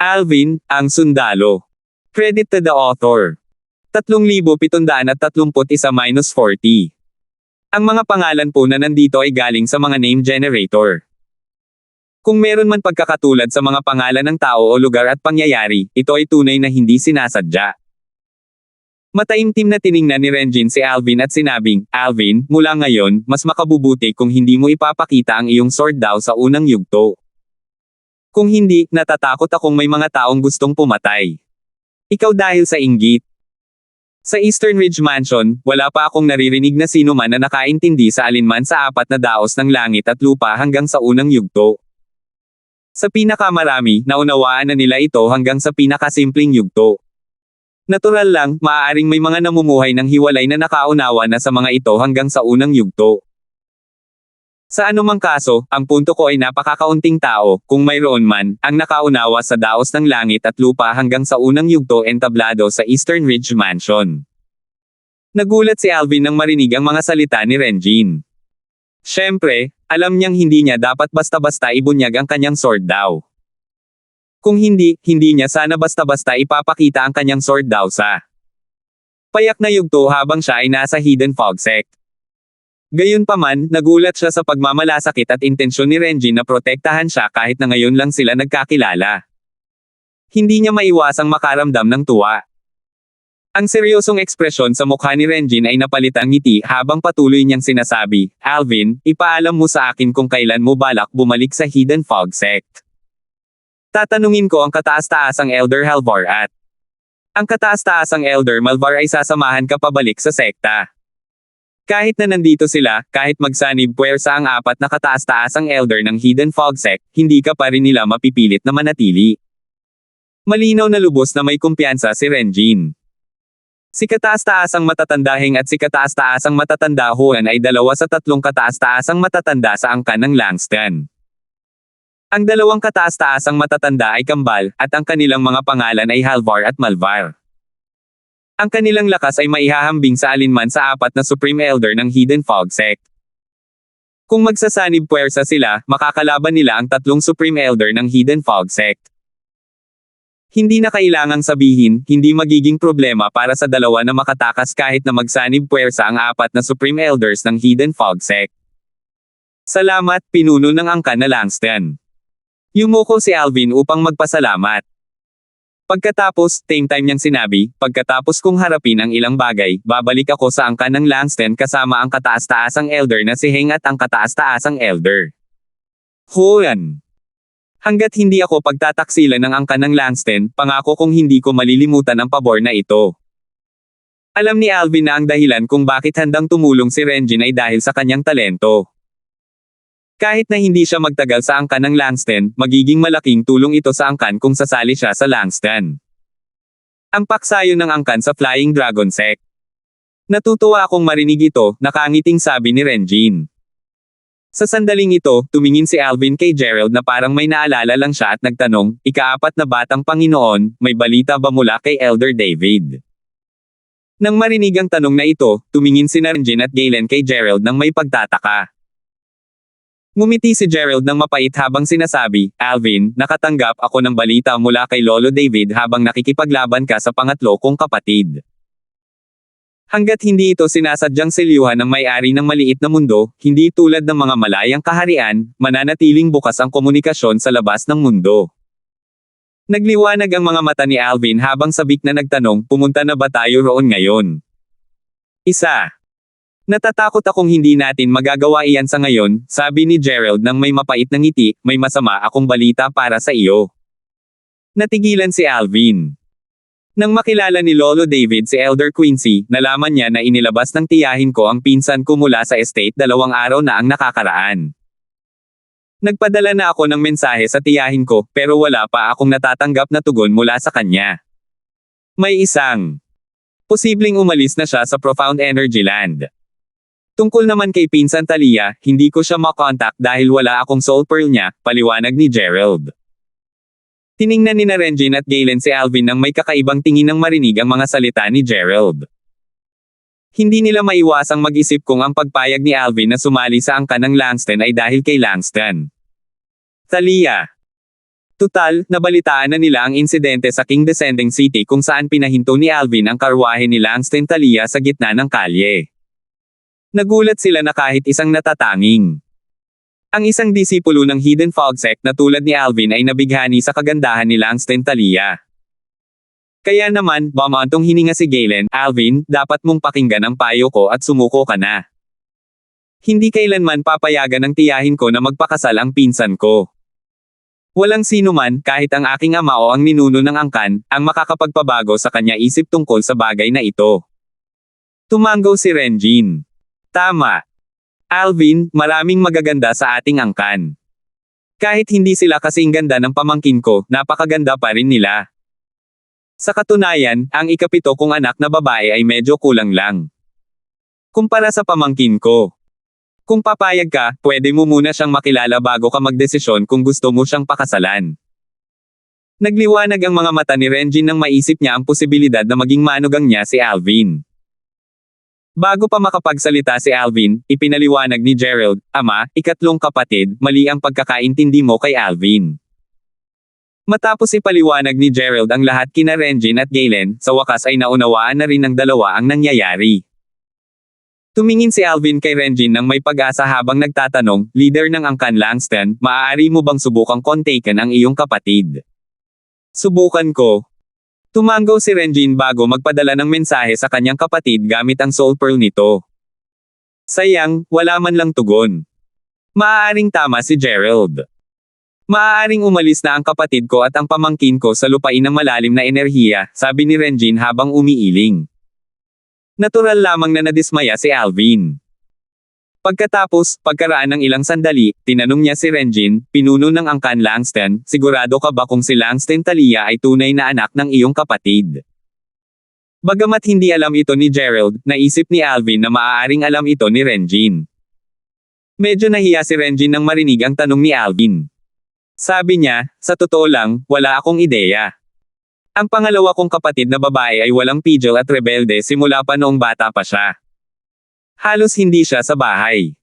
Alvin, ang sundalo. Credit to the author. 3,731-40. Ang mga pangalan po na nandito ay galing sa mga name generator. Kung meron man pagkakatulad sa mga pangalan ng tao o lugar at pangyayari, ito ay tunay na hindi sinasadya. Mataimtim na tiningnan ni Renjin si Alvin at sinabing, Alvin, mula ngayon, mas makabubuti kung hindi mo ipapakita ang iyong sword daw sa unang yugto. Kung hindi, natatakot akong may mga taong gustong pumatay. Ikaw dahil sa inggit. Sa Eastern Ridge Mansion, wala pa akong naririnig na sino man na nakaintindi sa alinman sa apat na daos ng langit at lupa hanggang sa unang yugto. Sa pinakamarami, naunawaan na nila ito hanggang sa pinakasimpleng yugto. Natural lang, maaaring may mga namumuhay ng hiwalay na nakaunawa na sa mga ito hanggang sa unang yugto. Sa anumang kaso, ang punto ko ay napakakaunting tao, kung mayroon man, ang nakaunawa sa daos ng langit at lupa hanggang sa unang yugto entablado sa Eastern Ridge Mansion. Nagulat si Alvin nang marinig ang mga salita ni Renjin. Siyempre, alam niyang hindi niya dapat basta-basta ibunyag ang kanyang sword daw. Kung hindi niya sana basta-basta ipapakita ang kanyang sword daw sa payak na yugto habang siya ay nasa Hidden Fog Sect. Gayunpaman, nagulat siya sa pagmamalasakit at intensyon ni Renjin na protektahan siya kahit na ngayon lang sila nagkakilala. Hindi niya maiwasang makaramdam ng tuwa. Ang seryosong ekspresyon sa mukha ni Renjin ay napalitan ngiti habang patuloy niyang sinasabi, Alvin, ipaalam mo sa akin kung kailan mo balak bumalik sa Hidden Fog Sect. Tatanungin ko ang kataas-taasang Elder Halvar at ang kataas-taasang Elder Malvar ay sasamahan ka pabalik sa sekta. Kahit na nandito sila, kahit magsanib puwersa ang apat na kataas-taasang Elder ng Hidden Fog Sect, hindi ka pa rin nila mapipilit na manatili. Malinaw na lubos na may kumpiyansa si Renjin. Si kataas-taasang matatandahing at si kataas-taasang matatanda Huan ay dalawa sa tatlong kataas-taasang matatanda sa angkan ng Langston. Ang dalawang kataas-taasang matatanda ay kambal, at ang kanilang mga pangalan ay Halvar at Malvar. Ang kanilang lakas ay maihahambing sa alinman sa apat na Supreme Elder ng Hidden Fog Sect. Kung magsasanib puwersa sila, makakalaban nila ang tatlong Supreme Elder ng Hidden Fog Sect. Hindi na kailangang sabihin, hindi magiging problema para sa dalawa na makatakas kahit na magsanib puwersa ang apat na Supreme Elders ng Hidden Fog Sect. Salamat, pinuno ng angkan na Langston. Yumuko si Alvin upang magpasalamat. Pagkatapos, same time niyang sinabi, pagkatapos kong harapin ang ilang bagay, babalik ako sa angkan ng Langston kasama ang kataas-taasang Elder na si Heng at ang kataas-taasang Elder Huan. Hanggat hindi ako pagtataksilan ng angkan ng Langston, pangako kong hindi ko malilimutan ang pabor na ito. Alam ni Alvin na ang dahilan kung bakit handang tumulong si Renjin ay dahil sa kanyang talento. Kahit na hindi siya magtagal sa angkan ng Langston, magiging malaking tulong ito sa angkan kung sasali siya sa Langston. Ang paksayo ng angkan sa Flying Dragon Sect. Natutuwa akong marinig ito, nakangiting sabi ni Renjin. Sa sandaling ito, tumingin si Alvin kay Gerald na parang may naalala lang siya at nagtanong, ikaapat na batang Panginoon, may balita ba mula kay Elder David? Nang marinig ang tanong na ito, tumingin si Renjin at Galen kay Gerald nang may pagtataka. Ngumiti si Gerald ng mapait habang sinasabi, Alvin, nakatanggap ako ng balita mula kay Lolo David habang nakikipaglaban ka sa pangatlo kong kapatid. Hanggat hindi ito sinasadyang selyuhan ng may-ari ng maliit na mundo, hindi tulad ng mga malayang kaharian, mananatiling bukas ang komunikasyon sa labas ng mundo. Nagliwanag ang mga mata ni Alvin habang sabik na nagtanong, pumunta na ba tayo roon ngayon? Isa. Natatakot akong hindi natin magagawa iyan sa ngayon, sabi ni Gerald nang may mapait na ngiti, may masama akong balita para sa iyo. Natigilan si Alvin. Nang makilala ni Lolo David si Elder Quincy, nalaman niya na inilabas ng tiyahin ko ang pinsan ko mula sa estate 2 araw na ang nakakaraan. Nagpadala na ako ng mensahe sa tiyahin ko, pero wala pa akong natatanggap na tugon mula sa kanya. May isang posibleng umalis na siya sa Profound Energy Land. Tungkol naman kay pinsan Talia, hindi ko siya makontak dahil wala akong soul pearl niya, paliwanag ni Gerald. Tiningnan ni Renjin at Galen si Alvin nang may kakaibang tingin nang marinig ang mga salita ni Gerald. Hindi nila maiwasang mag-isip kung ang pagpayag ni Alvin na sumali sa angkan ng Langston ay dahil kay Langston. Talia. Tutal, nabalitaan na nila ang insidente sa King Descending City kung saan pinahinto ni Alvin ang karwahe ni Langston Talia sa gitna ng kalye. Nagulat sila na kahit isang natatanging. Ang isang disipulo ng Hidden Fog Sect na tulad ni Alvin ay nabighani sa kagandahan ni Langston Talia. Kaya naman, bumantong hininga si Galen, Alvin, dapat mong pakinggan ang payo ko at sumuko ka na. Hindi kailanman papayagan ng tiyahin ko na magpakasal ang pinsan ko. Walang sino man, kahit ang aking ama o ang ninuno ng angkan, ang makakapagpabago sa kanya isip tungkol sa bagay na ito. Tumango si Renjin. Tama. Alvin, maraming magaganda sa ating angkan. Kahit hindi sila kasing ganda ng pamangkin ko, napakaganda pa rin nila. Sa katunayan, ang ikapito kong anak na babae ay medyo kulang lang. Kumpara sa pamangkin ko. Kung papayag ka, pwede mo muna siyang makilala bago ka magdesisyon kung gusto mo siyang pakasalan. Nagliwanag ang mga mata ni Renjin nang maisip niya ang posibilidad na maging manugang niya si Alvin. Bago pa makapagsalita si Alvin, ipinaliwanag ni Gerald, Ama, ikatlong kapatid, mali ang pagkakaintindi mo kay Alvin. Matapos ipaliwanag ni Gerald ang lahat kina Renjin at Galen, sa wakas ay naunawaan na rin ng dalawa ang nangyayari. Tumingin si Alvin kay Renjin nang may pag-asa habang nagtatanong, Leader ng angkan Langston, maaari mo bang subukang kontakin ang iyong kapatid? Subukan ko. Tumango si Renjin bago magpadala ng mensahe sa kanyang kapatid gamit ang soul pearl nito. Sayang, wala man lang tugon. Maaaring tama si Gerald. Maaaring umalis na ang kapatid ko at ang pamangkin ko sa lupain ng malalim na enerhiya, sabi ni Renjin habang umiiling. Natural lamang na nadismaya si Alvin. Pagkatapos, pagkaraan ng ilang sandali, tinanong niya si Renjin, pinuno ng angkan Langston, sigurado ka ba kung si Langston Talia ay tunay na anak ng iyong kapatid? Bagamat hindi alam ito ni Gerald, naisip ni Alvin na maaaring alam ito ni Renjin. Medyo nahiya si Renjin nang marinig ang tanong ni Alvin. Sabi niya, sa totoo lang, wala akong ideya. Ang pangalawa kong kapatid na babae ay walang pigil at rebelde simula pa noong bata pa siya. Halos hindi siya sa bahay.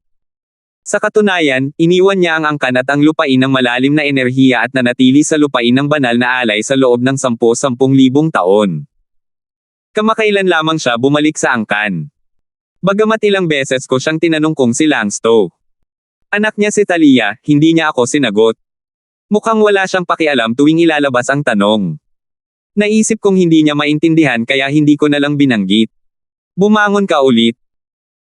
Sa katunayan, iniwan niya ang angkan at ang lupain ng malalim na enerhiya at nanatili sa lupain ng banal na alay sa loob ng 10,000 taon. Kamakailan lamang siya bumalik sa angkan. Bagamat ilang beses ko siyang tinanong kung si Langsto. Anak niya si Talia, hindi niya ako sinagot. Mukhang wala siyang pakialam tuwing ilalabas ang tanong. Naisip kong hindi niya maintindihan kaya hindi ko na lang binanggit. Bumangon ka ulit.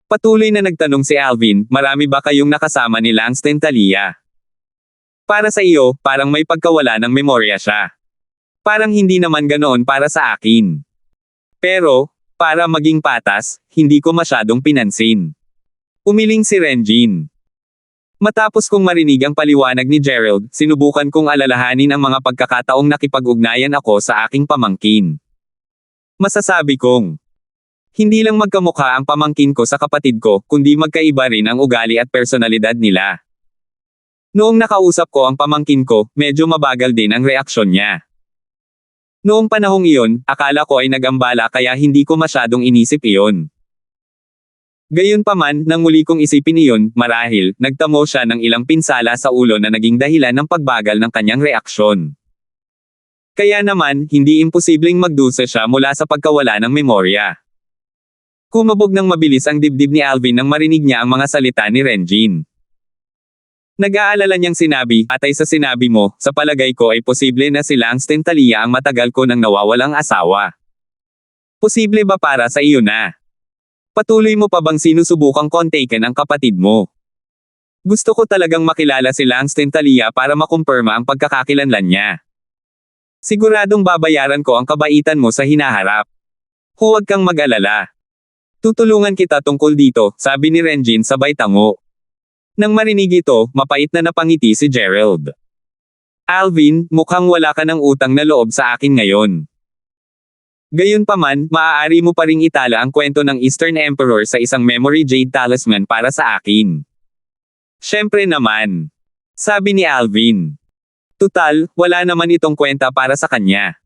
Patuloy na nagtanong si Alvin, marami ba kayong nakasama ni Langston Talia? Para sa iyo, parang may pagkawala ng memorya siya. Parang hindi naman ganoon para sa akin. Pero, para maging patas, hindi ko masyadong pinansin. Umiling si Renjin. Matapos kong marinig ang paliwanag ni Gerald, sinubukan kong alalahanin ang mga pagkakataong nakipag-ugnayan ako sa aking pamangkin. Masasabi kong, hindi lang magkamukha ang pamangkin ko sa kapatid ko, kundi magkaiba rin ang ugali at personalidad nila. Noong nakausap ko ang pamangkin ko, medyo mabagal din ang reaksyon niya. Noong panahong iyon, akala ko ay nagambala kaya hindi ko masyadong inisip iyon. Gayunpaman, nang muli kong isipin iyon, marahil, nagtamo siya ng ilang pinsala sa ulo na naging dahilan ng pagbagal ng kanyang reaksyon. Kaya naman, hindi imposibleng magdusa siya mula sa pagkawala ng memorya. Kumabog ng mabilis ang dibdib ni Alvin nang marinig niya ang mga salita ni Renjin. Nag-aalala niyang sinabi, atay sa sinabi mo, sa palagay ko ay posible na si Langston Talia ang matagal ko nang nawawalang asawa. Posible ba para sa iyo na? Patuloy mo pa bang sinusubukang kontakin ang kapatid mo? Gusto ko talagang makilala si Langston Talia para makumpirma ang pagkakakilanlan niya. Siguradong babayaran ko ang kabaitan mo sa hinaharap. Huwag kang mag-alala. Tutulungan kita tungkol dito, sabi ni Renjin sabay tango. Nang marinig ito, mapait na napangiti si Gerald. Alvin, mukhang wala ka ng utang na loob sa akin ngayon. Gayunpaman, maaari mo pa ring itala ang kwento ng Eastern Emperor sa isang Memory Jade Talisman para sa akin. Siyempre naman. Sabi ni Alvin. Tutal, wala naman itong kwenta para sa kanya.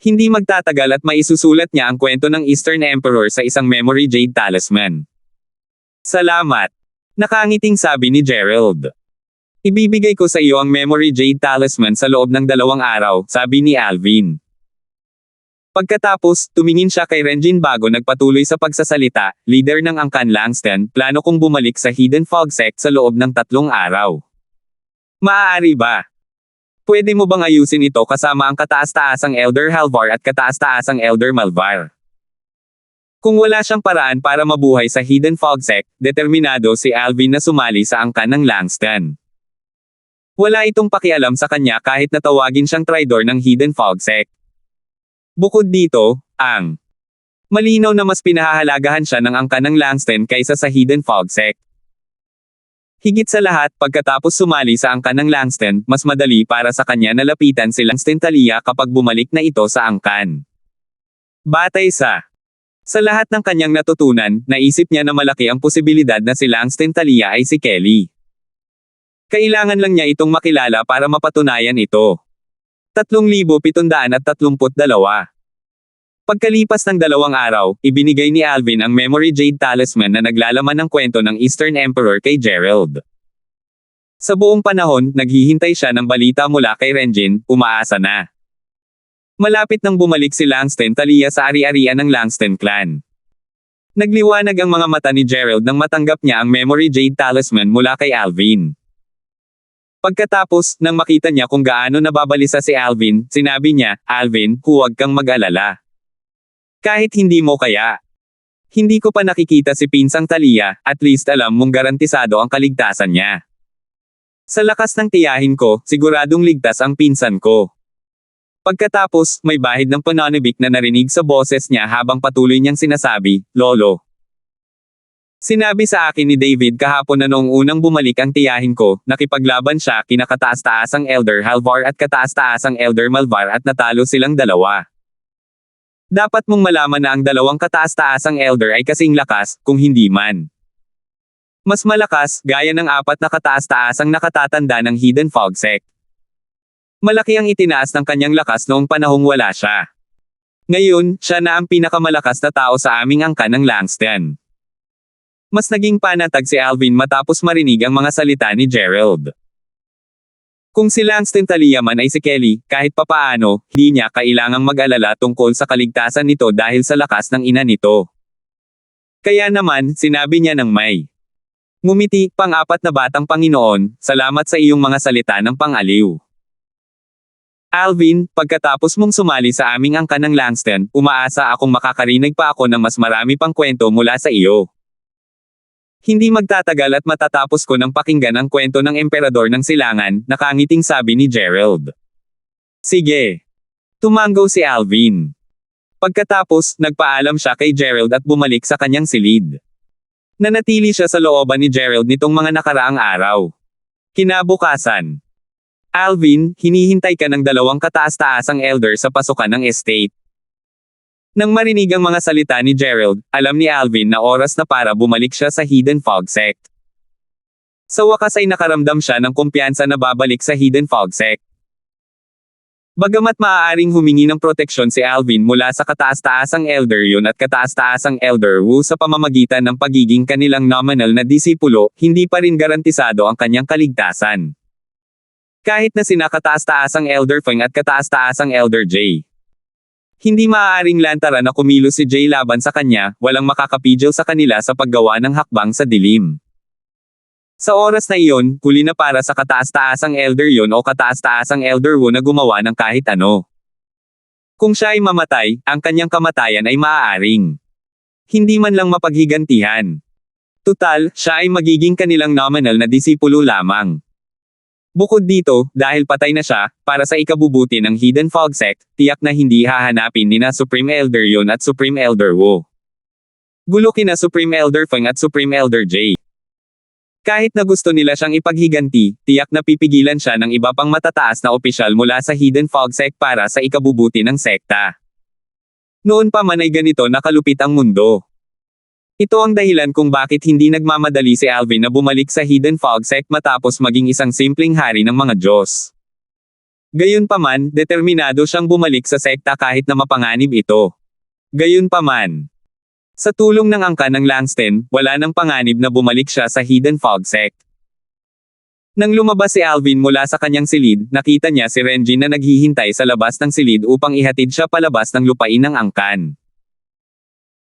Hindi magtatagal at maisusulat niya ang kwento ng Eastern Emperor sa isang Memory Jade Talisman. Salamat. Nakangiting sabi ni Gerald. Ibibigay ko sa iyo ang Memory Jade Talisman sa loob ng 2 araw, sabi ni Alvin. Pagkatapos, tumingin siya kay Renjin bago nagpatuloy sa pagsasalita, leader ng Angkan Langston, plano kong bumalik sa Hidden Fog Sect sa loob ng 3 araw. Maaari ba? Pwede mo bang ayusin ito kasama ang kataas-taasang Elder Halvar at kataas-taasang Elder Malvar? Kung wala siyang paraan para mabuhay sa Hidden Fog Sect, determinado si Alvin na sumali sa Angkan ng Langston. Wala itong pakialam sa kanya kahit natawagin siyang traidor ng Hidden Fog Sect. Bukod dito, malinaw na mas pinahahalagahan siya ng Angkan ng Langston kaysa sa Hidden Fog Sect. Higit sa lahat, pagkatapos sumali sa Angkan ng Langston, mas madali para sa kanya na lapitan si Langston Talia kapag bumalik na ito sa Angkan. Batay sa lahat ng kanyang natutunan, naisip niya na malaki ang posibilidad na si Langston Talia ay si Kelly. Kailangan lang niya itong makilala para mapatunayan ito. 3,732. Pagkalipas ng 2 araw, ibinigay ni Alvin ang Memory Jade Talisman na naglalaman ng kwento ng Eastern Emperor kay Gerald. Sa buong panahon, naghihintay siya ng balita mula kay Renjin, umaasa na. Malapit nang bumalik si Langston Talia sa ari-arian ng Langston clan. Nagliwanag ang mga mata ni Gerald nang matanggap niya ang Memory Jade Talisman mula kay Alvin. Pagkatapos, nang makita niya kung gaano nababalisa si Alvin, sinabi niya, Alvin, huwag kang mag-alala. Kahit hindi mo kaya. Hindi ko pa nakikita si Pinsang Talia, at least alam mong garantisado ang kaligtasan niya. Sa lakas ng tiyahin ko, siguradong ligtas ang pinsan ko. Pagkatapos, may bahid ng pananabik na narinig sa boses niya habang patuloy niyang sinasabi, Lolo. Sinabi sa akin ni David kahapon na noong unang bumalik ang tiyahin ko, nakipaglaban siya kina kataas-taasang Elder Halvar at kataas-taasang Elder Malvar at natalo silang dalawa. Dapat mong malaman na ang 2 kataas-taasang Elder ay kasing lakas, kung hindi man mas malakas, gaya ng 4 na kataas-taasang nakatatanda ng Hidden Fog Sect. Malaki ang itinaas ng kanyang lakas noong panahong wala siya. Ngayon, siya na ang pinakamalakas na tao sa aming Angkan ng Langston. Mas naging panatag si Alvin matapos marinig ang mga salita ni Gerald. Kung si Langston Talia man ay si Kelly, kahit papaano, hindi niya kailangang mag-alala tungkol sa kaligtasan nito dahil sa lakas ng ina nito. Kaya naman, sinabi niya ng may ngumiti, pang-4 na batang Panginoon, salamat sa iyong mga salita ng pang-aliw. Alvin, pagkatapos mong sumali sa aming Angkan ng Langston, umaasa akong makakarinig pa ako ng mas marami pang kwento mula sa iyo. Hindi magtatagal at matatapos ko ng pakinggan ang kwento ng emperador ng silangan, nakangiting sabi ni Gerald. Sige. Tumango si Alvin. Pagkatapos, nagpaalam siya kay Gerald at bumalik sa kanyang silid. Nanatili siya sa looban ni Gerald nitong mga nakaraang araw. Kinabukasan. Alvin, hinihintay ka ng 2 kataas-taasang elder sa pasukan ng estate. Nang marinig ang mga salita ni Gerald, alam ni Alvin na oras na para bumalik siya sa Hidden Fog Sect. Sa wakas ay nakaramdam siya ng kumpiyansa na babalik sa Hidden Fog Sect. Bagamat maaaring humingi ng proteksyon si Alvin mula sa kataas-taasang Elder Yun at kataas-taasang Elder Wu sa pamamagitan ng pagiging kanilang nominal na disipulo, hindi pa rin garantisado ang kanyang kaligtasan. Kahit na sina kataas-taasang Elder Feng at kataas-taasang Elder Jay. Hindi maaaring lantaran na kumilos si Jay laban sa kanya, walang makakapigil sa kanila sa paggawa ng hakbang sa dilim. Sa oras na iyon, huli na para sa kataas-taasang Elder Yun o kataas-taasang Elder Wu na gumawa ng kahit ano. Kung siya ay mamatay, ang kanyang kamatayan ay maaaring hindi man lang mapaghigantihan. Tutal, siya ay magiging kanilang nominal na disipulo lamang. Bukod dito, dahil patay na siya, para sa ikabubuti ng Hidden Fog Sect, tiyak na hindi hahanapin nina Supreme Elder Yun at Supreme Elder Wu. Gulo kina Supreme Elder Feng at Supreme Elder Jay. Kahit na gusto nila siyang ipaghiganti, tiyak na pipigilan siya ng iba pang matataas na opisyal mula sa Hidden Fog Sect para sa ikabubuti ng sekta. Noon pa man ay ganito nakalupit ang mundo. Ito ang dahilan kung bakit hindi nagmamadali si Alvin na bumalik sa Hidden Fog Sect matapos maging isang simpleng hari ng mga Diyos. Gayunpaman, determinado siyang bumalik sa sekta kahit na mapanganib ito. Gayunpaman, sa tulong ng Angkan ng Langston, wala nang panganib na bumalik siya sa Hidden Fog Sect. Nang lumabas si Alvin mula sa kanyang silid, nakita niya si Renjin na naghihintay sa labas ng silid upang ihatid siya palabas ng lupain ng angkan.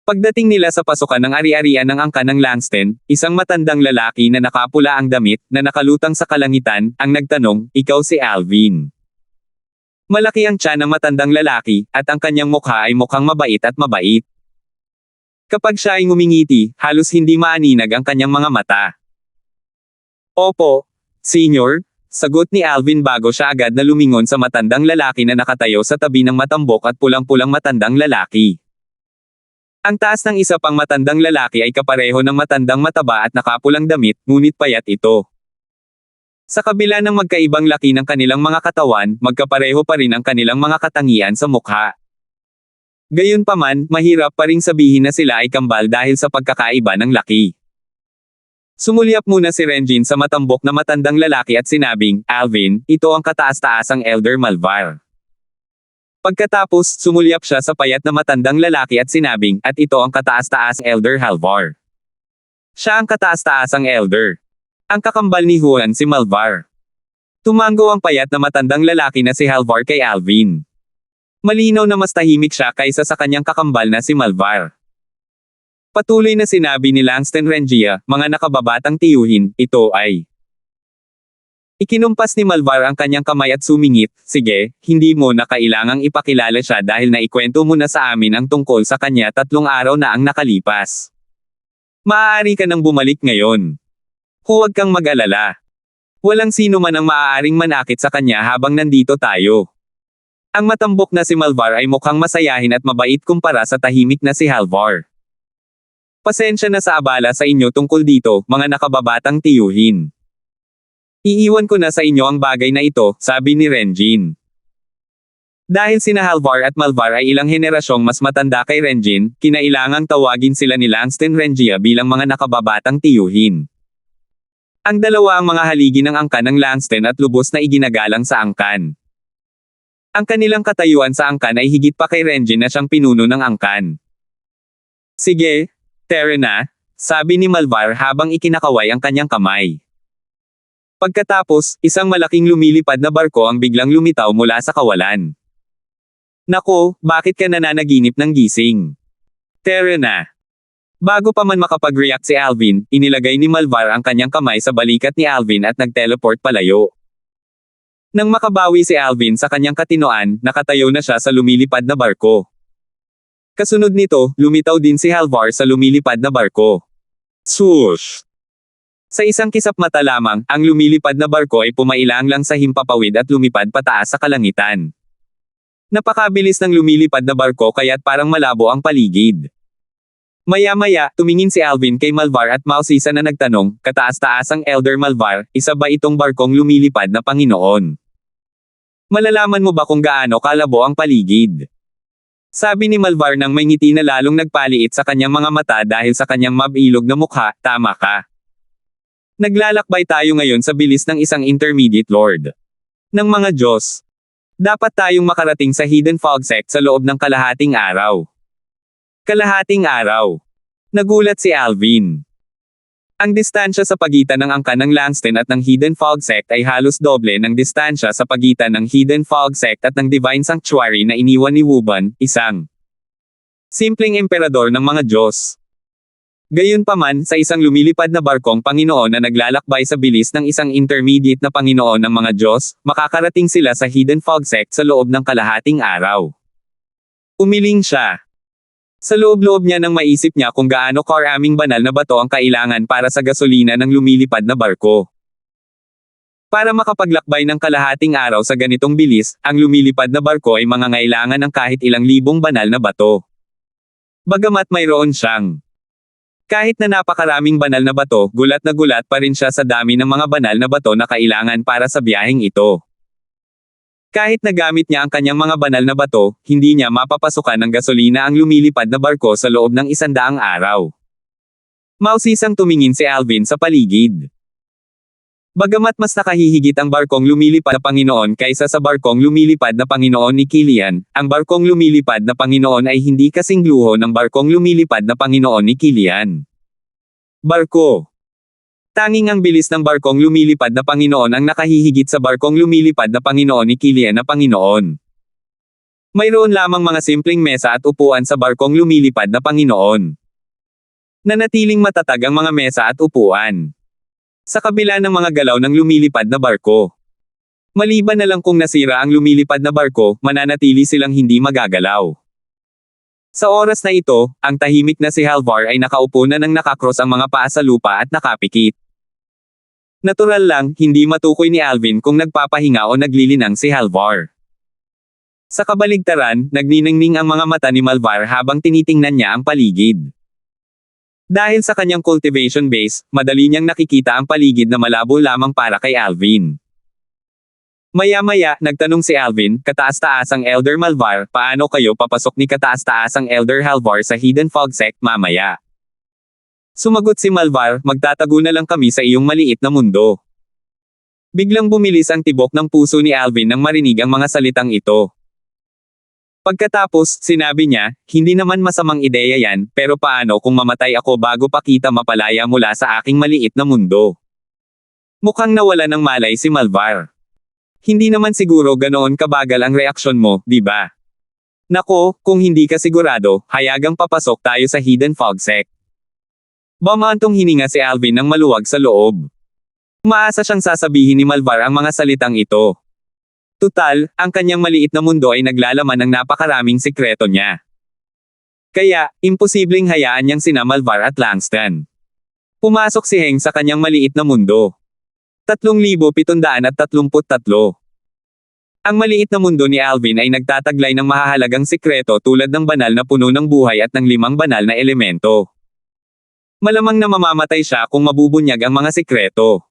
Pagdating nila sa pasukan ng ari-arian ng angkan ng Langston, isang matandang lalaki na nakapula ang damit, na nakalutang sa kalangitan, ang nagtanong, "Ikaw si Alvin?" Malaki ang tiyan ng matandang lalaki, at ang kanyang mukha ay mukhang mabait at mabait. Kapag siya ay ngumingiti, halos hindi maaninag ang kanyang mga mata. "Opo, Senior," sagot ni Alvin bago siya agad na lumingon sa matandang lalaki na nakatayo sa tabi ng matambok at pulang-pulang matandang lalaki. Ang taas ng isa pang matandang lalaki ay kapareho ng matandang mataba at nakapulang damit, ngunit payat ito. Sa kabila ng magkaibang laki ng kanilang mga katawan, magkapareho pa rin ang kanilang mga katangian sa mukha. Gayunpaman, mahirap pa ring sabihin na sila ay kambal dahil sa pagkakaiba ng laki. Sumulyap muna si Renjin sa matambok na matandang lalaki at sinabing, "Alvin, ito ang kataas-taasang Elder Malvar." Pagkatapos, sumulyap siya sa payat na matandang lalaki at sinabing, "At ito ang kataas-taas Elder Halvar." Siya ang kataas-taasang Elder. Ang kakambal ni Juan si Malvar. Tumango ang payat na matandang lalaki na si Halvar kay Alvin. Malinaw na mas tahimik siya kaysa sa kanyang kakambal na si Malvar. Patuloy na sinabi ni Langston Rengia, "Mga nakababatang tiyuhin, ito ay..." Ikinumpas ni Malvar ang kanyang kamay at sumingit, "Sige, hindi mo na kailangang ipakilala siya dahil naikwento mo na sa amin ang tungkol sa kanya 3 araw na ang nakalipas. Maaari ka nang bumalik ngayon. Huwag kang mag-alala. Walang sino man ang maaaring manakit sa kanya habang nandito tayo." Ang matambok na si Malvar ay mukhang masayahin at mabait kumpara sa tahimik na si Halvar. "Pasensya na sa abala sa inyo tungkol dito, mga nakababatang tiyuhin. Iiwan ko na sa inyo ang bagay na ito," sabi ni Renjin. Dahil sina Halvar at Malvar ay ilang henerasyong mas matanda kay Renjin, kinailangang tawagin sila ni Langston Rengia bilang mga nakababatang tiyuhin. Ang dalawa ang mga haligi ng angkan ng Langston at lubos na iginagalang sa angkan. Ang kanilang katayuan sa angkan ay higit pa kay Renjin na siyang pinuno ng angkan. "Sige, tara na," sabi ni Malvar habang ikinakaway ang kanyang kamay. Pagkatapos, isang malaking lumilipad na barko ang biglang lumitaw mula sa kawalan. "Nako, bakit ka nananaginip ng gising? Tara na." Bago pa man makapag-react si Alvin, inilagay ni Malvar ang kanyang kamay sa balikat ni Alvin at nag-teleport palayo. Nang makabawi si Alvin sa kanyang katinoan, nakatayo na siya sa lumilipad na barko. Kasunod nito, lumitaw din si Halvar sa lumilipad na barko. Swoosh! Sa isang kisap mata lamang, ang lumilipad na barko ay pumailang lang sa himpapawid at lumipad pataas sa kalangitan. Napakabilis ng lumilipad na barko kaya't parang malabo ang paligid. Maya-maya, tumingin si Alvin kay Malvar at mausisa na nagtanong, "Kataas-taasang Elder Malvar, isa ba itong barkong lumilipad na Panginoon? Malalaman mo ba kung gaano kalabo ang paligid?" Sabi ni Malvar nang may ngiti na lalong nagpaliit sa kanyang mga mata dahil sa kanyang mabilog na mukha, "Tama ka. Naglalakbay tayo ngayon sa bilis ng isang intermediate lord ng mga Diyos. Dapat tayong makarating sa Hidden Fog Sect sa loob ng kalahating araw." Kalahating araw. Nagulat si Alvin. Ang distansya sa pagitan ng angkan ng Langston at ng Hidden Fog Sect ay halos doble ng distansya sa pagitan ng Hidden Fog Sect at ng Divine Sanctuary na iniwan ni Wuban, isang simpleng emperador ng mga Diyos. Gayunpaman, sa isang lumilipad na barkong Panginoon na naglalakbay sa bilis ng isang intermediate na Panginoon ng mga Diyos, makakarating sila sa Hidden Fog Sect sa loob ng kalahating araw. Umiling siya. Sa loob-loob niya nang maisip niya kung gaano karaming banal na bato ang kailangan para sa gasolina ng lumilipad na barko. Para makapaglakbay ng kalahating araw sa ganitong bilis, ang lumilipad na barko ay mangangailangan ng kahit ilang libong banal na bato. Bagamat mayroon siyang kahit na napakaraming banal na bato, gulat na gulat pa rin siya sa dami ng mga banal na bato na kailangan para sa biyaheng ito. Kahit nagamit niya ang kanyang mga banal na bato, hindi niya mapapasukan ng gasolina ang lumilipad na barko sa loob ng 100 araw. Mausisang tumingin si Alvin sa paligid. Bagamat mas nakahihigit ang barkong lumilipad na Panginoon kaysa sa barkong lumilipad na Panginoon ni Kilian, ang barkong lumilipad na Panginoon ay hindi kasing luho ng barkong lumilipad na Panginoon ni Kilian. Barko. Tanging ang bilis ng barkong lumilipad na Panginoon ang nakahihigit sa barkong lumilipad na Panginoon ni Kilian na Panginoon. Mayroon lamang mga simpleng mesa at upuan sa barkong lumilipad na Panginoon. Nanatiling matatag ang mga mesa at upuan. Sa kabila ng mga galaw ng lumilipad na barko. Maliban na lang kung nasira ang lumilipad na barko, mananatili silang hindi magagalaw. Sa oras na ito, ang tahimik na si Halvar ay nakaupo na nang nakakross ang mga paa sa lupa at nakapikit. Natural lang, hindi matukoy ni Alvin kung nagpapahinga o naglilinang si Halvar. Sa kabaligtaran, nagniningning ang mga mata ni Malvar habang tinitingnan niya ang paligid. Dahil sa kanyang cultivation base, madali niyang nakikita ang paligid na malabo lamang para kay Alvin. Maya-maya, nagtanong si Alvin, kataas-taasang Elder Malvar, paano kayo papasok ni kataas-taasang Elder Halvar sa Hidden Fog Sect mamaya? Sumagot si Malvar, magtatago na lang kami sa iyong maliit na mundo. Biglang bumilis ang tibok ng puso ni Alvin nang marinig ang mga salitang ito. Pagkatapos, sinabi niya, hindi naman masamang ideya yan, pero paano kung mamatay ako bago pa kita mapalaya mula sa aking maliit na mundo? Mukhang nawala ng malay si Malvar. Hindi naman siguro ganoon kabagal ang reaksyon mo, di ba? Nako, kung hindi ka sigurado, hayagang papasok tayo sa Hidden Fog Sect. Bumantong hininga si Alvin ng maluwag sa loob. Umaasa siyang sasabihin ni Malvar ang mga salitang ito. Tutal, ang kanyang maliit na mundo ay naglalaman ng napakaraming sikreto niya. Kaya, imposibleng hayaan niyang sina Malvar at Langston. Pumasok si Heng sa kanyang maliit na mundo. 3,733. Ang maliit na mundo ni Alvin ay nagtataglay ng mahahalagang sikreto tulad ng banal na puno ng buhay at ng 5 banal na elemento. Malamang na mamamatay siya kung mabubunyag ang mga sikreto.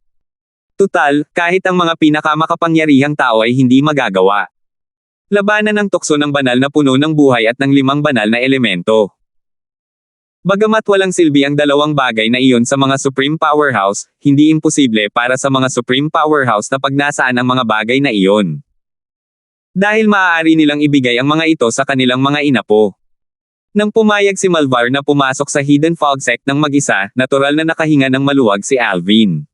Tutal, kahit ang mga pinakamakapangyarihang tao ay hindi magagawa. Labanan ng tukso ng banal na puno ng buhay at ng 5 banal na elemento. Bagamat walang silbi ang dalawang bagay na iyon sa mga Supreme Powerhouse, hindi imposible para sa mga Supreme Powerhouse na pagnasaan ang mga bagay na iyon. Dahil maaari nilang ibigay ang mga ito sa kanilang mga inapo. Nang pumayag si Malvar na pumasok sa Hidden Fog Sect ng mag-isa, natural na nakahinga ng maluwag si Alvin.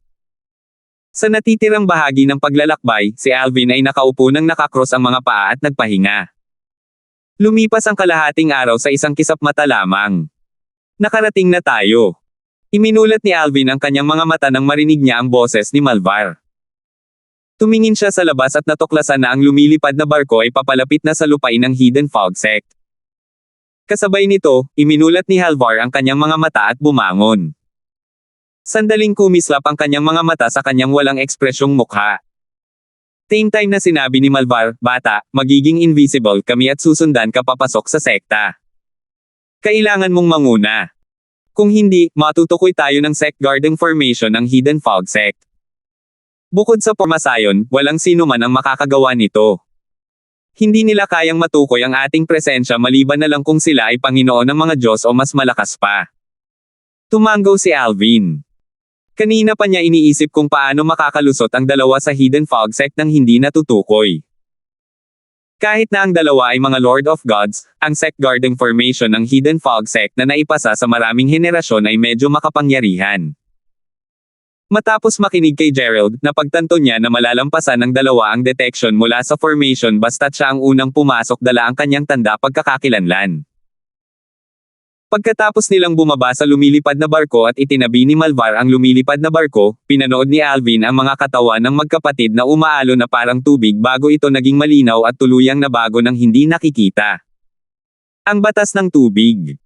Sa natitirang bahagi ng paglalakbay, si Alvin ay nakaupo nang nakakross ang mga paa at nagpahinga. Lumipas ang kalahating araw sa isang kisap mata lamang. Nakarating na tayo. Iminulat ni Alvin ang kanyang mga mata nang marinig niya ang boses ni Malvar. Tumingin siya sa labas at natuklasan na ang lumilipad na barko ay papalapit na sa lupain ng Hidden Fog Sect. Kasabay nito, iminulat ni Halvar ang kanyang mga mata at bumangon. Sandaling kumislap ang kanyang mga mata sa kanyang walang ekspresyong mukha. Same time na sinabi ni Malvar, bata, magiging invisible kami at susundan ka papasok sa sekta. Kailangan mong manguna. Kung hindi, matutukoy tayo ng sect guarding formation ng Hidden Fog Sect. Bukod sa pormasayon, walang sino man ang makakagawa nito. Hindi nila kayang matukoy ang ating presensya maliban na lang kung sila ay Panginoon ng mga Diyos o mas malakas pa. Tumanggaw si Alvin. Kanina pa niya iniisip kung paano makakalusot ang dalawa sa Hidden Fog Sect nang hindi natutukoy. Kahit na ang dalawa ay mga Lord of Gods, ang sect guarding formation ng Hidden Fog Sect na naipasa sa maraming henerasyon ay medyo makapangyarihan. Matapos makinig kay Gerald, napagtanto niya na malalampasan ng dalawa ang detection mula sa formation basta't siya ang unang pumasok dala ang kanyang tanda pagkakakilanlan. Pagkatapos nilang bumaba sa lumilipad na barko at itinabi ni Malvar ang lumilipad na barko, pinanood ni Alvin ang mga katawan ng magkapatid na umaalo na parang tubig bago ito naging malinaw at tuluyang nabago ng hindi nakikita. Ang batas ng tubig.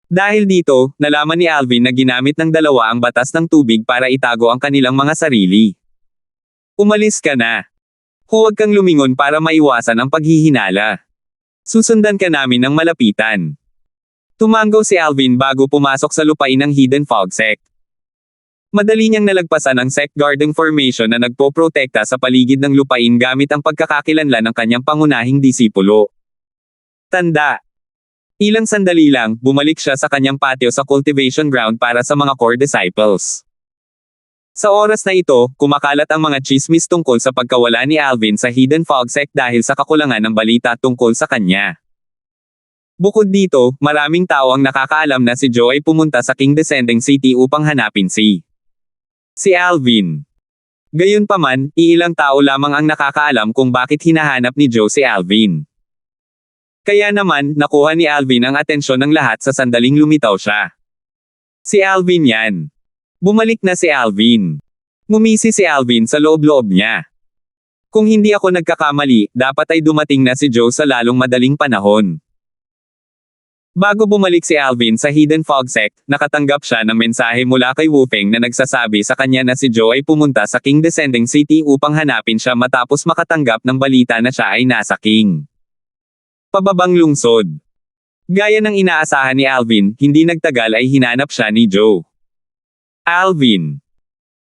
Dahil dito, nalaman ni Alvin na ginamit ng dalawa ang batas ng tubig para itago ang kanilang mga sarili. Umalis ka na. Huwag kang lumingon para maiwasan ang paghihinala. Susundan ka namin ng malapitan. Tumanggaw si Alvin bago pumasok sa lupain ng Hidden Fog Sect. Madali niyang nalagpasan ang sect guarding formation na nagpoprotekta sa paligid ng lupain gamit ang pagkakakilanlan ng kanyang pangunahing disipulo. Tanda. Ilang sandali lang, bumalik siya sa kanyang patio sa cultivation ground para sa mga core disciples. Sa oras na ito, kumakalat ang mga chismis tungkol sa pagkawala ni Alvin sa Hidden Fog Sect dahil sa kakulangan ng balita tungkol sa kanya. Bukod dito, maraming tao ang nakakaalam na si Joe ay pumunta sa King Descending City upang hanapin si Si Alvin. Gayunpaman, iilang tao lamang ang nakakaalam kung bakit hinahanap ni Joe si Alvin. Kaya naman, nakuha ni Alvin ang atensyon ng lahat sa sandaling lumitaw siya. Si Alvin yan. Bumalik na si Alvin. Ngumisi si Alvin sa loob-loob niya. Kung hindi ako nagkakamali, dapat ay dumating na si Joe sa lalong madaling panahon. Bago bumalik si Alvin sa Hidden Fog Sect, nakatanggap siya ng mensahe mula kay Wu Feng na nagsasabi sa kanya na si Joe ay pumunta sa King Descending City upang hanapin siya matapos makatanggap ng balita na siya ay nasa King. Pababang lungsod. Gaya ng inaasahan ni Alvin, hindi nagtagal ay hinanap siya ni Joe. Alvin.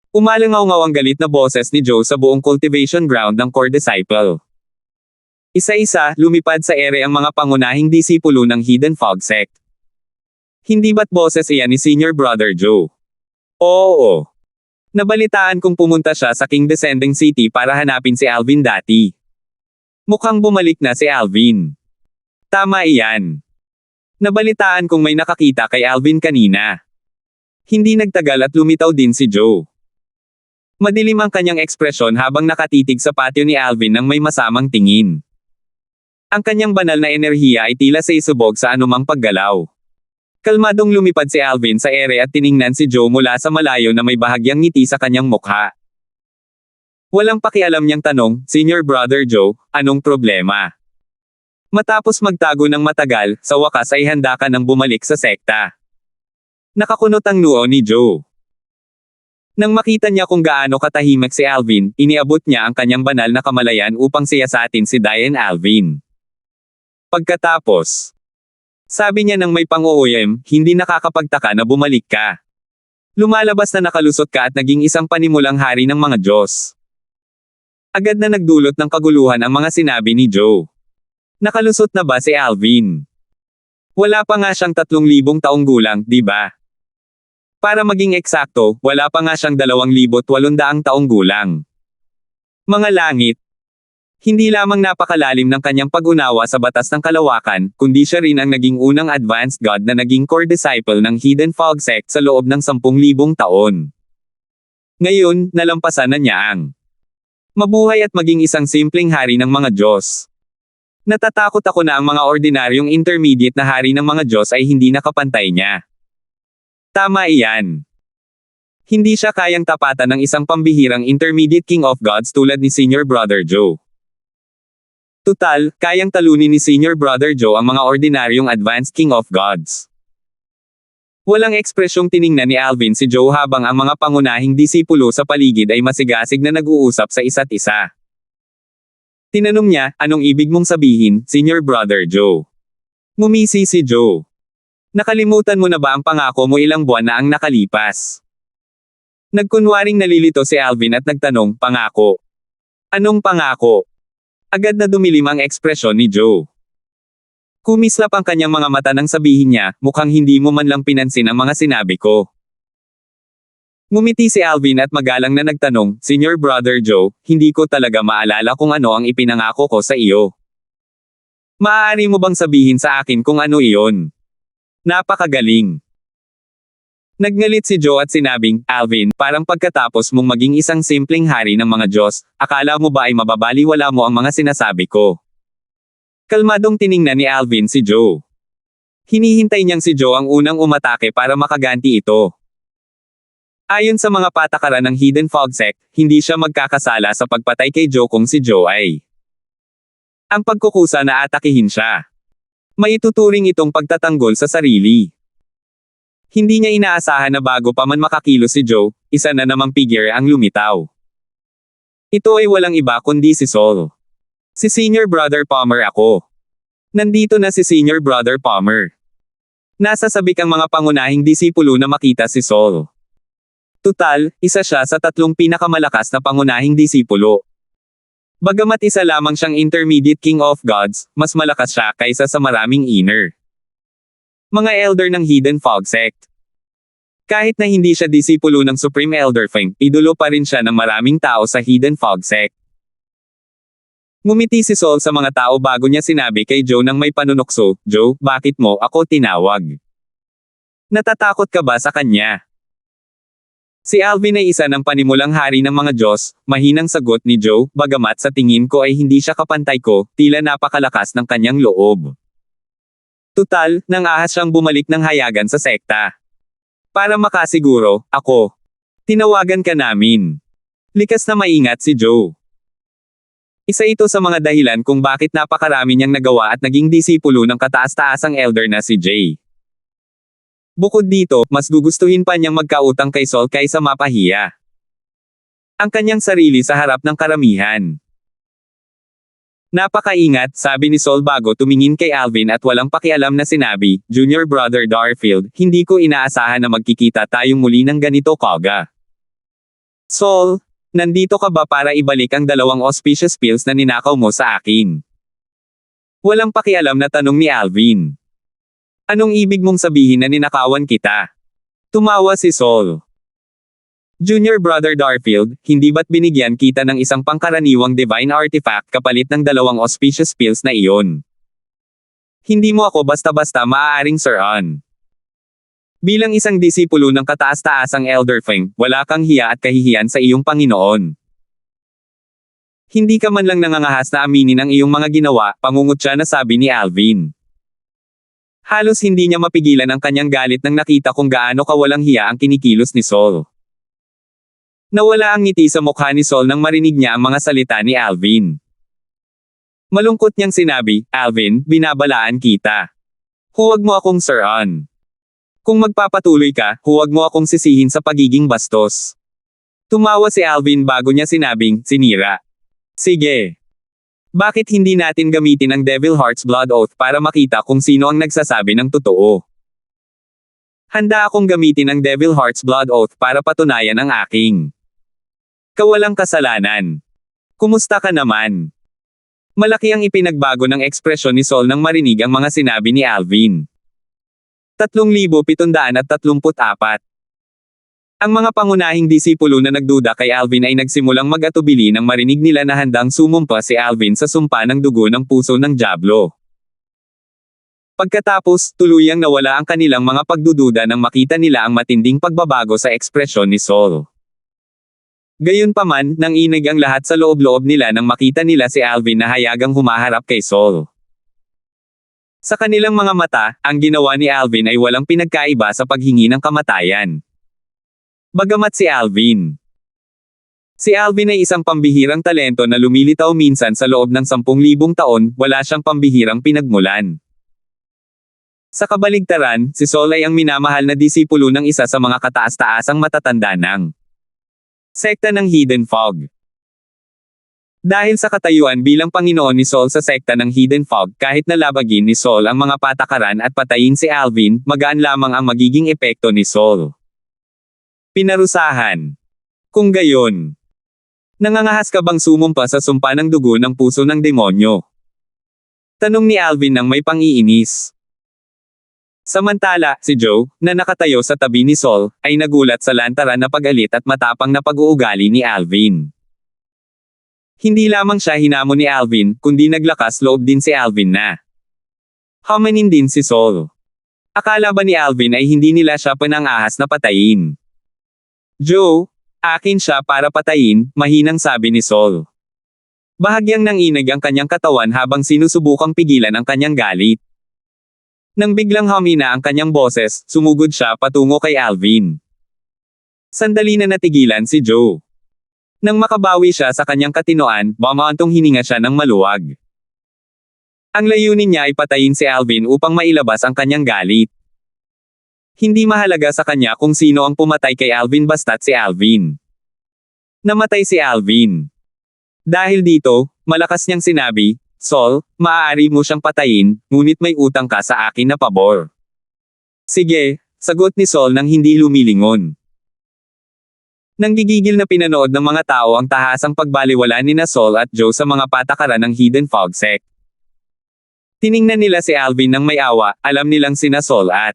Umalangaw-ngaw ang galit na boses ni Joe sa buong cultivation ground ng core disciple. Isa-isa, lumipad sa ere ang mga pangunahing disipulo ng Hidden Fog Sect. Hindi ba't boses iyan ni Senior Brother Joe? Oo. Nabalitaan kong pumunta siya sa King Descending City para hanapin si Alvin dati. Mukhang bumalik na si Alvin. Tama iyan. Nabalitaan kong may nakakita kay Alvin kanina. Hindi nagtagal at lumitaw din si Joe. Madilim ang kanyang ekspresyon habang nakatitig sa patio ni Alvin ng may masamang tingin. Ang kanyang banal na enerhiya ay tila sa isubog sa anumang paggalaw. Kalmadong lumipad si Alvin sa ere at tiningnan si Joe mula sa malayo na may bahagyang ngiti sa kanyang mukha. Walang pakialam niyang tanong, Senior Brother Joe, anong problema? Matapos magtago ng matagal, sa wakas ay handa ka nang bumalik sa sekta. Nakakunot ang noo ni Joe. Nang makita niya kung gaano katahimik si Alvin, iniabot niya ang kanyang banal na kamalayan upang siyasatin si Diane Alvin. Pagkatapos, sabi niya ng may pang-uuyam, hindi nakakapagtaka na bumalik ka. Lumalabas na nakalusot ka at naging isang panimulang hari ng mga Diyos. Agad na nagdulot ng kaguluhan ang mga sinabi ni Joe. Nakalusot na ba si Alvin? Wala pa nga siyang 3,000 taong gulang, di ba? Para maging eksakto, wala pa nga siyang 2,800 taong gulang. Mga langit. Hindi lamang napakalalim ng kanyang pag-unawa sa batas ng kalawakan, kundi siya rin ang naging unang advanced god na naging core disciple ng Hidden Fog Sect sa loob ng 10,000 taon. Ngayon, nalampasan na niya ang mabuhay at maging isang simpleng hari ng mga Diyos. Natatakot ako na ang mga ordinaryong intermediate na hari ng mga Diyos ay hindi nakapantay niya. Tama iyan. Hindi siya kayang tapatan ng isang pambihirang intermediate king of gods tulad ni Senior Brother Joe. Tutal, kayang talunin ni Senior Brother Joe ang mga ordinaryong advanced king of gods. Walang ekspresyong tiningnan ni Alvin si Joe habang ang mga pangunahing disipulo sa paligid ay masigasig na nag-uusap sa isa't isa. Tinanong niya, anong ibig mong sabihin, Senior Brother Joe? Ngumisi si Joe. Nakalimutan mo na ba ang pangako mo ilang buwan na ang nakalipas? Nagkunwaring nalilito si Alvin at nagtanong, pangako? Anong pangako? Agad na dumilim ang ekspresyon ni Joe. Kumislap ang kanyang mga mata nang sabihin niya, mukhang hindi mo man lang pinansin ang mga sinabi ko. Ngumiti si Alvin at magalang na nagtanong, Senior Brother Joe, hindi ko talaga maalala kung ano ang ipinangako ko sa iyo. Maaari mo bang sabihin sa akin kung ano iyon? Napakagaling. Nagngalit si Joe at sinabing, Alvin, parang pagkatapos mong maging isang simpleng hari ng mga Diyos, akala mo ba ay mababaliwala mo ang mga sinasabi ko? Kalmadong tiningnan ni Alvin si Joe. Hinihintay niyang si Joe ang unang umatake para makaganti ito. Ayon sa mga patakaran ng Hidden Fog Sect, hindi siya magkakasala sa pagpatay kay Joe kung si Joe ay ang pagkukusa na atakihin siya. Maituturing itong pagtatanggol sa sarili. Hindi niya inaasahan na bago pa man makakilos si Joe, isa na namang figure ang lumitaw. Ito ay walang iba kundi si Saul. Si Senior Brother Palmer ako. Nandito na si Senior Brother Palmer. Nasa sabik ang mga pangunahing disipulo na makita si Saul. Tutal, isa siya sa 3 pinakamalakas na pangunahing disipulo. Bagamat isa lamang siyang intermediate king of gods, mas malakas siya kaysa sa maraming inner. Mga elder ng Hidden Fog Sect. Kahit na hindi siya disipulo ng Supreme Elder Feng, idolo pa rin siya ng maraming tao sa Hidden Fog Sect. Ngumiti si Saul sa mga tao bago niya sinabi kay Joe nang may panunokso, Joe, bakit mo ako tinawag? Natatakot ka ba sa kanya? Si Alvin ay isa ng panimulang hari ng mga Diyos, mahinang sagot ni Joe, bagamat sa tingin ko ay hindi siya kapantay ko, tila napakalakas ng kanyang loob. Tutal, nang ahas siyang bumalik ng hayagan sa sekta. Para makasiguro, ako. Tinawagan ka namin. Likas na maingat si Joe. Isa ito sa mga dahilan kung bakit napakarami niyang nagawa at naging disipulo ng kataas-taasang elder na si Jay. Bukod dito, mas gugustuhin pa niyang magkautang kay Saul kaysa mapahiya ang kanyang sarili sa harap ng karamihan. Napakaingat, sabi ni Saul bago tumingin kay Alvin at walang pakialam na sinabi, Junior Brother Darfield, hindi ko inaasahan na magkikita tayong muli ng ganito kaga. Saul, nandito ka ba para ibalik ang 2 auspicious pills na ninakaw mo sa akin? Walang pakialam na tanong ni Alvin. Anong ibig mong sabihin na ninakawan kita? Tumawa si Saul. Junior Brother Darfield, hindi ba't binigyan kita ng isang pangkaraniwang divine artifact kapalit ng 2 auspicious pills na iyon? Hindi mo ako basta-basta maaaring sir-on. Bilang isang disipulo ng kataas-taasang Elder Feng, wala kang hiya at kahihiyan sa iyong Panginoon. Hindi ka man lang nangangahas na aminin ang iyong mga ginawa, pangungutya na sabi ni Alvin. Halos hindi niya mapigilan ang kanyang galit nang nakita kung gaano kawalang hiya ang kinikilos ni Saul. Nawala ang ngiti sa mukha ni Saul nang marinig niya ang mga salita ni Alvin. Malungkot niyang sinabi, Alvin, binabalaan kita. Huwag mo akong sir-on. Kung magpapatuloy ka, huwag mo akong sisihin sa pagiging bastos. Tumawa si Alvin bago niya sinabing, sinira. Sige. Bakit hindi natin gamitin ang Devil Heart's Blood Oath para makita kung sino ang nagsasabi ng totoo? Handa akong gamitin ang Devil Heart's Blood Oath para patunayan ang aking kawalang kasalanan. Kumusta ka naman? Malaki ang ipinagbago ng ekspresyon ni Saul nang marinig ang mga sinabi ni Alvin. 3,734. Ang mga pangunahing disipulo na nagduda kay Alvin ay nagsimulang mag-atubili nang marinig nila na handang sumumpa si Alvin sa sumpa ng dugo ng puso ng Diablo. Pagkatapos, tuluyang nawala ang kanilang mga pagdududa nang makita nila ang matinding pagbabago sa ekspresyon ni Saul. Gayunpaman, nanginig ang lahat sa loob-loob nila nang makita nila si Alvin na hayagang humaharap kay Saul. Sa kanilang mga mata, ang ginawa ni Alvin ay walang pinagkaiba sa paghingi ng kamatayan. Bagamat si Alvin ay isang pambihirang talento na lumilitaw minsan sa loob ng 10,000 taon, wala siyang pambihirang pinagmulan. Sa kabaligtaran, si Saul ay ang minamahal na disipulo ng isa sa mga kataas-taasang matatanda ng sekta ng Hidden Fog. Dahil sa katayuan bilang Panginoon ni Saul sa sekta ng Hidden Fog, kahit nalabagin ni Saul ang mga patakaran at patayin si Alvin, magaan lamang ang magiging epekto ni Saul. Pinarusahan. Kung gayon, nangangahas ka bang sumumpa sa sumpa ng dugo ng puso ng demonyo? Tanong ni Alvin nang may pang-iinis. Samantala, si Joe, na nakatayo sa tabi ni Saul, ay nagulat sa lantaran na pag-alit at matapang na pag-uugali ni Alvin. Hindi lamang siya hinamon ni Alvin, kundi naglakas loob din si Alvin na hamanin din si Saul. Akala ba ni Alvin ay hindi nila siya pinangahas na patayin? Joe, akin siya para patayin, mahinang sabi ni Saul. Bahagyang nanginig ang kanyang katawan habang sinusubukang pigilan ang kanyang galit. Nang biglang humina ang kanyang boses, sumugod siya patungo kay Alvin. Sandali na natigilan si Joe. Nang makabawi siya sa kanyang katinoan, bumaantong hininga siya ng maluwag. Ang layunin niya ay patayin si Alvin upang mailabas ang kanyang galit. Hindi mahalaga sa kanya kung sino ang pumatay kay Alvin basta't si Alvin. Namatay si Alvin. Dahil dito, malakas niyang sinabi, Saul, maaari mo siyang patayin, ngunit may utang ka sa akin na pabor. Sige, sagot ni Saul nang hindi lumilingon. Nanggigigil na pinanood ng mga tao ang tahasang pagbaliwala ni Saul at Joe sa mga patakaran ng Hidden Fog Sect. Tiningnan nila si Alvin nang may awa, alam nilang sina Saul at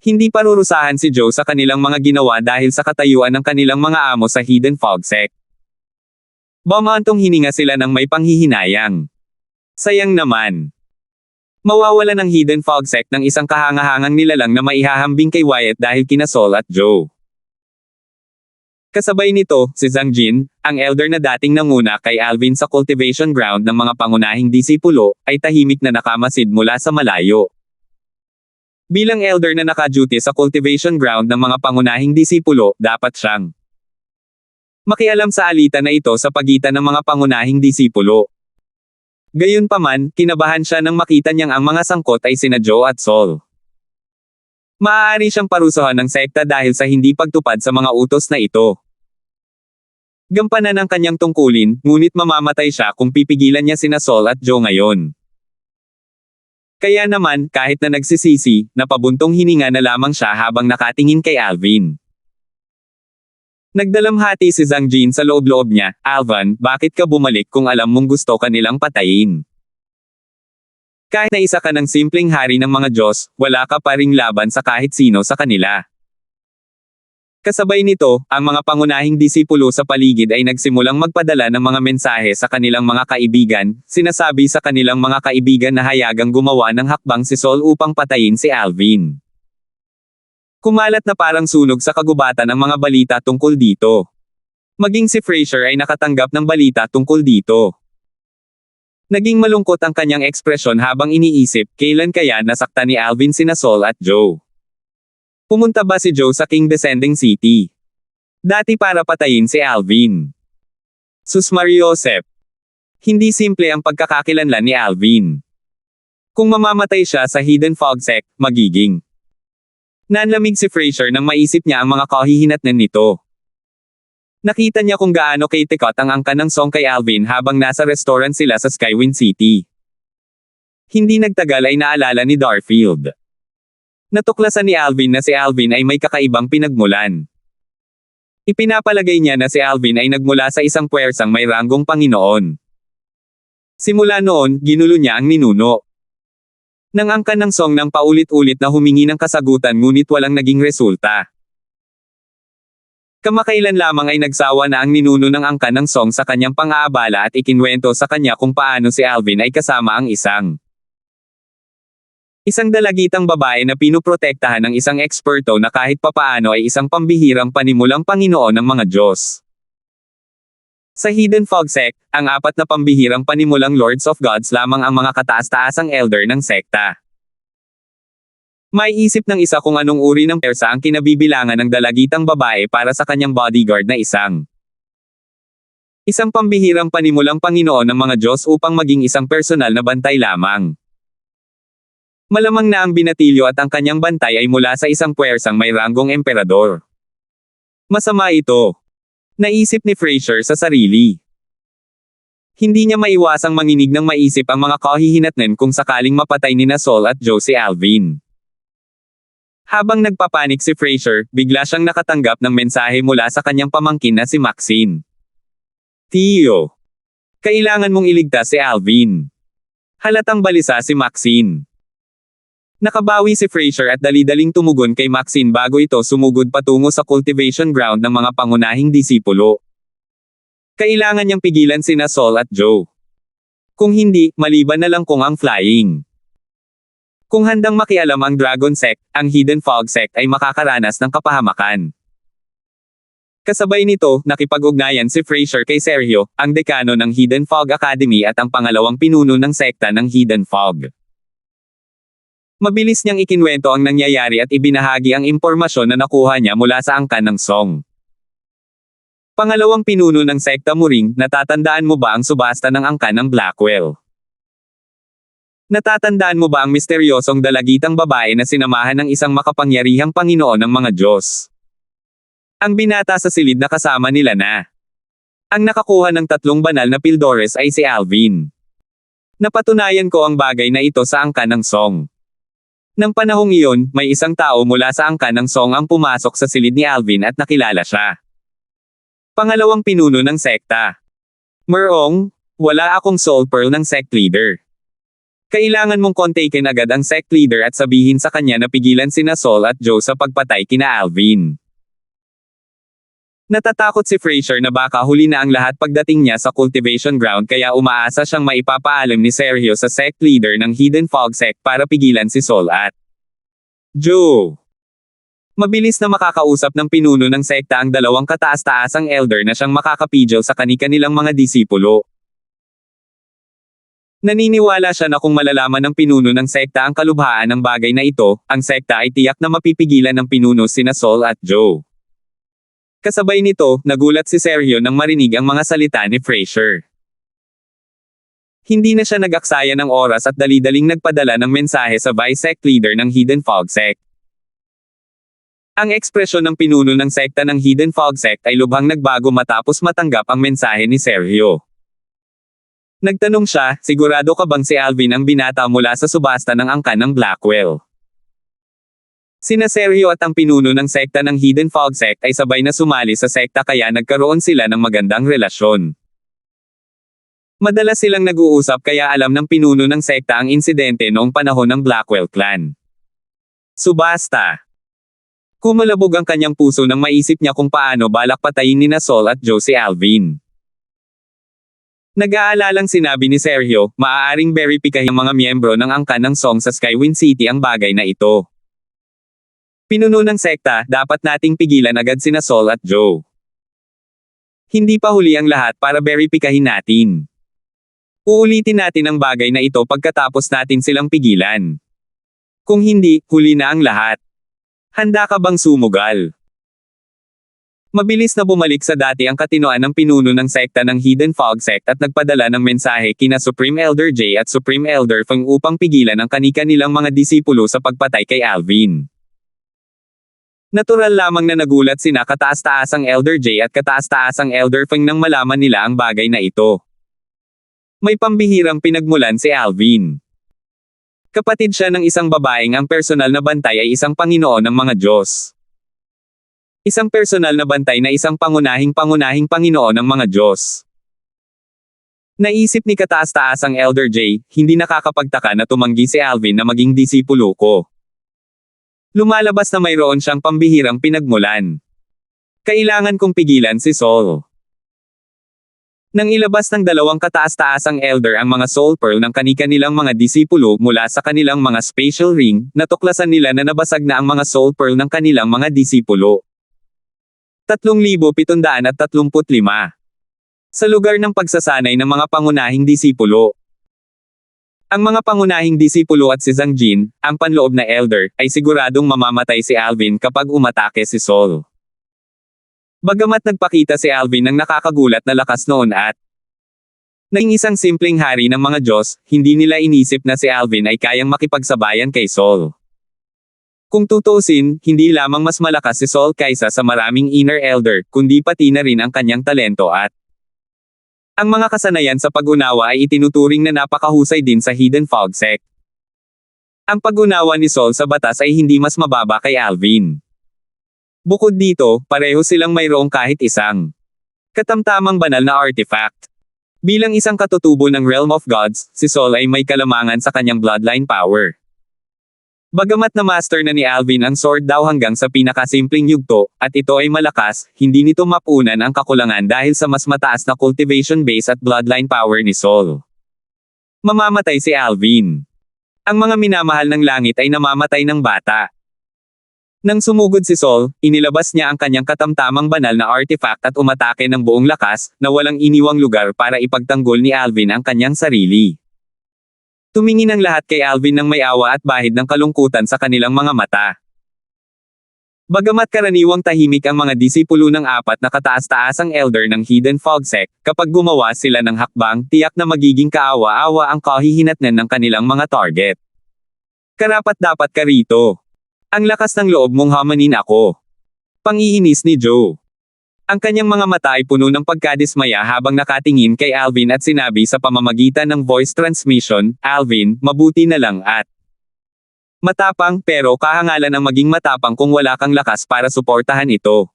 hindi parurusahan si Joe sa kanilang mga ginawa dahil sa katayuan ng kanilang mga amo sa Hidden Fog Sect. Bumaantong hininga sila ng may panghihinayang. Sayang naman. Mawawala ng Hidden Fog Sect ng isang kahangahangang nilalang na maihahambing kay Wyatt dahil kina Saul at Joe. Kasabay nito, si Zhang Jin, ang elder na dating nanguna kay Alvin sa cultivation ground ng mga pangunahing disipulo, ay tahimik na nakamasid mula sa malayo. Bilang elder na naka-duty sa cultivation ground ng mga pangunahing disipulo, dapat siyang makialam sa alitan na ito sa pagitan ng mga pangunahing disipulo. Gayunpaman, kinabahan siya nang makita niyang ang mga sangkot ay sina Joe at Sol. Maaari siyang parusahan ng sekta dahil sa hindi pagtupad sa mga utos na ito. Gampanan ang kanyang tungkulin, ngunit mamamatay siya kung pipigilan niya sina Sol at Joe ngayon. Kaya naman, kahit na nagsisisi, napabuntong hininga na lamang siya habang nakatingin kay Alvin. Nagdalamhati si Zhang Jin sa loob-loob niya, "Alvin, bakit ka bumalik kung alam mong gusto ka nilang patayin? Kahit na isa ka ng simpleng hari ng mga Diyos, wala ka pa ring laban sa kahit sino sa kanila." Kasabay nito, ang mga pangunahing disipulo sa paligid ay nagsimulang magpadala ng mga mensahe sa kanilang mga kaibigan, sinasabi sa kanilang mga kaibigan na hayagang gumawa ng hakbang si Sol upang patayin si Alvin. Kumalat na parang sunog sa kagubatan ang mga balita tungkol dito. Maging si Fraser ay nakatanggap ng balita tungkol dito. Naging malungkot ang kanyang ekspresyon habang iniisip, kailan kaya nasaktan ni Alvin sina Sol at Joe? Pumunta ba si Joe sa King Descending City dati para patayin si Alvin? Sus Mariosep. Hindi simple ang pagkakakilanlan ni Alvin. Kung mamamatay siya sa Hidden Fog Sect, magiging nanlamig si Fraser nang maisip niya ang mga kahihinatnan nito. Nakita niya kung gaano kaitikot ang angka ng song kay Alvin habang nasa restaurant sila sa Skywind City. Hindi nagtagal ay naalala ni Darfield. Natuklasan ni Alvin na si Alvin ay may kakaibang pinagmulan. Ipinapalagay niya na si Alvin ay nagmula sa isang puwersang may ranggong Panginoon. Simula noon, ginulo niya ang ninuno. Nangangkan ng song ng paulit-ulit na humingi ng kasagutan ngunit walang naging resulta. Kamakailan lamang ay nagsawa na ang ninuno ng angkan ng song sa kanyang pang-aabala at ikinwento sa kanya kung paano si Alvin ay kasama ang isang dalagitang babae na pinuprotektahan ng isang eksperto na kahit papaano ay isang pambihirang panimulang Panginoon ng mga Diyos. Sa Hidden Fog Sect, ang apat na pambihirang panimulang Lords of Gods lamang ang mga kataas-taasang elder ng sekta. May isip ng isa kung anong uri ng persa ang kinabibilangan ng dalagitang babae para sa kanyang bodyguard na isang pambihirang panimulang Panginoon ng mga Diyos upang maging isang personal na bantay lamang. Malamang na ang binatilyo at ang kanyang bantay ay mula sa isang puwersang may ranggong emperador. Masama ito. Naisip ni Fraser sa sarili. Hindi niya maiwasang manginig ng maisip ang mga kahihinatnan kung sakaling mapatay ni Sol at Joe si Alvin. Habang nagpapanik si Fraser, bigla siyang nakatanggap ng mensahe mula sa kanyang pamangkin na si Maxine. "Tio, kailangan mong iligtas si Alvin." Halatang balisa si Maxine. Nakabawi si Fraser at dali-daling tumugon kay Maxine bago ito sumugod patungo sa cultivation ground ng mga pangunahing disipulo. Kailangan niyang pigilan sina Sol at Joe. Kung hindi, maliban na lang kung ang flying. Kung handang makialam ang Dragon Sect, ang Hidden Fog Sect ay makakaranas ng kapahamakan. Kasabay nito, nakipag-ugnayan si Fraser kay Sergio, ang dekano ng Hidden Fog Academy at ang pangalawang pinuno ng sekta ng Hidden Fog. Mabilis niyang ikinwento ang nangyayari at ibinahagi ang impormasyon na nakuha niya mula sa angkan ng song. Pangalawang pinuno ng sekta Muring, natatandaan mo ba ang subasta ng angkan ng Blackwell? Natatandaan mo ba ang misteryosong dalagitang babae na sinamahan ng isang makapangyarihang Panginoon ng mga Diyos? Ang binata sa silid na kasama nila na. Ang nakakuha ng 3 banal na Pildores ay si Alvin. Napatunayan ko ang bagay na ito sa angkan ng song. Nang panahong iyon, may isang tao mula sa angkan ng song ang pumasok sa silid ni Alvin at nakilala siya. Pangalawang pinuno ng sekta. Merong, wala akong soul pearl ng sect leader. Kailangan mong kontakin agad ang sect leader at sabihin sa kanya na pigilan sina Sol at Joe sa pagpatay kina Alvin. Natatakot si Fraser na baka huli na ang lahat pagdating niya sa cultivation ground kaya umaasa siyang maipapaalam ni Sergio sa sect leader ng Hidden Fog Sect para pigilan si Sol at Joe. Mabilis na makakausap ng pinuno ng sekta ang dalawang kataas-taasang elder na siyang makakapidyo sa kani-kanilang mga disipulo. Naniniwala siya na kung malalaman ng pinuno ng sekta ang kalubhaan ng bagay na ito, ang sekta ay tiyak na mapipigilan ng pinuno sina Saul at Joe. Kasabay nito, nagulat si Sergio nang marinig ang mga salita ni Fraser. Hindi na siya nag-aksaya ng oras at dali-daling nagpadala ng mensahe sa vice sect leader ng Hidden Fog Sect. Ang ekspresyon ng pinuno ng sekta ng Hidden Fog Sect ay lubhang nagbago matapos matanggap ang mensahe ni Sergio. Nagtanong siya, sigurado ka bang si Alvin ang binata mula sa subasta ng angkan ng Blackwell? Sina Sergio at ang pinuno ng sekta ng Hidden Fog Sect ay sabay na sumali sa sekta kaya nagkaroon sila ng magandang relasyon. Madalas silang nag-uusap kaya alam ng pinuno ng sekta ang insidente noong panahon ng Blackwell clan. Subasta. Kumalabog ang kanyang puso nang maisip niya kung paano balak patayin nina Saul at Joe si Alvin. Nag-aalalang sinabi ni Sergio, maaaring beripikahin ang mga miyembro ng angkan ng Song sa Skywind City ang bagay na ito. Pinuno ng sekta, dapat nating pigilan agad sina Saul at Joe. Hindi pa huli ang lahat para beripikahin natin. Uulitin natin ang bagay na ito pagkatapos natin silang pigilan. Kung hindi, huli na ang lahat. Handa ka bang sumugal? Mabilis na bumalik sa dati ang katinoan ng pinuno ng sekta ng Hidden Fog Sect at nagpadala ng mensahe kina Supreme Elder J at Supreme Elder Feng upang pigilan ang kani-kanilang mga disipulo sa pagpatay kay Alvin. Natural lamang na nagulat sina kataas-taasang Elder J at kataas-taasang Elder Feng nang malaman nila ang bagay na ito. May pambihirang pinagmulan si Alvin. Kapatid siya ng isang babaeng ang personal na bantay ay isang Panginoon ng mga Diyos. Isang personal na bantay na isang pangunahing Panginoon ng mga Diyos. Naisip ni kataas-taasang Elder J, hindi nakakapagtaka na tumanggi si Alvin na maging disipulo ko. Lumalabas na mayroon siyang pambihirang pinagmulan. Kailangan kong pigilan si Saul. Nang ilabas ng dalawang kataas-taasang elder ang mga soul pearl ng kani-kanilang mga disipulo mula sa kanilang mga spatial ring, natuklasan nila na nabasag na ang mga soul pearl ng kanilang mga disipulo. 3,735. Sa lugar ng pagsasanay ng mga pangunahing disipulo. Ang mga pangunahing disipulo at si Zhang Jin, ang panloob na elder, ay siguradong mamamatay si Alvin kapag umatake si Saul. Bagamat nagpakita si Alvin ng nakakagulat na lakas noon at naging isang simpleng hari ng mga Diyos, hindi nila inisip na si Alvin ay kayang makipagsabayan kay Saul. Kung tutuusin, hindi lamang mas malakas si Saul kaysa sa maraming inner elder, kundi pati na rin ang kanyang talento at ang mga kasanayan sa pag-unawa ay itinuturing na napakahusay din sa Hidden Fog Sect. Ang pag-unawa ni Saul sa batas ay hindi mas mababa kay Alvin. Bukod dito, pareho silang mayroong kahit isang katamtamang banal na artifact. Bilang isang katutubo ng Realm of Gods, si Saul ay may kalamangan sa kanyang bloodline power. Bagamat na master na ni Alvin ang sword daw hanggang sa pinakasimpleng yugto, at ito ay malakas, hindi nito mapunan ang kakulangan dahil sa mas mataas na cultivation base at bloodline power ni Saul. Mamamatay si Alvin. Ang mga minamahal ng langit ay namamatay ng bata. Nang sumugod si Saul, inilabas niya ang kanyang katamtamang banal na artifact at umatake ng buong lakas, na walang iniwang lugar para ipagtanggol ni Alvin ang kanyang sarili. Tumingin ang lahat kay Alvin ng may awa at bahid ng kalungkutan sa kanilang mga mata. Bagamat karaniwang tahimik ang mga disipulo ng apat na kataas-taasang elder ng Hidden Fog Sect, kapag gumawa sila ng hakbang, tiyak na magiging kaawa-awa ang kahihinatnan ng kanilang mga target. Karapat-dapat ka rito. Ang lakas ng loob mong hamanin ako. Pangiinis ni Joe. Ang kanyang mga mata ay puno ng pagkadismaya habang nakatingin kay Alvin at sinabi sa pamamagitan ng voice transmission, Alvin, mabuti na lang at matapang, pero kahangalan ang maging matapang kung wala kang lakas para suportahan ito.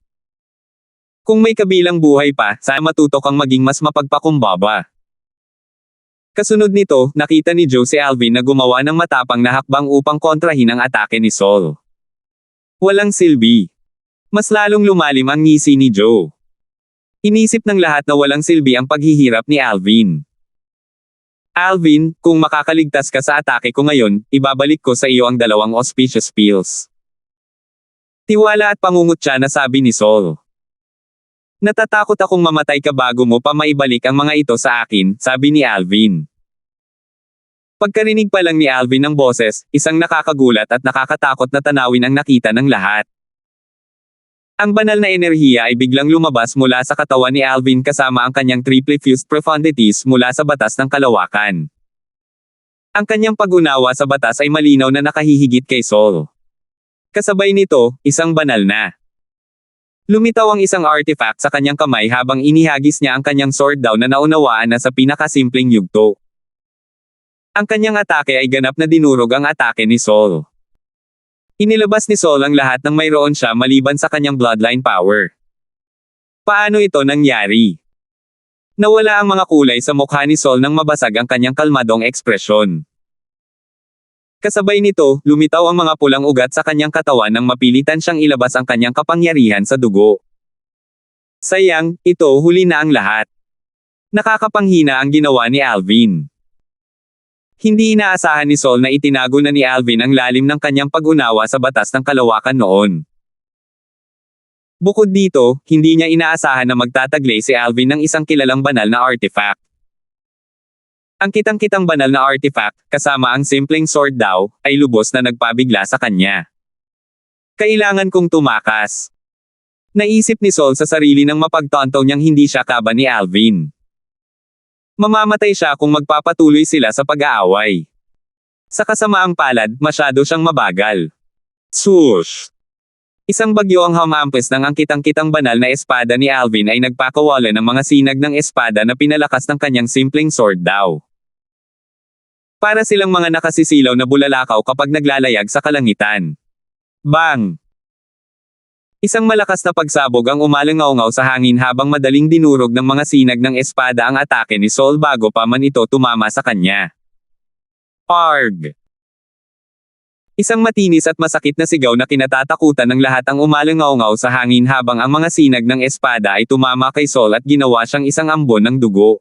Kung may kabilang buhay pa, sana matuto kang maging mas mapagpakumbaba. Kasunod nito, nakita ni Joe si Alvin na gumawa ng matapang na hakbang upang kontrahin ang atake ni Saul. Walang silbi. Mas lalong lumalim ang ngisi ni Joe. Inisip ng lahat na walang silbi ang paghihirap ni Alvin. Alvin, kung makakaligtas ka sa atake ko ngayon, ibabalik ko sa iyo ang 2 auspicious pills. Tiwala at pangungutya na sabi ni Sol. Natatakot akong mamatay ka bago mo pa maibalik ang mga ito sa akin, sabi ni Alvin. Pagkarinig pa lang ni Alvin ng boses, isang nakakagulat at nakakatakot na tanawin ang nakita ng lahat. Ang banal na enerhiya ay biglang lumabas mula sa katawan ni Alvin kasama ang kanyang triple fused profundities mula sa batas ng kalawakan. Ang kanyang pag-unawa sa batas ay malinaw na nakahihigit kay Sol. Kasabay nito, isang banal na. Lumitaw ang isang artifact sa kanyang kamay habang inihagis niya ang kanyang sword daw na naunawaan na sa pinakasimpleng yugto. Ang kanyang atake ay ganap na dinurog ang atake ni Sol. Inilabas ni Sol ang lahat ng mayroon siya maliban sa kanyang bloodline power. Paano ito nangyari? Nawala ang mga kulay sa mukha ni Sol nang mabasag ang kanyang kalmadong ekspresyon. Kasabay nito, lumitaw ang mga pulang ugat sa kanyang katawan nang mapilitan siyang ilabas ang kanyang kapangyarihan sa dugo. Sayang, ito huli na ang lahat. Nakakapanghina ang ginawa ni Alvin. Hindi inaasahan ni Sol na itinago na ni Alvin ang lalim ng kanyang pag-unawa sa batas ng kalawakan noon. Bukod dito, hindi niya inaasahan na magtataglay si Alvin ng isang kilalang banal na artifact. Ang kitang-kitang banal na artifact, kasama ang simpleng sword daw, ay lubos na nagpabigla sa kanya. Kailangan kong tumakas. Naisip ni Sol sa sarili nang mapagtanto niyang hindi siya kaban ni Alvin. Mamamatay siya kung magpapatuloy sila sa pag-aaway. Sa kasamaang palad, masyado siyang mabagal. Swoosh! Isang bagyo ang hamampes ng ang kitang-kitang banal na espada ni Alvin ay nagpakawala ng mga sinag ng espada na pinalakas ng kanyang simpleng sword daw. Para silang mga nakasisilaw na bulalakaw kapag naglalayag sa kalangitan. Bang! Isang malakas na pagsabog ang umalangaw-ngaw sa hangin habang madaling dinurog ng mga sinag ng espada ang atake ni Sol bago pa man ito tumama sa kanya. Arg! Isang matinis at masakit na sigaw na kinatatakutan ng lahat ang umalangaw-ngaw sa hangin habang ang mga sinag ng espada ay tumama kay Sol at ginawa siyang isang ambon ng dugo.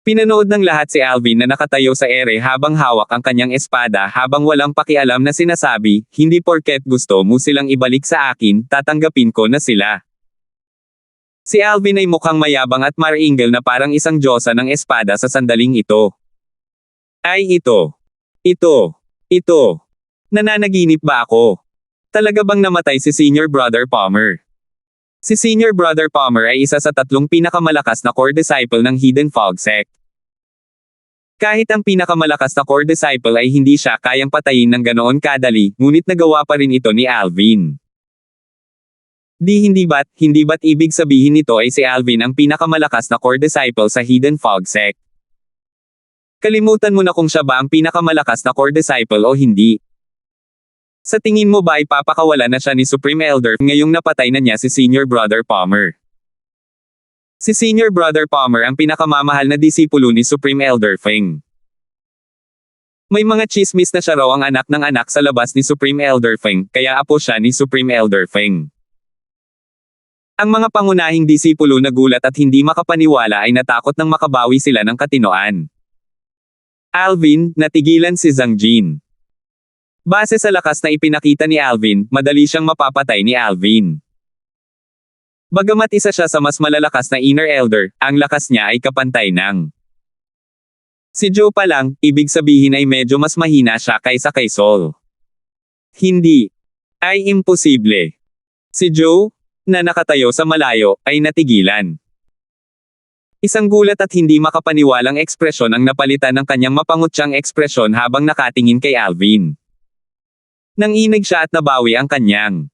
Pinanood ng lahat si Alvin na nakatayo sa ere habang hawak ang kanyang espada habang walang pakialam na sinasabi, hindi porket gusto mo silang ibalik sa akin, tatanggapin ko na sila. Si Alvin ay mukhang mayabang at maringal na parang isang diyosa ng espada sa sandaling ito. Ay ito. Nananaginip ba ako? Talaga bang namatay si Senior Brother Palmer? Si Senior Brother Palmer ay isa sa 3 pinakamalakas na core disciple ng Hidden Fog Sect. Kahit ang pinakamalakas na core disciple ay hindi siya kayang patayin ng ganoon kadali, ngunit nagawa pa rin ito ni Alvin. Hindi ba't ibig sabihin nito ay si Alvin ang pinakamalakas na core disciple sa Hidden Fog Sect? Kalimutan mo na kung siya ba ang pinakamalakas na core disciple o hindi. Sa tingin mo ba ay papakawala na siya ni Supreme Elder ngayong napatay na niya si Senior Brother Palmer? Si Senior Brother Palmer ang pinakamamahal na disipulo ni Supreme Elder Feng. May mga chismis na siya raw ang anak ng anak sa labas ni Supreme Elder Feng, kaya apo siya ni Supreme Elder Feng. Ang mga pangunahing disipulo nagulat at hindi makapaniwala ay natakot nang makabawi sila ng katinoan. Alvin, natigilan si Zhang Jin. Base sa lakas na ipinakita ni Alvin, madali siyang mapapatay ni Alvin. Bagamat isa siya sa mas malalakas na Inner Elder, ang lakas niya ay kapantay ng si Joe pa lang, ibig sabihin ay medyo mas mahina siya kaysa kay Sol. Hindi. Ay imposible. Si Joe, na nakatayo sa malayo, ay natigilan. Isang gulat at hindi makapaniwalang ekspresyon ang napalitan ng kanyang mapangutyang ekspresyon habang nakatingin kay Alvin. Nanginig siya at nabawi ang kanyang.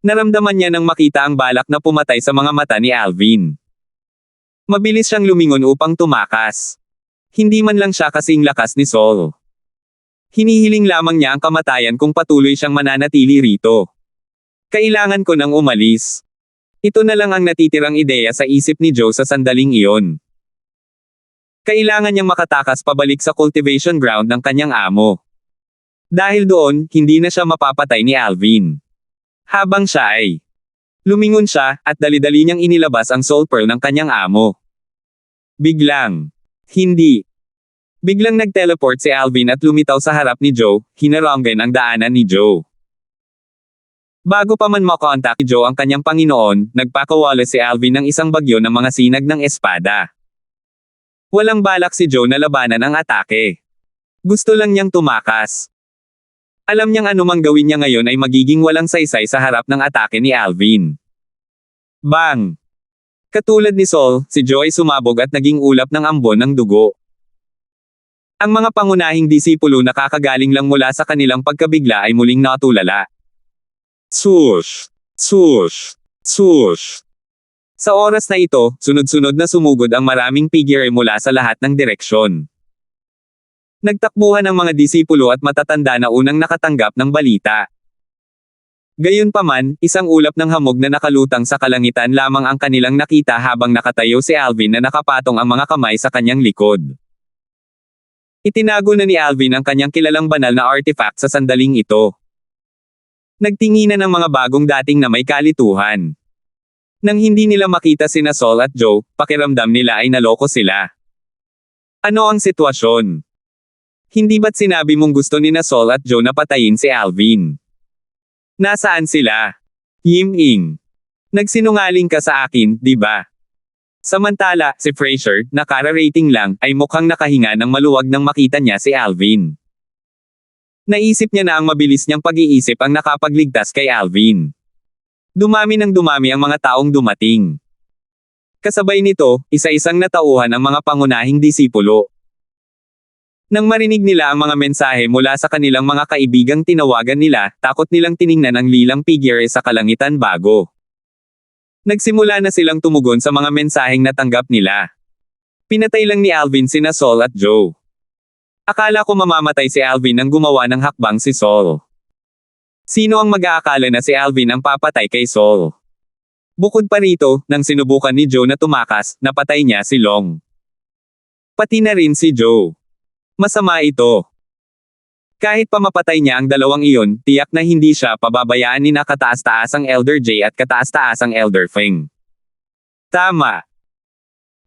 Naramdaman niya nang makita ang balak na pumatay sa mga mata ni Alvin. Mabilis siyang lumingon upang tumakas. Hindi man lang siya kasing lakas ni Sol. Hinihiling lamang niya ang kamatayan kung patuloy siyang mananatili rito. Kailangan ko nang umalis. Ito na lang ang natitirang ideya sa isip ni Joe sa sandaling iyon. Kailangan niyang makatakas pabalik sa cultivation ground ng kanyang amo. Dahil doon, hindi na siya mapapatay ni Alvin. Habang siya ay lumingon siya, at dali-dali niyang inilabas ang soul pearl ng kanyang amo. Biglang nag-teleport si Alvin at lumitaw sa harap ni Joe, hinaranggan ang daanan ni Joe. Bago pa man makontak ni Joe ang kanyang Panginoon, nagpakawala si Alvin ng isang bagyo ng mga sinag ng espada. Walang balak si Joe na labanan ang atake. Gusto lang niyang tumakas. Alam niyang anumang gawin niya ngayon ay magiging walang saysay sa harap ng atake ni Alvin. Bang! Katulad ni Saul, si Joe ay sumabog at naging ulap ng ambon ng dugo. Ang mga pangunahing disipulo na kakagaling lang mula sa kanilang pagkabigla ay muling natulala. Swoosh! Swoosh! Swoosh! Sa oras na ito, sunod-sunod na sumugod ang maraming figure mula sa lahat ng direksyon. Nagtakbuhan ang mga disipulo at matatanda na unang nakatanggap ng balita. Gayunpaman, isang ulap ng hamog na nakalutang sa kalangitan lamang ang kanilang nakita habang nakatayo si Alvin na nakapatong ang mga kamay sa kanyang likod. Itinago na ni Alvin ang kanyang kilalang banal na artifact sa sandaling ito. Nagtinginan ang mga bagong dating na may kalituhan. Nang hindi nila makita sina Saul at Joe, pakiramdam nila ay naloko sila. Ano ang sitwasyon? Hindi ba't sinabi mong gusto ni na Saul at Joe na patayin si Alvin? Nasaan sila? Yim-ing. Nagsinungaling ka sa akin, di ba? Samantala, si Fraser, na kara-rating lang, ay mukhang nakahinga ng maluwag nang makita niya si Alvin. Naisip niya na ang mabilis niyang pag-iisip ang nakapagligtas kay Alvin. Dumami ng dumami ang mga taong dumating. Kasabay nito, isa-isang natauhan ang mga pangunahing disipulo. Nang marinig nila ang mga mensahe mula sa kanilang mga kaibigang tinawagan nila, takot nilang tiningnan ang lilang figure sa kalangitan bago. Nagsimula na silang tumugon sa mga mensaheng natanggap nila. Pinatay lang ni Alvin sina Saul at Joe. Akala ko mamamatay si Alvin nang gumawa ng hakbang si Saul. Sino ang mag-aakala na si Alvin ang papatay kay Saul? Bukod pa rito, nang sinubukan ni Joe na tumakas, napatay niya si Long. Pati na rin si Joe. Masama ito. Kahit pa mapatay niya ang dalawang iyon, tiyak na hindi siya pababayaan ni na kataas-taasang Elder J at kataas-taasang Elder Feng. Tama.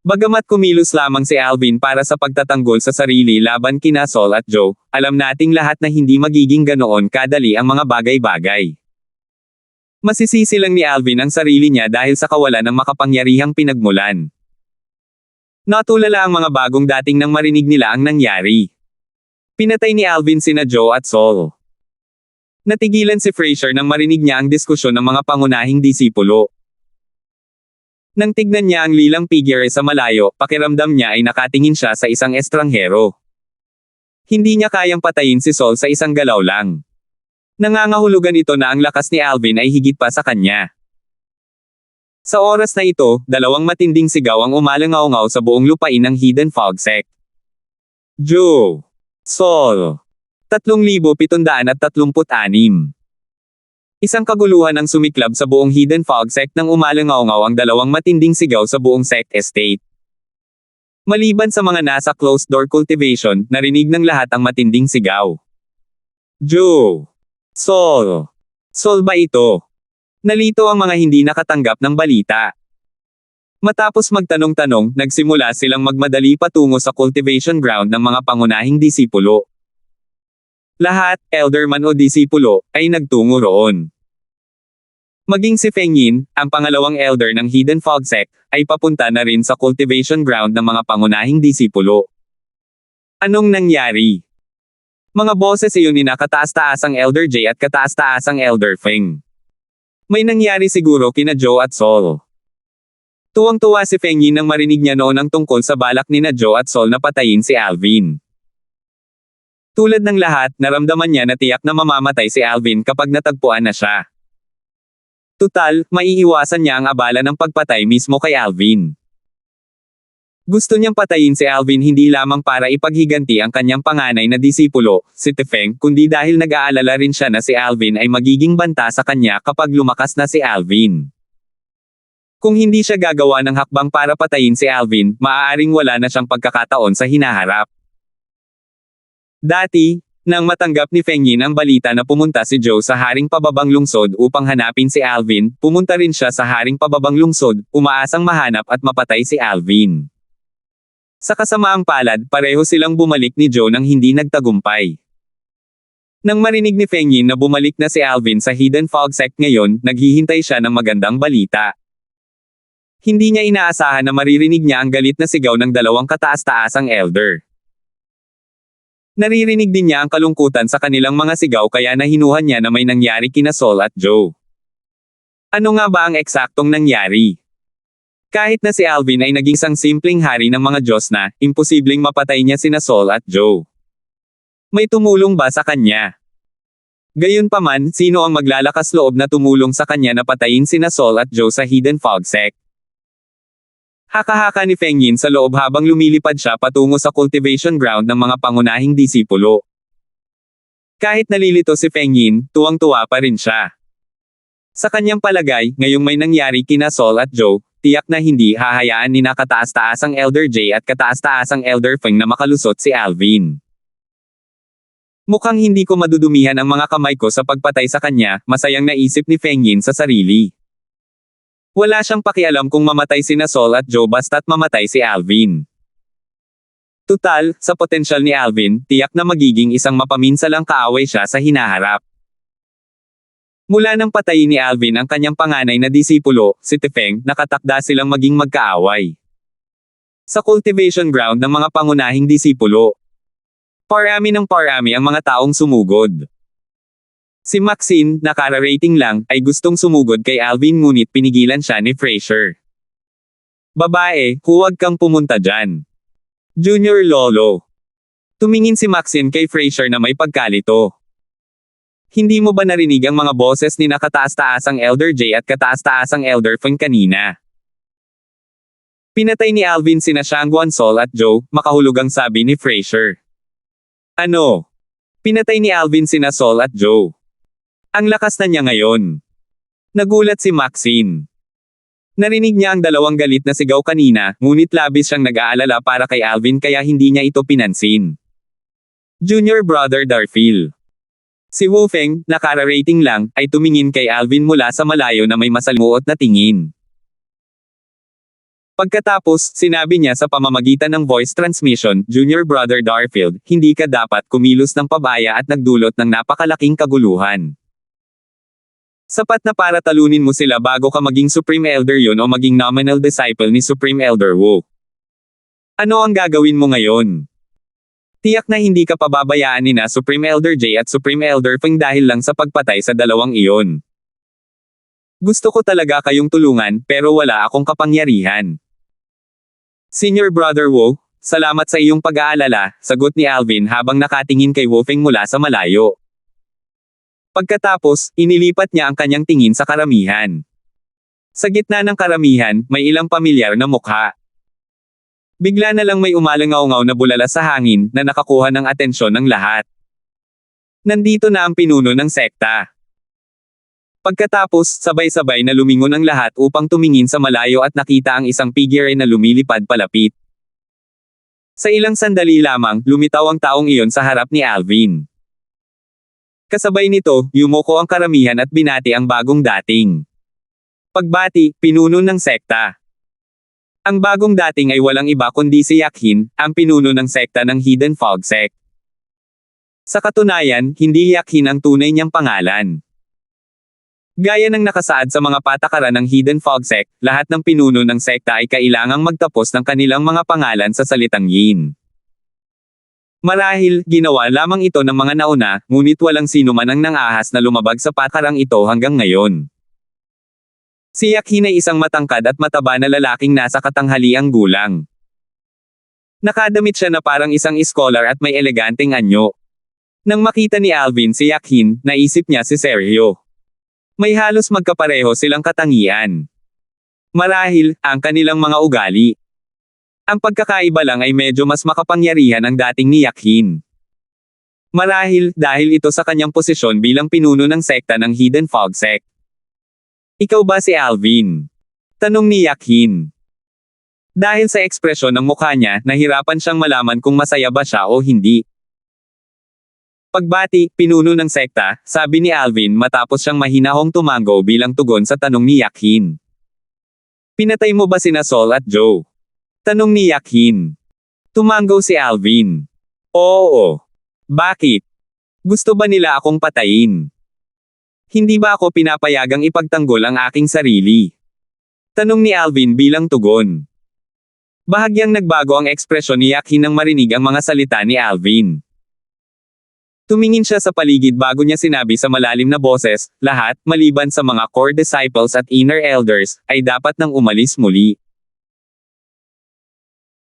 Bagamat kumilos lamang si Alvin para sa pagtatanggol sa sarili laban kina Saul at Joe, alam nating lahat na hindi magiging ganoon kadali ang mga bagay-bagay. Masisisi lang ni Alvin ang sarili niya dahil sa kawalan ng makapangyarihang pinagmulan. Natulala ang mga bagong dating nang marinig nila ang nangyari. Pinatay ni Alvin sina Joe at Saul. Natigilan si Fraser nang marinig niya ang diskusyon ng mga pangunahing disipulo. Nang tignan niya ang lilang figure sa malayo, pakiramdam niya ay nakatingin siya sa isang estranghero. Hindi niya kayang patayin si Saul sa isang galaw lang. Nangangahulugan ito na ang lakas ni Alvin ay higit pa sa kanya. Sa oras na ito, dalawang matinding sigaw ang umalangaw-ngaw sa buong lupain ng Hidden Fog Sect. Joe! Saul! 3,736. Isang kaguluhan ang sumiklab sa buong Hidden Fog Sect nang umalangaw-ngaw ang dalawang matinding sigaw sa buong sect estate. Maliban sa mga nasa closed-door cultivation, narinig ng lahat ang matinding sigaw. Joe! Saul! Saul ba ito? Nalito ang mga hindi nakatanggap ng balita. Matapos magtanong-tanong, nagsimula silang magmadali patungo sa cultivation ground ng mga pangunahing disipulo. Lahat, elderman o disipulo, ay nagtungo roon. Maging si Feng Yin, ang pangalawang elder ng Hidden Fog Sect, ay papunta na rin sa cultivation ground ng mga pangunahing disipulo. Anong nangyari? Mga boses iyon ni kataas-taasang Elder J at kataas-taasang Elder Feng. May nangyari siguro kina Joe at Saul. Tuwang-tuwa si Feng Yin nang marinig niya noon ang tungkol sa balak nina Joe at Saul na patayin si Alvin. Tulad ng lahat, naramdaman niya na tiyak na mamamatay si Alvin kapag natagpuan na siya. Tutal, maiiwasan niya ang abala ng pagpatay mismo kay Alvin. Gusto niyang patayin si Alvin hindi lamang para ipaghiganti ang kanyang panganay na disipulo, si Tefeng, kundi dahil nag-aalala rin siya na si Alvin ay magiging banta sa kanya kapag lumakas na si Alvin. Kung hindi siya gagawa ng hakbang para patayin si Alvin, maaaring wala na siyang pagkakataon sa hinaharap. Dati, nang matanggap ni Feng Yin ang balita na pumunta si Joe sa Haring Pababang Lungsod upang hanapin si Alvin, pumunta rin siya sa Haring Pababang Lungsod, umaasang mahanap at mapatay si Alvin. Sa kasamaang palad, pareho silang bumalik ni Joe nang hindi nagtagumpay. Nang marinig ni Feng Yin na bumalik na si Alvin sa Hidden Fog Sect ngayon, naghihintay siya ng magandang balita. Hindi niya inaasahan na maririnig niya ang galit na sigaw ng dalawang kataas-taasang elder. Naririnig din niya ang kalungkutan sa kanilang mga sigaw kaya nahinuhan niya na may nangyari kina Sol at Joe. Ano nga ba ang eksaktong nangyari? Kahit na si Alvin ay naging isang simpleng hari ng mga Diyos na, imposibleng mapatay niya sina Sol at Joe. May tumulong ba sa kanya? Gayunpaman, sino ang maglalakas loob na tumulong sa kanya na patayin sina Sol at Joe sa Hidden Fog Sect? Haka-haka ni Feng Yin sa loob habang lumilipad siya patungo sa cultivation ground ng mga pangunahing disipulo. Kahit nalilito si Feng Yin, tuwang-tuwa pa rin siya. Sa kanyang palagay, ngayong may nangyari kina Sol at Joe, tiyak na hindi hahayaan ni na kataas-taasang Elder J at kataas-taasang Elder Feng na makalusot si Alvin. Mukhang hindi ko madudumihan ang mga kamay ko sa pagpatay sa kanya, masayang naisip ni Feng Yin sa sarili. Wala siyang pakialam kung mamatay sina Sol at Joe basta't mamatay si Alvin. Tutal, sa potensyal ni Alvin, tiyak na magiging isang mapaminsalang kaaway siya sa hinaharap. Mula nang patayin ni Alvin ang kanyang panganay na disipulo, si Tefeng, nakatakda silang maging magkaaway. Sa cultivation ground ng mga pangunahing disipulo, parami ng parami ang mga taong sumugod. Si Maxine, nakara-rating lang, ay gustong sumugod kay Alvin ngunit pinigilan siya ni Fraser. Babae, huwag kang pumunta dyan. Junior Lolo. Tumingin si Maxine kay Fraser na may pagkalito. Hindi mo ba narinig ang mga boses ni nakataas-taasang Elder J at kataas-taasang Elder Feng kanina? Pinatay ni Alvin sina Shangguan Sol at Joe, makahulugang sabi ni Fraser. Ano? Pinatay ni Alvin sina Sol at Joe. Ang lakas na niya ngayon. Nagulat si Maxine. Narinig niya ang dalawang galit na sigaw kanina, ngunit labis siyang nag-aalala para kay Alvin kaya hindi niya ito pinansin. Junior Brother Darphil. Si Wu Feng, nakara-rating lang, ay tumingin kay Alvin mula sa malayo na may masalimuot na tingin. Pagkatapos, sinabi niya sa pamamagitan ng voice transmission, Junior Brother Darfield, hindi ka dapat kumilos ng pabaya at nagdulot ng napakalaking kaguluhan. Sapat na para talunin mo sila bago ka maging Supreme Elder yun o maging nominal disciple ni Supreme Elder Wu. Ano ang gagawin mo ngayon? Tiyak na hindi ka pababayaan ni na Supreme Elder J at Supreme Elder Feng dahil lang sa pagpatay sa dalawang iyon. Gusto ko talaga kayong tulungan, pero wala akong kapangyarihan. Senior Brother Wu, salamat sa iyong pag-aalala, sagot ni Alvin habang nakatingin kay Wu Feng mula sa malayo. Pagkatapos, inilipat niya ang kanyang tingin sa karamihan. Sa gitna ng karamihan, may ilang pamilyar na mukha. Bigla na lang may umalangaw-ngaw na bulala sa hangin na nakakuha ng atensyon ng lahat. Nandito na ang pinuno ng sekta. Pagkatapos, sabay-sabay na lumingon ang lahat upang tumingin sa malayo at nakita ang isang figure na lumilipad palapit. Sa ilang sandali lamang, lumitaw ang taong iyon sa harap ni Alvin. Kasabay nito, yumuko ang karamihan at binati ang bagong dating. Pagbati, pinuno ng sekta. Ang bagong dating ay walang iba kundi si Yakhin, ang pinuno ng sekta ng Hidden Fog Sect. Sa katunayan, hindi Yakhin ang tunay niyang pangalan. Gaya ng nakasaad sa mga patakaran ng Hidden Fog Sect, lahat ng pinuno ng sekta ay kailangang magtapos ng kanilang mga pangalan sa salitang Yin. Marahil, ginawa lamang ito ng mga nauna, ngunit walang sino man ang nangahas na lumabag sa pakarang ito hanggang ngayon. Si Yakhin ay isang matangkad at mataba na lalaking nasa katanghaliang gulang. Nakadamit siya na parang isang scholar at may eleganteng anyo. Nang makita ni Alvin si Yakhin, naisip niya si Sergio. May halos magkapareho silang katangian. Marahil, ang kanilang mga ugali. Ang pagkakaiba lang ay medyo mas makapangyarihan ang dating ni Yakhin. Marahil, dahil ito sa kanyang posisyon bilang pinuno ng sekta ng Hidden Fog Sect. Ikaw ba si Alvin? Tanong ni Yakhin. Dahil sa ekspresyon ng mukha niya, nahirapan siyang malaman kung masaya ba siya o hindi. Pagbati, pinuno ng sekta, sabi ni Alvin matapos siyang mahinahong tumango bilang tugon sa tanong ni Yakhin. Pinatay mo ba sina Sol at Joe? Tanong ni Yakhin. Tumango si Alvin. Oo. Bakit? Gusto ba nila akong patayin? Hindi ba ako pinapayagang ipagtanggol ang aking sarili? Tanong ni Alvin bilang tugon. Bahagyang nagbago ang ekspresyon ni Yakhin nang marinig ang mga salita ni Alvin. Tumingin siya sa paligid bago niya sinabi sa malalim na boses, lahat, maliban sa mga core disciples at inner elders, ay dapat nang umalis muli.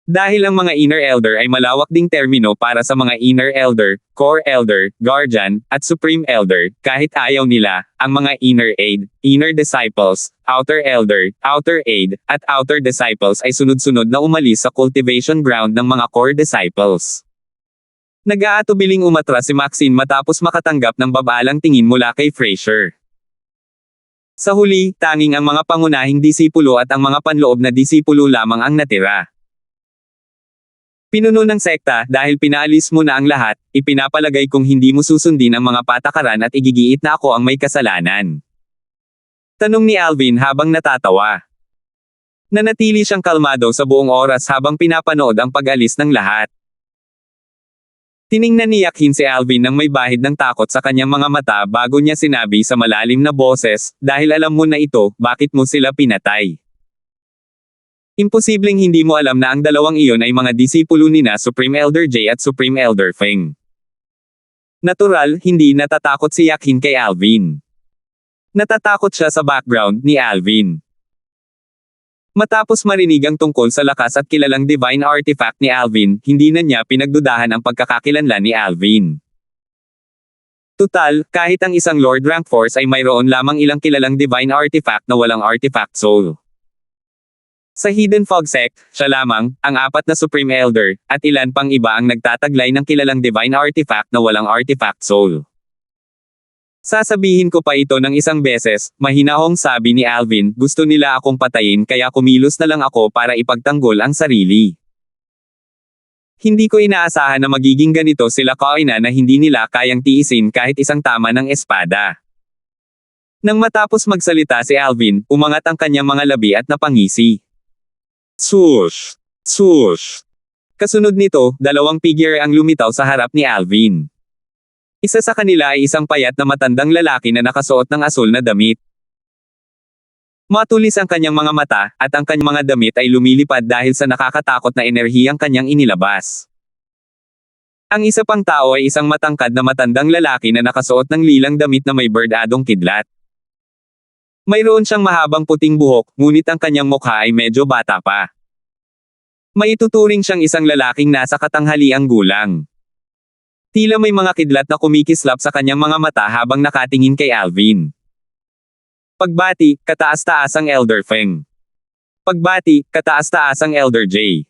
Dahil ang mga inner elder ay malawak ding termino para sa mga inner elder, core elder, guardian, at supreme elder, kahit ayaw nila, ang mga inner aid, inner disciples, outer elder, outer aid, at outer disciples ay sunod-sunod na umalis sa cultivation ground ng mga core disciples. Nag-aatubiling umatras si Maxine matapos makatanggap ng babalang tingin mula kay Fraser. Sa huli, tanging ang mga pangunahing disipulo at ang mga panloob na disipulo lamang ang natira. Pinuno ng sekta dahil pinaalis mo na ang lahat, ipinapalagay kong hindi mo susundin ang mga patakaran at igigiit na ako ang may kasalanan. Tanong ni Alvin habang natatawa. Nanatili siyang kalmado sa buong oras habang pinapanood ang pag-alis ng lahat. Tiningnan ni Yakhin si Alvin nang may bahid ng takot sa kanyang mga mata bago niya sinabi sa malalim na boses, dahil alam mo na ito, bakit mo sila pinatay? Imposibleng hindi mo alam na ang dalawang iyon ay mga disipulo nina Supreme Elder J at Supreme Elder Feng. Natural, hindi natatakot si Yakhin kay Alvin. Natatakot siya sa background ni Alvin. Matapos marinig ang tungkol sa lakas at kilalang divine artifact ni Alvin, hindi na niya pinagdudahan ang pagkakakilanlan ni Alvin. Tutal, kahit ang isang Lord Rank Force ay mayroon lamang ilang kilalang divine artifact na walang artifact soul. Sa Hidden Fog Sect, siya lamang, ang 4 na Supreme Elder, at ilan pang iba ang nagtataglay ng kilalang divine artifact na walang artifact soul. Sasabihin ko pa ito ng isang beses, mahinahong sabi ni Alvin, gusto nila akong patayin kaya kumilos na lang ako para ipagtanggol ang sarili. Hindi ko inaasahan na magiging ganito sila kaina na hindi nila kayang tiisin kahit isang tama ng espada. Nang matapos magsalita si Alvin, umangat ang kanyang mga labi at napangisi. Swoosh! Swoosh! Kasunod nito, 2 figure ang lumitaw sa harap ni Alvin. Isa sa kanila ay isang payat na matandang lalaki na nakasuot ng asul na damit. Matulis ang kanyang mga mata, at ang kanyang mga damit ay lumilipad dahil sa nakakatakot na enerhiyang kanyang inilabas. Ang isa pang tao ay isang matangkad na matandang lalaki na nakasuot ng lilang damit na may birdadong kidlat. Mayroon siyang mahabang puting buhok, ngunit ang kanyang mukha ay medyo bata pa. Maituturing siyang isang lalaking nasa katanghaliang gulang. Tila may mga kidlat na kumikislap sa kanyang mga mata habang nakatingin kay Alvin. Pagbati, kataas-taasang Elder Feng. Pagbati, kataas-taasang Elder J.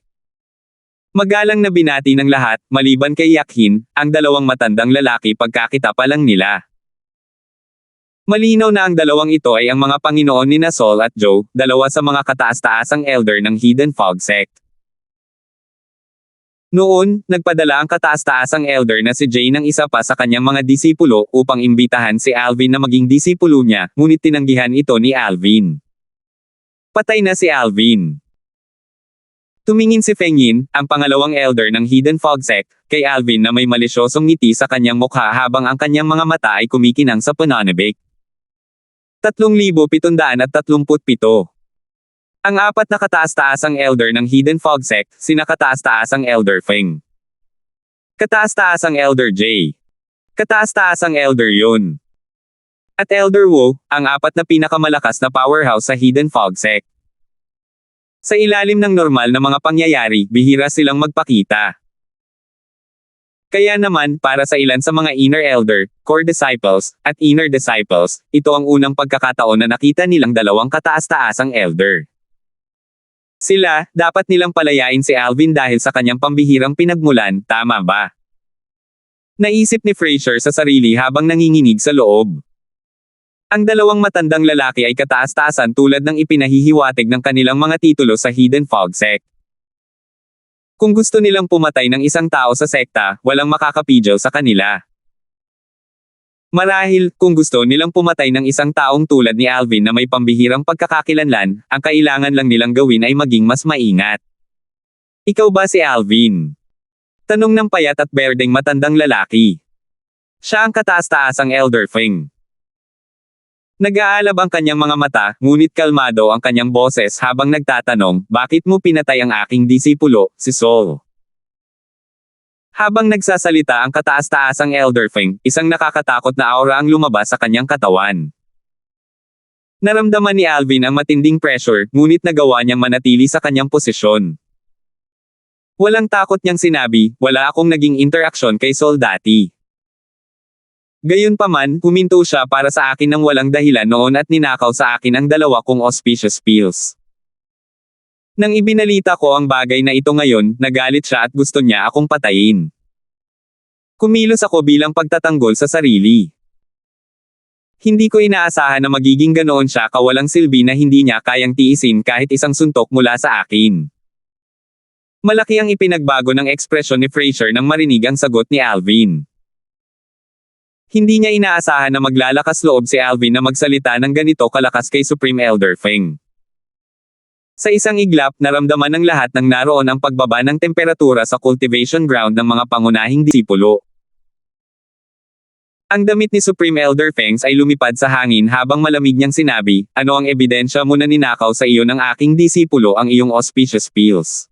Magalang na binati ng lahat, maliban kay Yakhin, ang 2 matandang lalaki pagkakita pa lang nila. Malinaw na ang 2 ito ay ang mga Panginoon ni Sol at Joe, 2 sa mga kataas-taasang elder ng Hidden Fog Sect. Noon, nagpadala ang kataas-taasang elder na si Jay ng isa pa sa kanyang mga disipulo upang imbitahan si Alvin na maging disipulo niya, ngunit tinanggihan ito ni Alvin. Patay na si Alvin. Tumingin si Feng Yin, ang pangalawang elder ng Hidden Fog Sect, kay Alvin na may malisyosong ngiti sa kanyang mukha habang ang kanyang mga mata ay kumikinang sa pananabik. 3,737. Ang 4 na kataas-taasang elder ng Hidden Fog Sect, sina kataas-taasang Elder Feng, kataas-taasang Elder J, kataas-taasang Elder Yun, at Elder Wu, ang 4 na pinakamalakas na powerhouse sa Hidden Fog Sect. Sa ilalim ng normal na mga pangyayari, bihira silang magpakita. Kaya naman, para sa ilan sa mga inner elder, core disciples, at inner disciples, ito ang unang pagkakataon na nakita nilang 2 kataas-taasang elder. Sila, dapat nilang palayain si Alvin dahil sa kanyang pambihirang pinagmulan, tama ba? Naisip ni Fraser sa sarili habang nanginginig sa loob. Ang 2 matandang lalaki ay kataas-taasan tulad ng ipinahihiwatig ng kanilang mga titulo sa Hidden Fog Sect. Kung gusto nilang pumatay ng isang tao sa sekta, walang makakapigil sa kanila. Marahil, kung gusto nilang pumatay ng isang taong tulad ni Alvin na may pambihirang pagkakakilanlan, ang kailangan lang nilang gawin ay maging mas maingat. Ikaw ba si Alvin? Tanong ng payat at berdeng matandang lalaki. Siya ang kataas-taasang Elder Feng. Nag-aalab ang kanyang mga mata, ngunit kalmado ang kanyang boses habang nagtatanong, bakit mo pinatay ang aking disipulo, si Sol? Habang nagsasalita ang kataas-taasang Elder Feng, isang nakakatakot na aura ang lumabas sa kanyang katawan. Naramdaman ni Alvin ang matinding pressure, ngunit nagawa niyang manatili sa kanyang posisyon. Walang takot niyang sinabi, wala akong naging interaksyon kay Sol dati. Gayunpaman, huminto siya para sa akin ng walang dahilan noon at ninakaw sa akin ang dalawa kong auspicious pills. Nang ibinalita ko ang bagay na ito ngayon, nagalit siya at gusto niya akong patayin. Kumilos ako bilang pagtatanggol sa sarili. Hindi ko inaasahan na magiging ganoon siya kawalang silbi na hindi niya kayang tiisin kahit isang suntok mula sa akin. Malaki ang ipinagbago ng ekspresyon ni Fraser nang marinig ang sagot ni Alvin. Hindi niya inaasahan na maglalakas loob si Alvin na magsalita ng ganito kalakas kay Supreme Elder Feng. Sa isang iglap, naramdaman ng lahat ng naroon ang pagbaba ng temperatura sa cultivation ground ng mga pangunahing disipulo. Ang damit ni Supreme Elder Feng ay lumipad sa hangin habang malamig niyang sinabi, ano ang ebidensya mo na ninakaw sa iyo ng aking disipulo ang iyong auspicious pills?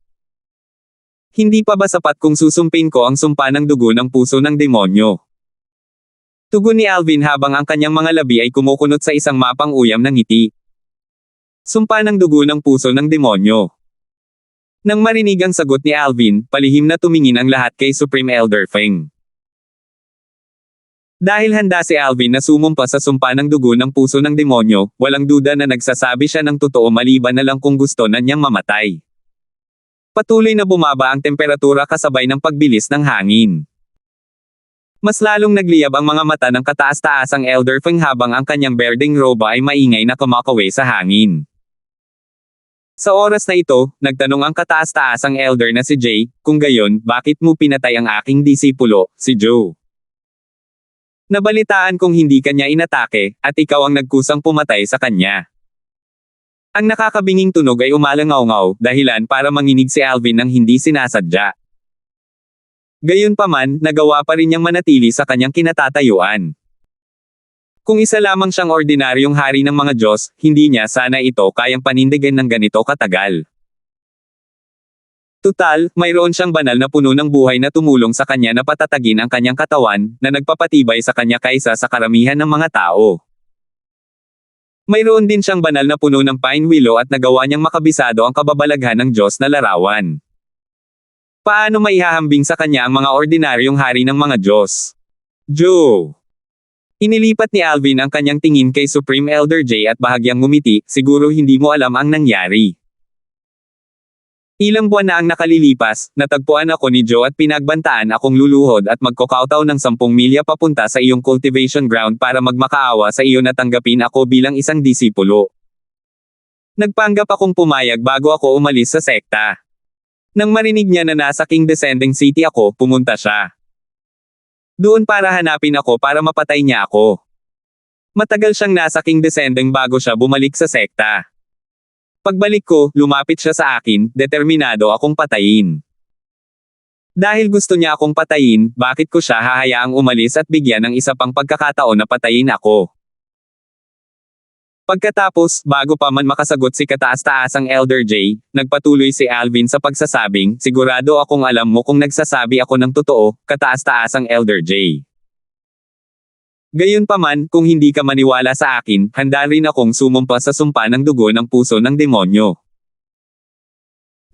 Hindi pa ba sapat kung susumpin ko ang sumpa ng dugo ng puso ng demonyo? Tugon ni Alvin habang ang kanyang mga labi ay kumukunot sa isang mapang uyam ng ngiti. Sumpa ng dugo ng puso ng demonyo. Nang marinig ang sagot ni Alvin, palihim na tumingin ang lahat kay Supreme Elder Feng. Dahil handa si Alvin na sumumpa sa sumpa ng dugo ng puso ng demonyo, walang duda na nagsasabi siya ng totoo maliban na lang kung gusto na niyang mamatay. Patuloy na bumaba ang temperatura kasabay ng pagbilis ng hangin. Mas lalong nagliyab ang mga mata ng kataas-taasang Elder Feng habang ang kanyang berdeng roba ay maingay na kumakaway sa hangin. Sa oras na ito, nagtanong ang kataas-taasang Elder na si Jay, kung gayon, bakit mo pinatay ang aking disipulo, si Joe? Nabalitaan kong hindi kanya inatake, at ikaw ang nagkusang pumatay sa kanya. Ang nakakabinging tunog ay umalangaw-ngaw, dahilan para manginig si Alvin ng hindi sinasadya. Gayunpaman, nagawa pa rin niyang manatili sa kanyang kinatatayuan. Kung isa lamang siyang ordinaryong hari ng mga Diyos, hindi niya sana ito kayang panindigan ng ganito katagal. Tutal, mayroon siyang banal na puno ng buhay na tumulong sa kanya na patatagin ang kanyang katawan, na nagpapatibay sa kanya kaysa sa karamihan ng mga tao. Mayroon din siyang banal na puno ng pine willow at nagawa niyang makabisado ang kababalaghan ng Diyos na larawan. Paano maihahambing sa kanya ang mga ordinaryong hari ng mga Diyos? Joe! Inilipat ni Alvin ang kanyang tingin kay Supreme Elder Jay at bahagyang ngumiti, siguro hindi mo alam ang nangyari. Ilang buwan na ang nakalilipas, natagpuan ako ni Joe at pinagbantaan akong luluhod at magkokautaw ng 10 milya papunta sa iyong cultivation ground para magmakaawa sa iyo na tanggapin ako bilang isang disipulo. Nagpanggap akong pumayag bago ako umalis sa sekta. Nang marinig niya na nasa King Descending City ako, pumunta siya doon para hanapin ako para mapatay niya ako. Matagal siyang nasa King Descending bago siya bumalik sa sekta. Pagbalik ko, lumapit siya sa akin, determinado akong patayin. Dahil gusto niya akong patayin, bakit ko siya hahayaang umalis at bigyan ng isa pang pagkakataon na patayin ako? Pagkatapos, bago pa man makasagot si kataas-taasang Elder Jay, nagpatuloy si Alvin sa pagsasabing, sigurado akong alam mo kung nagsasabi ako ng totoo, kataas-taasang Elder Jay. Gayunpaman, kung hindi ka maniwala sa akin, handa rin akong sumumpa sa sumpa ng dugo ng puso ng demonyo.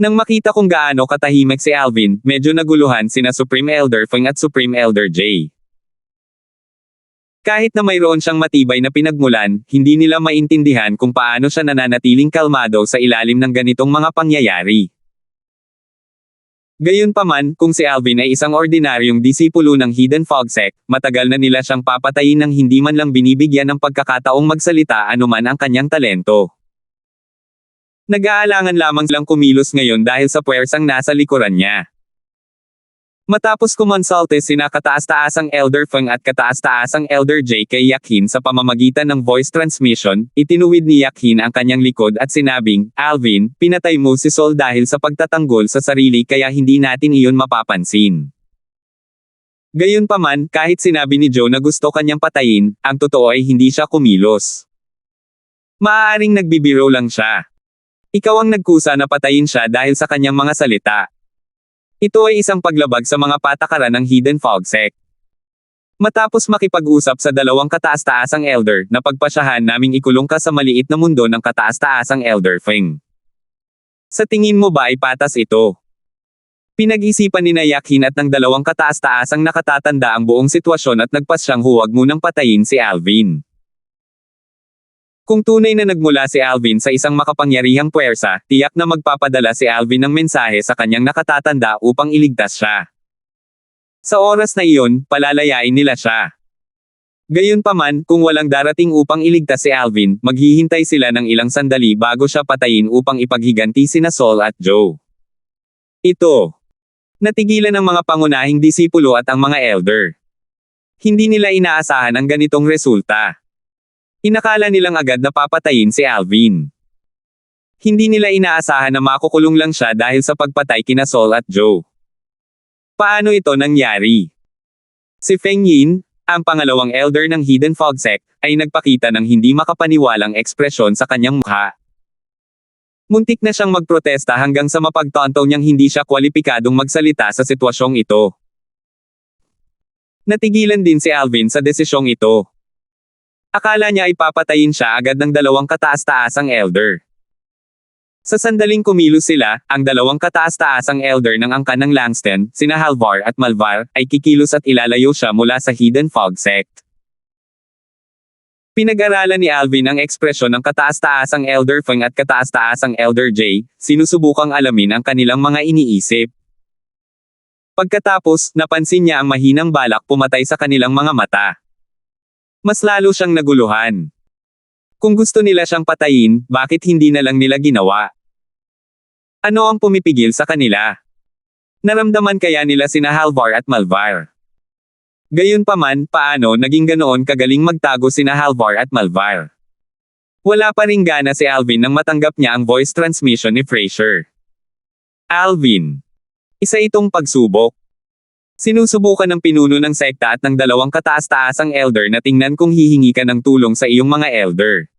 Nang makita kong gaano katahimik si Alvin, medyo naguluhan sina Supreme Elder Feng at Supreme Elder Jay. Kahit na mayroon siyang matibay na pinagmulan, hindi nila maintindihan kung paano siya nananatiling kalmado sa ilalim ng ganitong mga pangyayari. Gayunpaman, kung si Alvin ay isang ordinaryong disipulo ng Hidden Fog Sect, matagal na nila siyang papatayin nang hindi man lang binibigyan ng pagkakataong magsalita anuman ang kanyang talento. Nag-aalangan lamang silang kumilos ngayon dahil sa puwersang nasa likuran niya. Matapos kumonsulte sina kataas-taasang Elder Feng at kataas-taasang Elder Jay kay Yakhin sa pamamagitan ng voice transmission, itinuwid ni Yakhin ang kanyang likod at sinabing, Alvin, pinatay mo si Sol dahil sa pagtatanggol sa sarili kaya hindi natin iyon mapapansin. Gayunpaman, kahit sinabi ni Joe na gusto kanyang patayin, ang totoo ay hindi siya kumilos. Maaaring nagbibiro lang siya. Ikaw ang nagkusa na patayin siya dahil sa kanyang mga salita. Ito ay isang paglabag sa mga patakaran ng Hidden Fog Sect. Matapos makipag-usap sa dalawang kataas-taasang elder, napagpasyahan naming ikulong ka sa maliit na mundo ng kataas-taasang elder Feng. Sa tingin mo ba ay patas ito? Pinag-isipan ni Yakhin at ng dalawang kataas-taasang nakatatanda ang buong sitwasyon at nagpasyang huwag munang patayin si Alvin. Kung tunay na nagmula si Alvin sa isang makapangyarihang puwersa, tiyak na magpapadala si Alvin ng mensahe sa kanyang nakatatanda upang iligtas siya. Sa oras na iyon, palalayain nila siya. Gayunpaman, kung walang darating upang iligtas si Alvin, maghihintay sila ng ilang sandali bago siya patayin upang ipaghiganti sina Saul at Joe. Ito. Natigilan ng mga pangunahing disipulo at ang mga elder. Hindi nila inaasahan ang ganitong resulta. Inakala nilang agad na papatayin si Alvin. Hindi nila inaasahan na makukulong lang siya dahil sa pagpatay kina Saul at Joe. Paano ito nangyari? Si Feng Yin, ang pangalawang elder ng Hidden Fog Sect, ay nagpakita ng hindi makapaniwalang ekspresyon sa kanyang mukha. Muntik na siyang magprotesta hanggang sa mapagtanto niyang hindi siya kwalipikadong magsalita sa sitwasyong ito. Natigilan din si Alvin sa desisyong ito. Akala niya ay papatayin siya agad ng dalawang kataas-taasang elder. Sa sandaling kumilos sila, ang dalawang kataas-taasang elder ng angkan ng Langston, sina Halvar at Malvar, ay kikilos at ilalayo siya mula sa Hidden Fog Sect. Pinag-aralan ni Alvin ang ekspresyon ng kataas-taasang Elder Feng at kataas-taasang Elder Jay, sinusubukang alamin ang kanilang mga iniisip. Pagkatapos, napansin niya ang mahinang balak pumatay sa kanilang mga mata. Mas lalo siyang naguluhan. Kung gusto nila siyang patayin, bakit hindi na lang nila ginawa? Ano ang pumipigil sa kanila? Naramdaman kaya nila sina Halvar at Malvar? Gayunpaman, paano naging ganoon kagaling magtago sina Halvar at Malvar? Wala pa ring gana si Alvin nang matanggap niya ang voice transmission ni Fraser. Alvin. Isa itong pagsubok. Sinusubukan ng pinuno ng sekta at ng dalawang kataas-taasang elder na tingnan kung hihingi ka ng tulong sa iyong mga elder.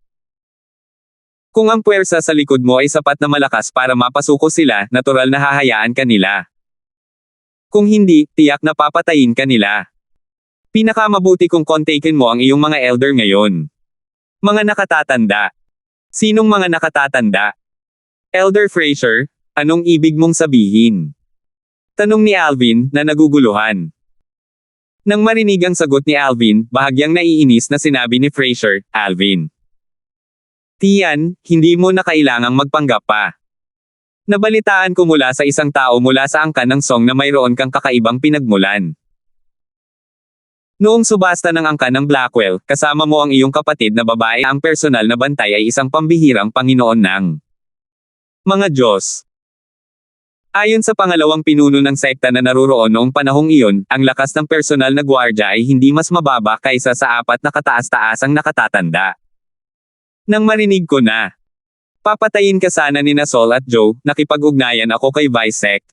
Kung ang puwersa sa likod mo ay sapat na malakas para mapasuko sila, natural na hahayaan ka nila. Kung hindi, tiyak na papatayin ka nila. Pinakamabuti kung kontakin mo ang iyong mga elder ngayon. Mga nakatatanda. Sinong mga nakatatanda? Elder Fraser, anong ibig mong sabihin? Tanong ni Alvin, na naguguluhan. Nang marinig ang sagot ni Alvin, bahagyang naiinis na sinabi ni Fraser, Alvin. Tiyan, hindi mo na kailangang magpanggap pa. Nabalitaan ko mula sa isang tao mula sa angkan ng Song na mayroon kang kakaibang pinagmulan. Noong subasta ng angkan ng Blackwell, kasama mo ang iyong kapatid na babae ang personal na bantay ay isang pambihirang Panginoon ng mga Diyos. Ayon sa pangalawang pinuno ng sekta na naruroon noong panahong iyon, ang lakas ng personal na gwardya ay hindi mas mababa kaysa sa apat na kataas-taasang nakatatanda. Nang marinig ko na, papatayin ka sana ni Saul at Joe, nakipag-ugnayan ako kay Vice Sect.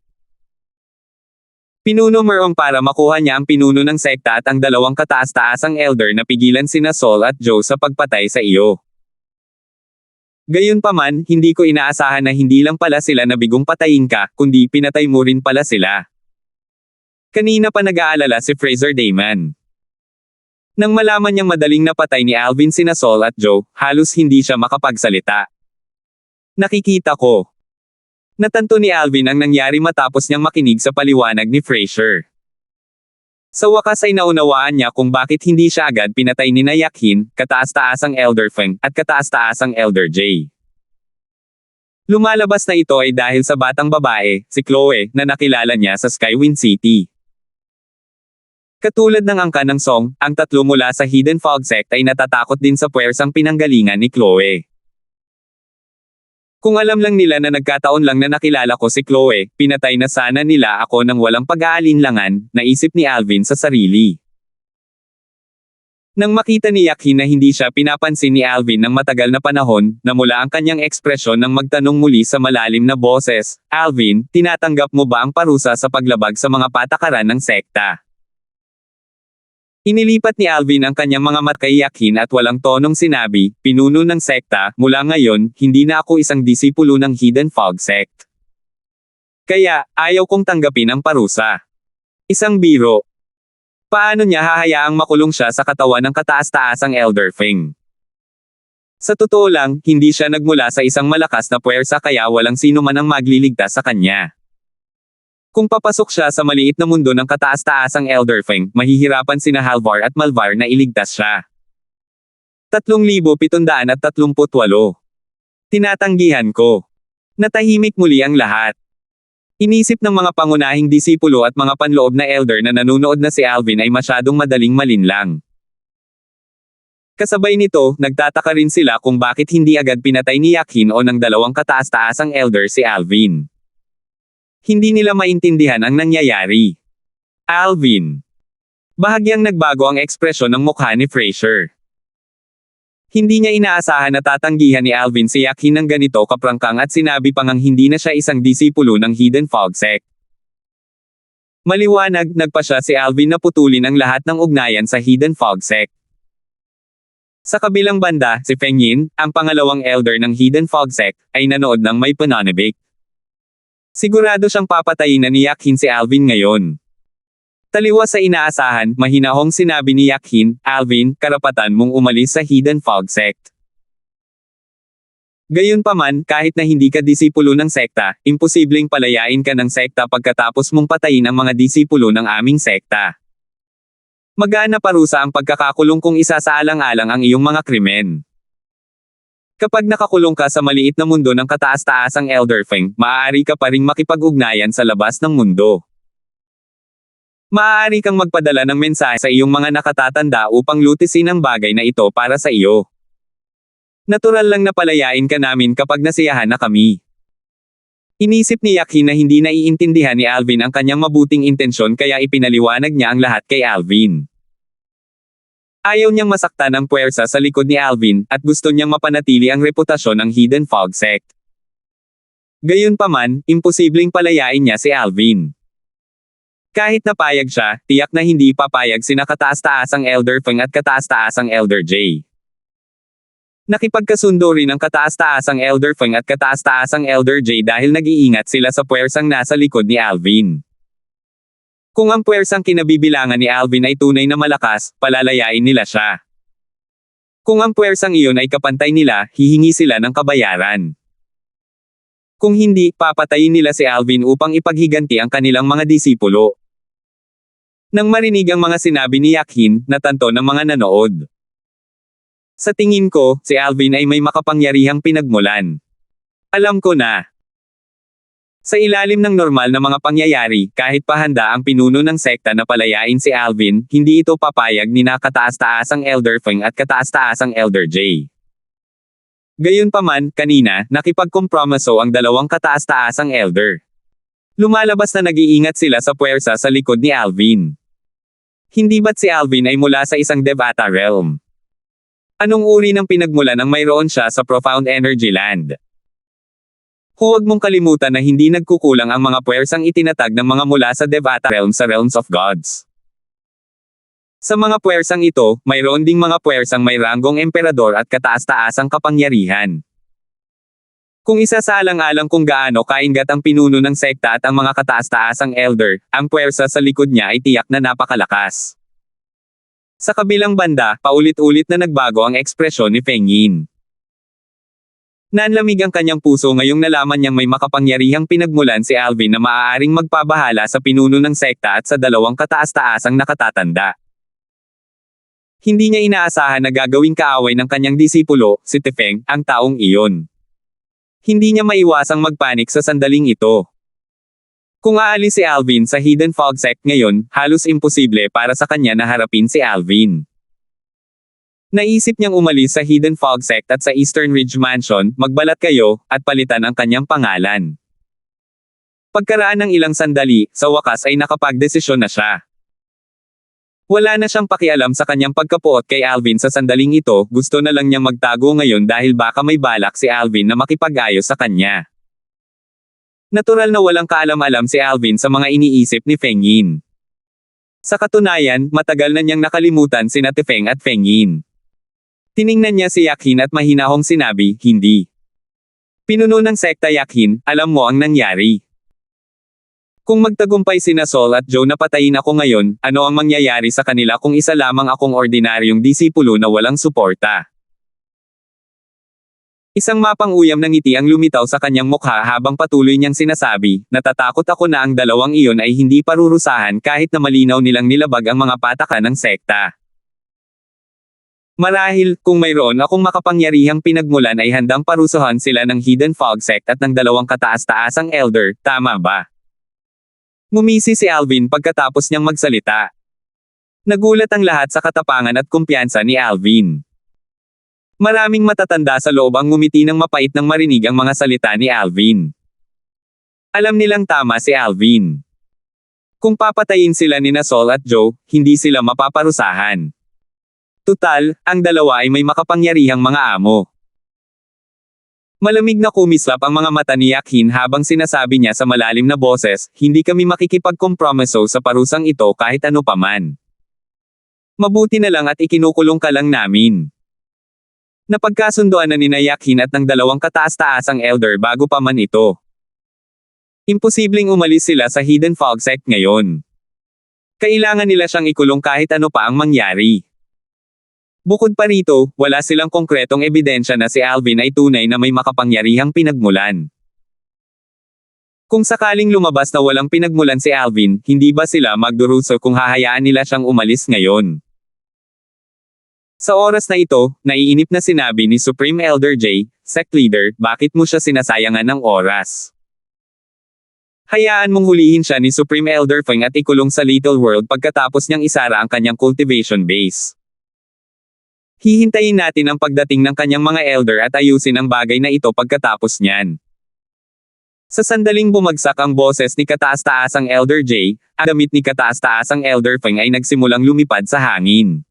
Pinuno Merong para makuha niya ang pinuno ng sekta at ang dalawang kataas-taasang elder na pigilan sina Saul at Joe sa pagpatay sa iyo. Gayunpaman, hindi ko inaasahan na hindi lang pala sila nabigong patayin ka, kundi pinatay mo rin pala sila. Kanina pa nag-aalala si Fraser Damon. Nang malaman niyang madaling napatay ni Alvin sina Saul at Joe, halos hindi siya makapagsalita. Nakikita ko. Natanto ni Alvin ang nangyari matapos niyang makinig sa paliwanag ni Fraser. Sa wakas ay naunawaan niya kung bakit hindi siya agad pinatay ni Yakhin, kataas-taasang Elder Feng, at kataas-taasang Elder Jay. Lumalabas na ito ay dahil sa batang babae, si Chloe, na nakilala niya sa Skywind City. Katulad ng angkan ng Song, ang tatlo mula sa Hidden Fog Sect ay natatakot din sa puwersang pinanggalingan ni Chloe. Kung alam lang nila na nagkataon lang na nakilala ko si Chloe, pinatay na sana nila ako nang walang pag-aalinlangan, naisip ni Alvin sa sarili. Nang makita ni Yakhin na hindi siya pinapansin ni Alvin ng matagal na panahon, namula ang kanyang ekspresyon nang magtanong muli sa malalim na boses, Alvin, tinatanggap mo ba ang parusa sa paglabag sa mga patakaran ng sekta? Inilipat ni Alvin ang kanyang mga mata kay Yakin at walang tonong sinabi, pinuno ng sekta, mula ngayon, hindi na ako isang disipulo ng Hidden Fog Sect. Kaya, ayaw kong tanggapin ang parusa. Isang biro. Paano niya hahayaang makulong siya sa katawan ng kataas-taasang Elder Feng? Sa totoo lang, hindi siya nagmula sa isang malakas na puwersa kaya walang sino man ang magliligtas sa kanya. Kung papasok siya sa maliit na mundo ng kataas-taasang Elder Feng, mahihirapan sina Halvar at Malvar na iligtas siya. 3,738. Tinatanggihan ko. Natahimik muli ang lahat. Inisip ng mga pangunahing disipulo at mga panloob na elder na nanunood na si Alvin ay masyadong madaling malinlang. Kasabay nito, nagtataka rin sila kung bakit hindi agad pinatay ni Yakin o ng dalawang kataas-taasang elder si Alvin. Hindi nila maintindihan ang nangyayari. Alvin. Bahagyang nagbago ang ekspresyon ng mukha ni Fraser. Hindi niya inaasahan na tatanggihan ni Alvin si Yakin ng ganito kaprangkang at sinabi pang hindi na siya isang disipulo ng Hidden Fog Sect. Maliwanag, nagpa siya si Alvin na putulin ang lahat ng ugnayan sa Hidden Fog Sect. Sa kabilang banda, si Feng Yin, ang pangalawang elder ng Hidden Fog Sect, ay nanood ng may pananabik. Sigurado siyang papatayin na ni Yakin si Alvin ngayon. Taliwas sa inaasahan, mahinahong sinabi ni Yakin, Alvin, karapatan mong umalis sa Hidden Fog Sect. Gayunpaman, kahit na hindi ka disipulo ng sekta, imposibleng palayain ka ng sekta pagkatapos mong patayin ang mga disipulo ng aming sekta. Magaan na parusa ang pagkakakulong kung isasaalang-alang ang iyong mga krimen. Kapag nakakulong ka sa maliit na mundo ng kataas-taasang Elder Feng, maaari ka pa ring makipag-ugnayan sa labas ng mundo. Maaari kang magpadala ng mensahe sa iyong mga nakatatanda upang lutisin ang bagay na ito para sa iyo. Natural lang na palayain ka namin kapag nasiyahan na kami. Inisip ni Yakin na hindi naiintindihan ni Alvin ang kanyang mabuting intensyon kaya ipinaliwanag niya ang lahat kay Alvin. Ayaw niyang masaktan ang puwersa sa likod ni Alvin, at gusto niyang mapanatili ang reputasyon ng Hidden Fog Sect. Gayunpaman, imposibleng palayain niya si Alvin. Kahit napayag siya, tiyak na hindi papayag sina kataas-taasang Elder Feng at kataas-taasang Elder J. Nakipagkasundo rin ang kataas-taasang Elder Feng at kataas-taasang Elder J dahil nag-iingat sila sa puwersang nasa likod ni Alvin. Kung ang puwersang kinabibilangan ni Alvin ay tunay na malakas, palalayain nila siya. Kung ang puwersang iyon ay kapantay nila, hihingi sila ng kabayaran. Kung hindi, papatayin nila si Alvin upang ipaghiganti ang kanilang mga disipulo. Nang marinig ang mga sinabi ni Yakin, natanto ng mga nanood. Sa tingin ko, si Alvin ay may makapangyarihang pinagmulan. Alam ko na. Sa ilalim ng normal na mga pangyayari, kahit pahanda ang pinuno ng sekta na palayain si Alvin, hindi ito papayag ni na kataas-taasang Elder Feng at kataas-taasang Elder J. Gayunpaman, kanina, nakipagkompromiso ang dalawang kataas-taasang Elder. Lumalabas na nag-iingat sila sa puwersa sa likod ni Alvin. Hindi ba't si Alvin ay mula sa isang Devata realm? Anong uri ng pinagmulan ang mayroon siya sa Profound Energy Land? Huwag mong kalimutan na hindi nagkukulang ang mga puwersang itinatag ng mga mula sa Devata realm sa Realms of Gods. Sa mga puwersang ito, mayroon ding mga puwersang may ranggong emperador at kataas-taasang kapangyarihan. Kung isasaalang-alang kung gaano kaingat ang pinuno ng sekta at ang mga kataas-taasang elder, ang puwersa sa likod niya ay tiyak na napakalakas. Sa kabilang banda, paulit-ulit na nagbago ang ekspresyon ni Feng Yin. Nanlamig ang kanyang puso ngayong nalaman niyang may makapangyarihang pinagmulan si Alvin na maaaring magpabahala sa pinuno ng sekta at sa dalawang kataas-taasang nakatatanda. Hindi niya inaasahan na gagawing kaaway ng kanyang disipulo, si Tefeng, ang taong iyon. Hindi niya maiwasang magpanik sa sandaling ito. Kung aalis si Alvin sa Hidden Fog Sect ngayon, halos imposible para sa kanya na harapin si Alvin. Naisip niyang umalis sa Hidden Fog Sect at sa Eastern Ridge Mansion, magbalat kayo, at palitan ang kanyang pangalan. Pagkaraan ng ilang sandali, sa wakas ay nakapagdesisyon na siya. Wala na siyang pakialam sa kanyang pagkapuot kay Alvin sa sandaling ito, gusto na lang niyang magtago ngayon dahil baka may balak si Alvin na makipag-ayos sa kanya. Natural na walang kaalam-alam si Alvin sa mga iniisip ni Feng Yin. Sa katunayan, matagal na niyang nakalimutan sina Tefeng at Feng Yin. Tiningnan niya si Yakhin at mahinahong sinabi, hindi. Pinuno ng sekta Yakhin, alam mo ang nangyari. Kung magtagumpay sina Sol at Joe na patayin ako ngayon, ano ang mangyayari sa kanila kung isa lamang akong ordinaryong disipulo na walang suporta? Isang mapang-uyam na ngiti ang lumitaw sa kanyang mukha habang patuloy niyang sinasabi, natatakot ako na ang dalawang iyon ay hindi parurusahan kahit na malinaw nilang nilabag ang mga patakan ng sekta. Marahil, kung mayroon akong makapangyarihang pinagmulan ay handang parusahan sila ng Hidden Fog Sect at ng dalawang kataas-taasang elder, tama ba? Ngumisi si Alvin pagkatapos niyang magsalita. Nagulat ang lahat sa katapangan at kumpiyansa ni Alvin. Maraming matatanda sa loob ang ngumiti ng mapait nang marinig ang mga salita ni Alvin. Alam nilang tama si Alvin. Kung papatayin sila ni Sol at Joe, hindi sila mapaparusahan. Tutal, ang dalawa ay may makapangyarihang mga amo. Malamig na kumislap ang mga mata ni Yakhin habang sinasabi niya sa malalim na boses, hindi kami makikipagkompromiso sa parusang ito kahit ano paman. Mabuti na lang at ikinukulong ka lang namin. Napagkasunduan na nina Yakhin at ng dalawang kataas-taasang elder bago pa man ito. Imposibleng umalis sila sa Hidden Fog Sect ngayon. Kailangan nila siyang ikulong kahit ano pa ang mangyari. Bukod pa rito, wala silang konkretong ebidensya na si Alvin ay tunay na may makapangyarihang pinagmulan. Kung sakaling lumabas na walang pinagmulan si Alvin, hindi ba sila magduruso kung hahayaan nila siyang umalis ngayon? Sa oras na ito, naiinip na sinabi ni Supreme Elder J, Sect Leader, bakit mo siya sinasayangan ng oras? Hayaan mong hulihin siya ni Supreme Elder Feng at ikulong sa Little World pagkatapos niyang isara ang kanyang cultivation base. Hihintayin natin ang pagdating ng kanyang mga elder at ayusin ang bagay na ito pagkatapos niyan. Sa sandaling bumagsak ang boses ni kataas-taasang Elder J, ang damit ni kataas-taasang Elder Feng ay nagsimulang lumipad sa hangin.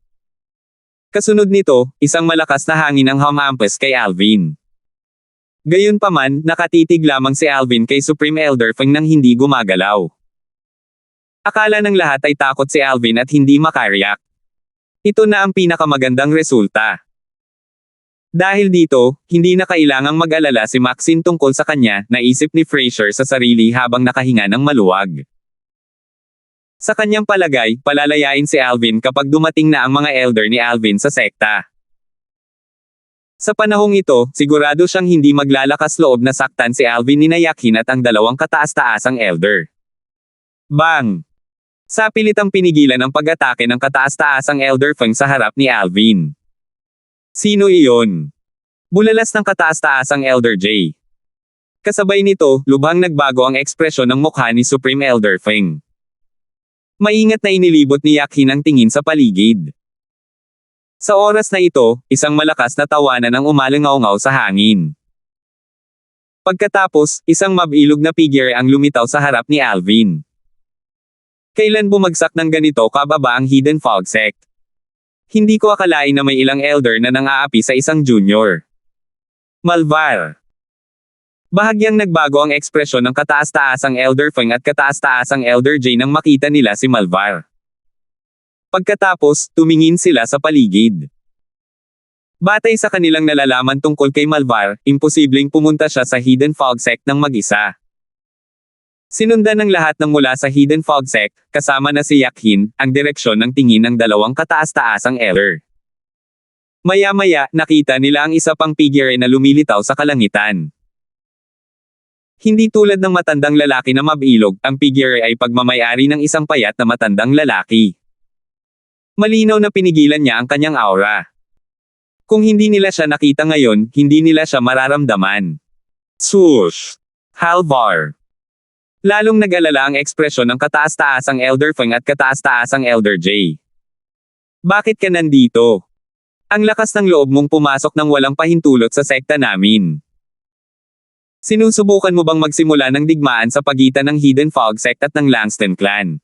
Kasunod nito, isang malakas na hangin ang humampas kay Alvin. Gayunpaman, nakatitig lamang si Alvin kay Supreme Elder Feng nang hindi gumagalaw. Akala ng lahat ay takot si Alvin at hindi makariyak. Ito na ang pinakamagandang resulta. Dahil dito, hindi na kailangang mag-alala si Maxine tungkol sa kanya, naisip ni Fraser sa sarili habang nakahinga ng maluwag. Sa kanyang palagay, palalayain si Alvin kapag dumating na ang mga elder ni Alvin sa sekta. Sa panahong ito, sigurado siyang hindi maglalakas loob na saktan si Alvin ni Yakhin at ang dalawang kataas-taasang elder. Bang! Sa pilitang pinigilan ang pag-atake ng kataas-taasang Elder Feng sa harap ni Alvin. Sino iyon? Bulalas ng kataas-taasang Elder J. Kasabay nito, lubhang nagbago ang ekspresyon ng mukha ni Supreme Elder Feng. Maingat na inilibot ni Yakhin ang tingin sa paligid. Sa oras na ito, isang malakas na tawanan ang umalingaw-ngaw sa hangin. Pagkatapos, isang mabilog na figure ang lumitaw sa harap ni Alvin. Kailan bumagsak ng ganito kababa ang Hidden Fog Sect? Hindi ko akalain na may ilang elder na nang-aapi sa isang junior. Malvar. Bahagyang nagbago ang ekspresyon ng kataas-taasang Elder Feng at kataas-taasang Elder J nang makita nila si Malvar. Pagkatapos, tumingin sila sa paligid. Batay sa kanilang nalalaman tungkol kay Malvar, imposibleng pumunta siya sa Hidden Fog Sect ng mag-isa. Sinundan ng lahat ng mula sa Hidden Fog Sect, kasama na si Yakhin, ang direksyon ng tingin ng dalawang kataas-taasang elder. Maya-maya, nakita nila ang isa pang figure na lumilitaw sa kalangitan. Hindi tulad ng matandang lalaki na mabilog, ang figure ay pagmamayari ng isang payat na matandang lalaki. Malinaw na pinigilan niya ang kanyang aura. Kung hindi nila siya nakita ngayon, hindi nila siya mararamdaman. Swoosh! Halvar! Lalong nag-alala ang ekspresyon ng kataas-taasang Elder Feng at kataas-taasang Elder J. Bakit ka nandito? Ang lakas ng loob mong pumasok ng walang pahintulot sa sekta namin. Sinusubukan mo bang magsimula ng digmaan sa pagitan ng Hidden Fog Sect at ng Langston Clan?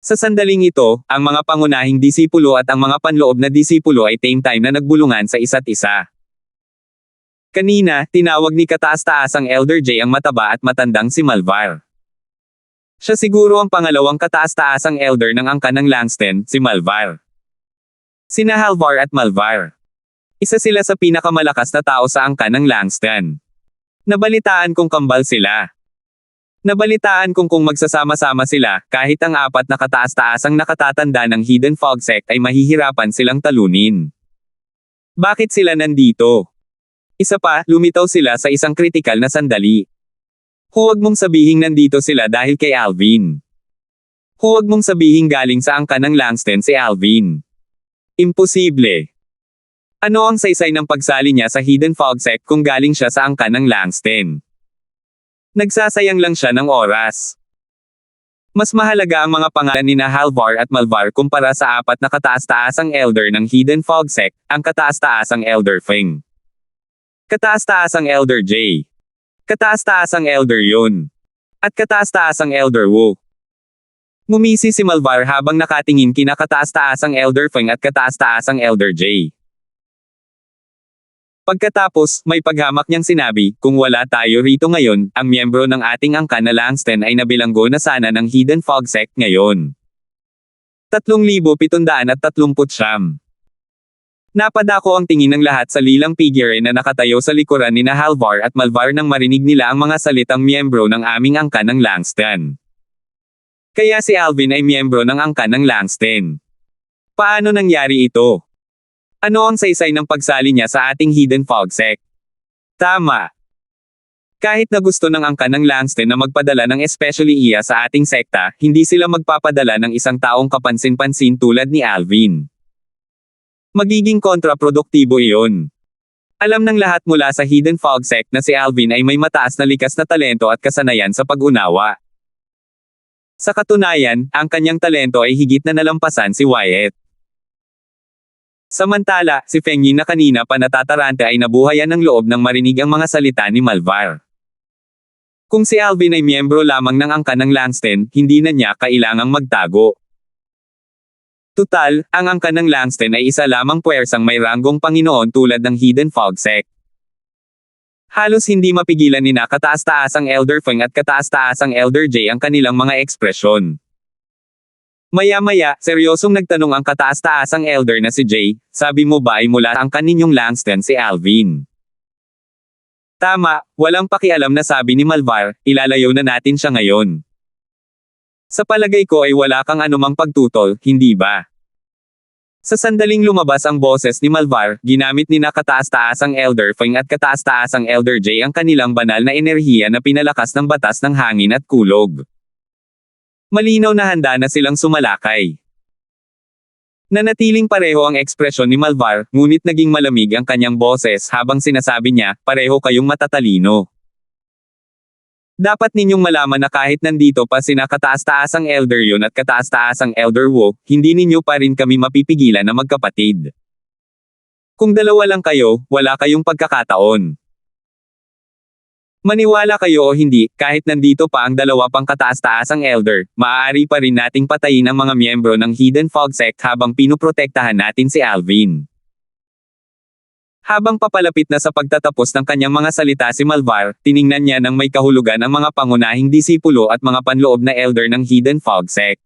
Sa sandaling ito, ang mga pangunahing disipulo at ang mga panloob na disipulo ay same time na nagbulungan sa isa't isa. Kanina, tinawag ni kataas-taasang Elder J ang mataba at matandang si Malvar. Siya siguro ang pangalawang kataas-taasang elder ng angkan ng Langston, si Malvar. Sina Halvar at Malvar. Isa sila sa pinakamalakas na tao sa angkan ng Langston. Nabalitaan kong kambal sila. Nabalitaan kung magsasama-sama sila, kahit ang apat na kataas-taasang nakatatanda ng Hidden Fog Sect ay mahihirapan silang talunin. Bakit sila nandito? Isa pa, lumitaw sila sa isang kritikal na sandali. Huwag mong sabihing nandito sila dahil kay Alvin. Huwag mong sabihing galing sa angkan ng Langston si Alvin. Imposible. Ano ang saysay ng pagsali niya sa Hidden Fog Sect kung galing siya sa angkan ng Langston? Nagsasayang lang siya ng oras. Mas mahalaga ang mga pangalan ni Halvar at Malvar kumpara sa apat na kataas-taasang elder ng Hidden Fog Sect, ang kataas-taasang Elder Feng. Kataas-taasang Elder J. Kataas-taasang Elder Yun. At kataas-taasang Elder Wu. Ngumisi si Malvar habang nakatingin kina kataas-taasang Elder Feng at kataas-taasang Elder J. Pagkatapos, may paghamak niyang sinabi, kung wala tayo rito ngayon, ang miyembro ng ating angkan na Langston ay nabilanggo na sana ng Hidden Fog Sect ngayon. 3,739. Napadako ang tingin ng lahat sa lilang figure na nakatayo sa likuran ni Halvar at Malvar nang marinig nila ang mga salitang miyembro ng aming angkan ng Langston. Kaya si Alvin ay miyembro ng angkan ng Langston. Paano nangyari ito? Ano ang saysay ng pagsali niya sa ating Hidden Fog Sect? Tama. Kahit na gusto ng angkan ng Langston na magpadala ng especially iya sa ating sekta, hindi sila magpapadala ng isang taong kapansin-pansin tulad ni Alvin. Magiging kontraproduktibo iyon. Alam ng lahat mula sa Hidden Fog Sect na si Alvin ay may mataas na likas na talento at kasanayan sa pag-unawa. Sa katunayan, ang kanyang talento ay higit na nalampasan si Wyatt. Samantala, si Feng Yin na kanina pa natataranta ay nabuhayan ng loob nang marinig ang mga salita ni Malvar. Kung si Alvin ay miyembro lamang ng angkan ng Langston, hindi na niya kailangang magtago. Tutal, ang angkan ng Langston ay isa lamang puwersang may ranggong Panginoon tulad ng Hidden Fog Sect. Halos hindi mapigilan ni kataas-taasang Elder Feng at kataas-taasang Elder J ang kanilang mga ekspresyon. Maya-maya, seryosong nagtanong ang kataas-taasang Elder na si J, sabi mo ba ay mula ang kaninyong Langston si Alvin? Tama, walang pakialam na sabi ni Malvar, ilalayo na natin siya ngayon. Sa palagay ko ay wala kang anumang pagtutol, hindi ba? Sa sandaling lumabas ang boses ni Malvar, ginamit ni kataas-taasang Elder Feng at kataas-taasang Elder J ang kanilang banal na enerhiya na pinalakas ng batas ng hangin at kulog. Malinaw na handa na silang sumalakay. Nanatiling pareho ang ekspresyon ni Malvar, ngunit naging malamig ang kanyang boses habang sinasabi niya, pareho kayong matatalino. Dapat ninyong malaman na kahit nandito pa sina kataas-taasang Elder Yun at kataas-taasang Elder Wu, hindi ninyo pa rin kami mapipigilan na magkapatid. Kung dalawa lang kayo, wala kayong pagkakataon. Maniwala kayo o hindi, kahit nandito pa ang dalawa pang kataas-taasang Elder, maaari pa rin nating patayin ang mga miyembro ng Hidden Fog Sect habang pinuprotektahan natin si Alvin. Habang papalapit na sa pagtatapos ng kanyang mga salita si Malvar, tiningnan niya ng may kahulugan ang mga pangunahing disipulo at mga panloob na elder ng Hidden Fog Sect.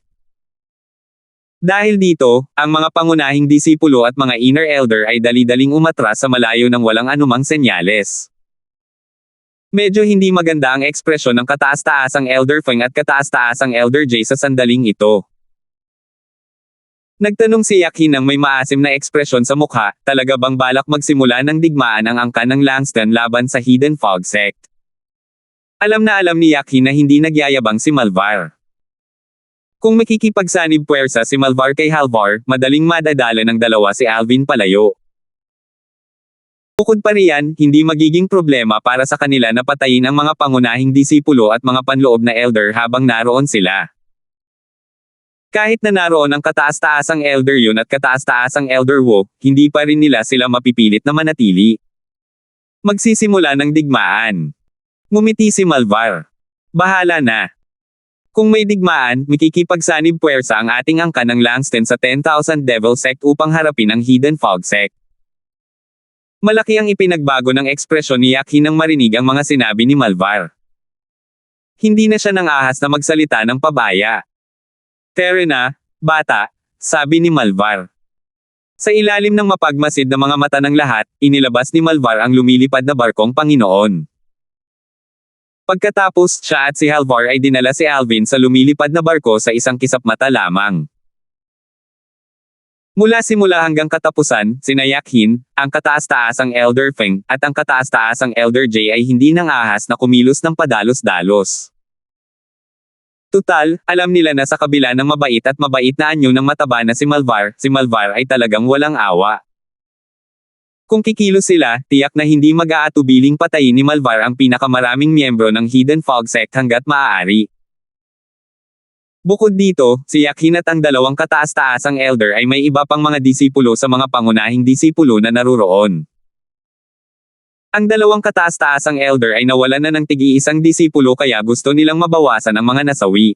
Dahil dito, ang mga pangunahing disipulo at mga inner elder ay dali-daling umatras sa malayo ng walang anumang senyales. Medyo hindi maganda ang ekspresyon ng kataas-taasang Elder Feng at kataas-taasang Elder J sa sandaling ito. Nagtanong si Yakhin ng may maasim na ekspresyon sa mukha, talaga bang balak magsimula ng digmaan ang angkan ng Langston laban sa Hidden Fog Sect? Alam na alam ni Yakhin na hindi nagyayabang si Malvar. Kung makikipagsanib puwersa si Malvar kay Halvar, madaling madadala ng dalawa si Alvin palayo. Bukod pa riyan, hindi magiging problema para sa kanila na patayin ang mga pangunahing disipulo at mga panloob na elder habang naroon sila. Kahit na naroon ang kataas-taasang Elder Yun at kataas-taasang Elder Wu, hindi pa rin nila sila mapipilit na manatili. Magsisimula ng digmaan. Ngumiti si Malvar. Bahala na. Kung may digmaan, makikipagsanib puwersa ang ating angkan ng Langston sa 10,000 Devil Sect upang harapin ang Hidden Fog Sect. Malaki ang ipinagbago ng ekspresyon ni Yakhin nang marinig ang mga sinabi ni Malvar. Hindi na siya nang ahas na magsalita ng pabaya. Terena, bata, sabi ni Malvar. Sa ilalim ng mapagmasid na mga mata ng lahat, inilabas ni Malvar ang lumilipad na barkong Panginoon. Pagkatapos, siya at si Halvar ay dinala si Alvin sa lumilipad na barko sa isang kisap mata lamang. Mula simula hanggang katapusan, sina Yakhin, ang kataas-taasang Elder Feng, at ang kataas-taasang Elder Jay ay hindi nang ahas na kumilos ng padalos-dalos. Tutal, alam nila na sa kabila ng mabait na anyo ng mataba na si Malvar ay talagang walang awa. Kung kikilos sila, tiyak na hindi mag-aatubiling patayin ni Malvar ang pinakamaraming miyembro ng Hidden Fog Sect hanggat maaari. Bukod dito, si Yakhin at ang dalawang kataas-taasang elder ay may iba pang mga disipulo sa mga pangunahing disipulo na naruroon. Ang dalawang kataas-taasang elder ay nawalan na ng tig-iisang disipulo kaya gusto nilang mabawasan ang mga nasawi.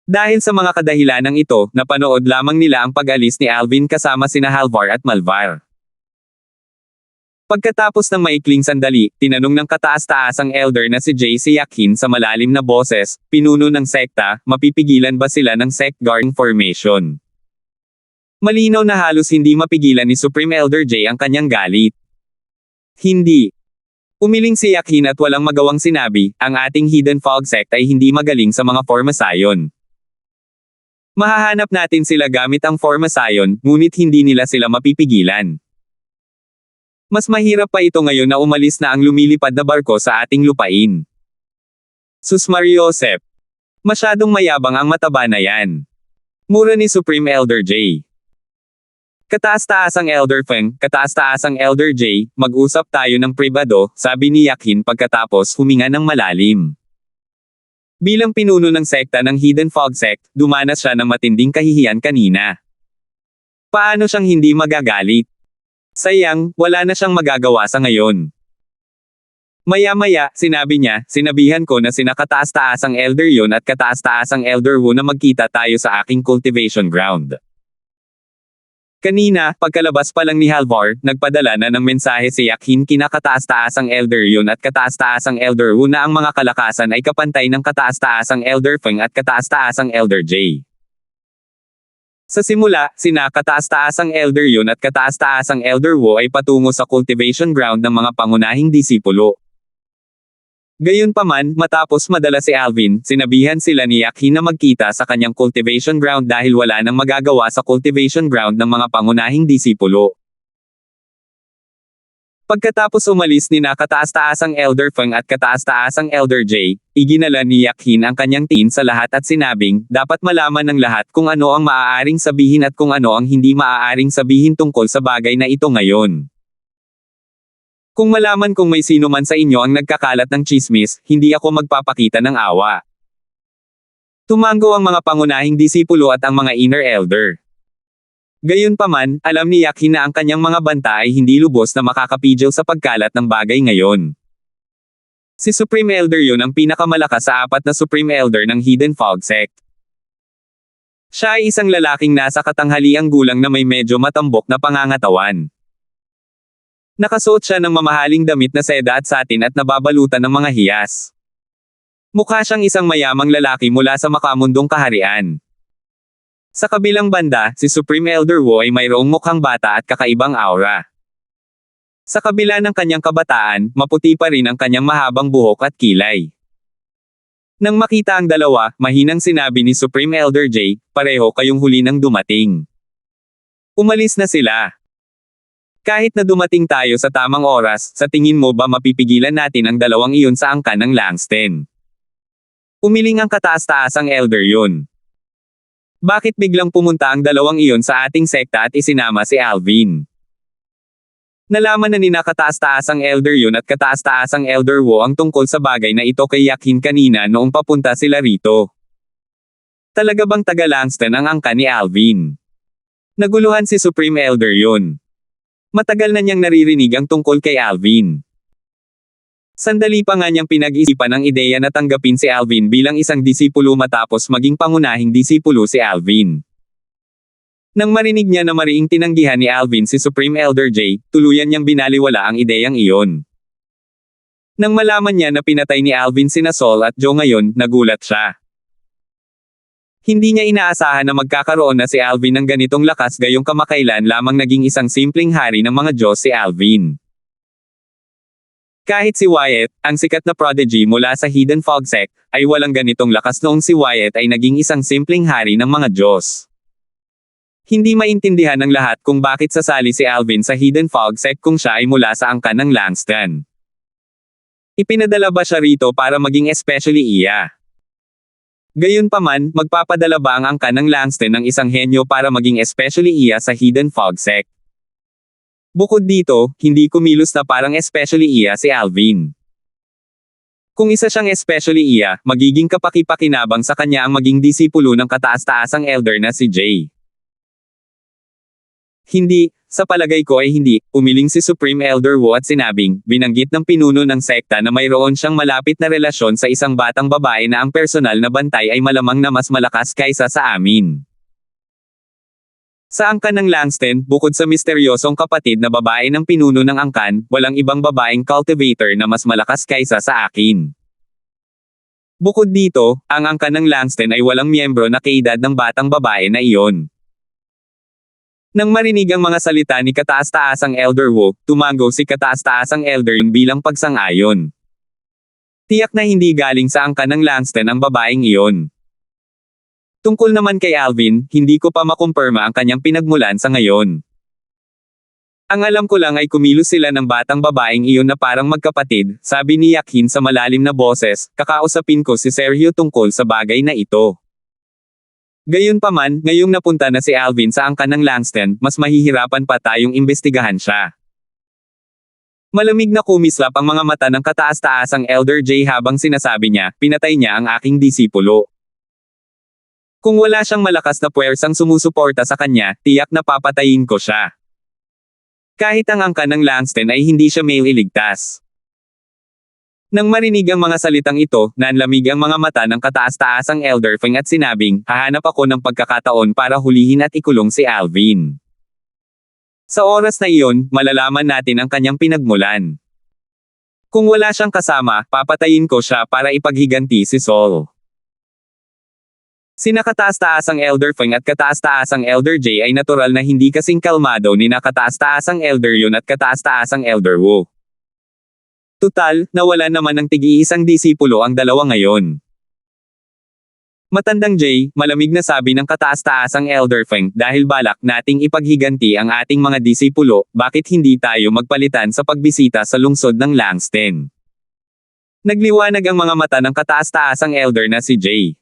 Dahil sa mga kadahilanang ito, napanood lamang nila ang pag-alis ni Alvin kasama sina Halvar at Malvar. Pagkatapos ng maikling sandali, tinanong ng kataas-taasang elder na si Jay si Yakhin sa malalim na boses, pinuno ng sekta, mapipigilan ba sila ng sect guarding formation? Malinaw na halos hindi mapigilan ni Supreme Elder Jay ang kanyang galit. Hindi. Umiling si Yakhin at walang magawang sinabi, ang ating Hidden Fog Sect ay hindi magaling sa mga formasayon. Mahahanap natin sila gamit ang formasayon, ngunit hindi nila sila mapipigilan. Mas mahirap pa ito ngayon na umalis na ang lumilipad na barko sa ating lupain. Sus Mariosep. Masyadong mayabang ang mataba na yan. Mura ni Supreme Elder Jay. Kataas-taasang Elder Feng, kataas-taasang Elder Jay, mag-usap tayo ng pribado, sabi ni Yakhin pagkatapos huminga ng malalim. Bilang pinuno ng sekta ng Hidden Fog Sect, dumanas siya ng matinding kahihiyan kanina. Paano siyang hindi magagalit? Sayang, wala na siyang magagawa sa ngayon. Maya-maya, sinabi niya, sinabihan ko na sina kataas-taasang Elder Yun at kataas-taasang Elder Wu na magkita tayo sa aking cultivation ground. Kanina, pagkalabas pa lang ni Halvar, nagpadala na ng mensahe si Yakhin kina kataas-taasang Elder Yun at kataas-taasang Elder Wu na ang mga kalakasan ay kapantay ng kataas-taasang Elder Feng at kataas-taasang Elder Jay. Sa simula, sina kataas-taasang Elder Yun at kataas-taasang Elder Wu ay patungo sa cultivation ground ng mga pangunahing disipulo. Gayunpaman, matapos madala si Alvin, sinabihan sila ni Yakhin na magkita sa kanyang cultivation ground dahil wala nang magagawa sa cultivation ground ng mga pangunahing disipulo. Pagkatapos umalis ni na kataas-taasang Elder Feng at kataas-taasang Elder Jay, iginala ni Yakhin ang kanyang tiin sa lahat at sinabing, dapat malaman ng lahat kung ano ang maaaring sabihin at kung ano ang hindi maaaring sabihin tungkol sa bagay na ito ngayon. Kung malaman kung may sino man sa inyo ang nagkakalat ng chismis, hindi ako magpapakita ng awa. Tumango ang mga pangunahing disipulo at ang mga inner elder. Gayunpaman, alam ni Yakhin na ang kanyang mga banta ay hindi lubos na makakapidyaw sa pagkalat ng bagay ngayon. Si Supreme Elder Yun ang pinakamalakas sa apat na Supreme Elder ng Hidden Fog Sect. Siya ay isang lalaking nasa katanghaliang gulang na may medyo matambok na pangangatawan. Nakasuot siya ng mamahaling damit na seda at satin at nababalutan ng mga hiyas. Mukha siyang isang mayamang lalaki mula sa makamundong kaharian. Sa kabilang banda, si Supreme Elder Wu ay mayroong mukhang bata at kakaibang aura. Sa kabila ng kanyang kabataan, maputi pa rin ang kanyang mahabang buhok at kilay. Nang makita ang dalawa, mahinang sinabi ni Supreme Elder Jay, pareho kayong huli nang dumating. Umalis na sila. Kahit na dumating tayo sa tamang oras, sa tingin mo ba mapipigilan natin ang dalawang iyon sa angkan ng Langston? Umiling ang kataas-taasang Elder Yun. Bakit biglang pumunta ang dalawang iyon sa ating sekta at isinama si Alvin? Nalaman na ni na kataas-taasang Elder Yun at kataas-taasang Elder Wu ang tungkol sa bagay na ito kay Yakhin kanina noong papunta sila rito. Talaga bang taga Langston ang angkan ni Alvin? Naguluhan si Supreme Elder Yun. Matagal na niyang naririnig ang tungkol kay Alvin. Sandali pa nga niyang pinag-isipan ang ideya na tanggapin si Alvin bilang isang disipulo matapos maging pangunahing disipulo si Alvin. Nang marinig niya na mariing tinanggihan ni Alvin si Supreme Elder Jay, tuluyan niyang binaliwala ang ideyang iyon. Nang malaman niya na pinatay ni Alvin sina Saul at Joe ngayon, nagulat siya. Hindi niya inaasahan na magkakaroon na si Alvin ng ganitong lakas gayong kamakailan lamang naging isang simpleng hari ng mga Diyos si Alvin. Kahit si Wyatt, ang sikat na prodigy mula sa Hidden Fog Sect, ay walang ganitong lakas noong si Wyatt ay naging isang simpleng hari ng mga Diyos. Hindi maintindihan ng lahat kung bakit sasali si Alvin sa Hidden Fog Sect kung siya ay mula sa angkan ng Langston. Ipinadala ba siya rito para maging especially iya? Gayunpaman, magpapadala ba ang angkan ng Langston ng isang henyo para maging especially iya sa Hidden Fog Sect? Bukod dito, hindi kumilos na parang especially iya si Alvin. Kung isa siyang especially iya, magiging kapaki-pakinabang sa kanya ang maging disipulo ng kataas-taasang elder na si Jay. Hindi, sa palagay ko ay hindi, umiling si Supreme Elder Wu at sinabing, binanggit ng pinuno ng sekta na mayroon siyang malapit na relasyon sa isang batang babae na ang personal na bantay ay malamang na mas malakas kaysa sa amin. Sa angkan ng Langston, bukod sa misteryosong kapatid na babae ng pinuno ng angkan, walang ibang babaeng cultivator na mas malakas kaysa sa akin. Bukod dito, ang angkan ng Langston ay walang miyembro na kaedad ng batang babae na iyon. Nang marinig ang mga salita ni kataas-taasang Elder Wu, tumango si kataas-taasang Elder Yun bilang pagsang-ayon. Tiyak na hindi galing sa angkan ng Langston ang babaeng iyon. Tungkol naman kay Alvin, hindi ko pa makumpirma ang kanyang pinagmulan sa ngayon. Ang alam ko lang ay kumilos sila ng batang babaeng iyon na parang magkapatid, sabi ni Yakhin sa malalim na boses, kakausapin ko si Sergio tungkol sa bagay na ito. Gayunpaman, ngayong napunta na si Alvin sa angkan ng Langston, mas mahihirapan pa tayong imbestigahan siya. Malamig na kumislap ang mga mata ng kataas-taasang Elder Jay habang sinasabi niya, pinatay niya ang aking disipulo. Kung wala siyang malakas na puwersang sumusuporta sa kanya, tiyak na papatayin ko siya. Kahit ang angkan ng Langston ay hindi siya mailigtas. Nang marinig ang mga salitang ito, nanlamig ang mga mata ng kataas-taasang Elder Feng at sinabing, hahanap ako ng pagkakataon para hulihin at ikulong si Alvin. Sa oras na iyon, malalaman natin ang kanyang pinagmulan. Kung wala siyang kasama, papatayin ko siya para ipaghiganti si Saul. Sina kataas-taasang Elder Feng at kataas-taasang Elder Jay ay natural na hindi kasing kalmado ni na kataas-taasang Elder Yun at kataas-taasang Elder Wu. Tutal, nawala naman ng tig-iisang disipulo ang dalawa ngayon. Matandang Jay, malamig na sabi ng kataas-taasang Elder Feng, dahil balak nating ipaghiganti ang ating mga disipulo, bakit hindi tayo magpalitan sa pagbisita sa lungsod ng Langston? Nagliwanag ang mga mata ng kataas-taasang Elder na si Jay.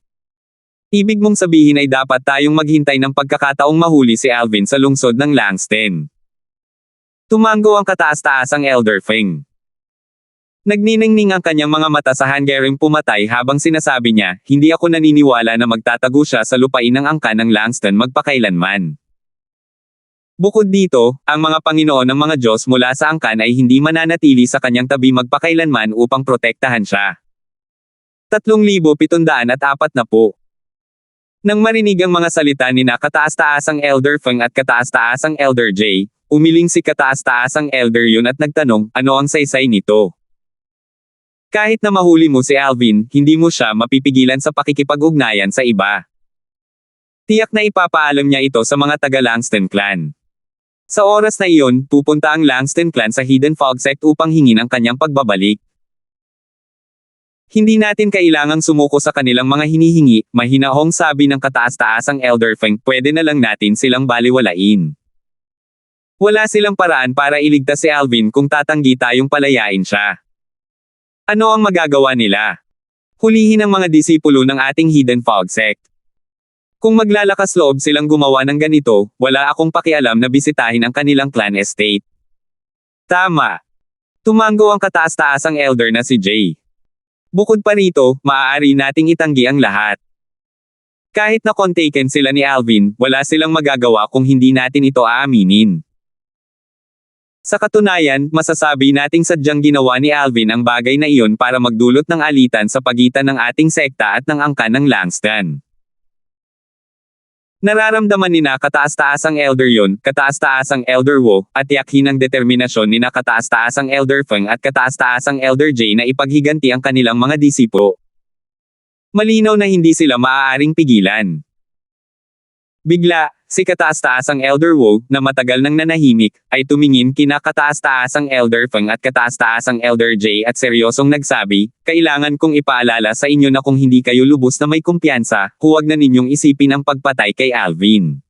Ibig mong sabihin ay dapat tayong maghintay ng pagkakataong mahuli si Alvin sa lungsod ng Langston. Tumango ang kataas-taasang Elder Feng. Nagniningning ang kanyang mga mata sa hanggaring pumatay habang sinasabi niya, hindi ako naniniwala na magtatago siya sa lupain ng angkan ng Langston magpakailanman. Bukod dito, ang mga Panginoon ng mga Diyos mula sa angkan ay hindi mananatili sa kanyang tabi magpakailanman upang protektahan siya. 3,740. Nang marinig ang mga salita ni na kataas-taasang Elder Feng at kataas-taasang Elder Jay, umiling si kataas-taasang Elder Yun at nagtanong, ano ang saysay nito? Kahit na mahuli mo si Alvin, hindi mo siya mapipigilan sa pakikipag-ugnayan sa iba. Tiyak na ipapaalam niya ito sa mga taga-Langston Clan. Sa oras na iyon, pupunta ang Langston Clan sa Hidden Fog Sect upang hingin ang kanyang pagbabalik. Hindi natin kailangang sumuko sa kanilang mga hinihingi, mahinahong sabi ng kataas-taasang Elder Feng, pwede na lang natin silang baliwalain. Wala silang paraan para iligtas si Alvin kung tatanggi tayong palayain siya. Ano ang magagawa nila? Hulihin ang mga disipulo ng ating Hidden Fog Sect. Kung maglalakas loob silang gumawa ng ganito, wala akong pakialam na bisitahin ang kanilang clan estate. Tama. Tumango ang kataas-taasang Elder na si Jay. Bukod pa rito, maaari nating itanggi ang lahat. Kahit na kontaken sila ni Alvin, wala silang magagawa kung hindi natin ito aaminin. Sa katunayan, masasabi nating sadyang ginawa ni Alvin ang bagay na iyon para magdulot ng alitan sa pagitan ng ating sekta at ng angkan ng Langston. Nararamdaman ni na kataas-taasang Elder Yon, kataas-taasang Elder Wo, at tiyakin ng determinasyon ni na kataas-taasang Elder Feng at kataas-taasang Elder Jay na ipaghiganti ang kanilang mga disipulo. Malinaw na hindi sila maaaring pigilan. Bigla, si kataas-taasang Elder Wo, na matagal nang nanahimik, ay tumingin kina kataas-taasang Elder Feng at kataas-taasang Elder Jay at seryosong nagsabi, kailangan kong ipaalala sa inyo na kung hindi kayo lubos na may kumpiyansa, huwag na ninyong isipin ang pagpatay kay Alvin.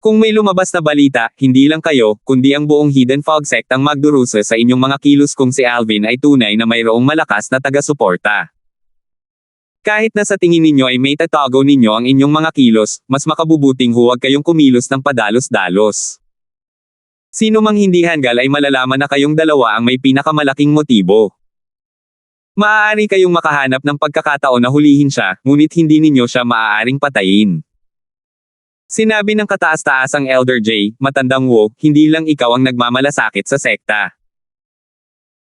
Kung may lumabas na balita, hindi lang kayo, kundi ang buong Hidden Fog Sect ang magdurusa sa inyong mga kilos kung si Alvin ay tunay na mayroong malakas na taga-suporta. Kahit na sa tingin ninyo ay may tatago ninyo ang inyong mga kilos, mas makabubuting huwag kayong kumilos ng padalos-dalos. Sino mang hindi hanggal ay malalaman na kayong dalawa ang may pinakamalaking motibo. Maaari kayong makahanap ng pagkakataon na hulihin siya, ngunit hindi ninyo siya maaaring patayin. Sinabi ng kataas-taasang Elder Jay, matandang Wo, hindi lang ikaw ang nagmamalasakit sa sekta.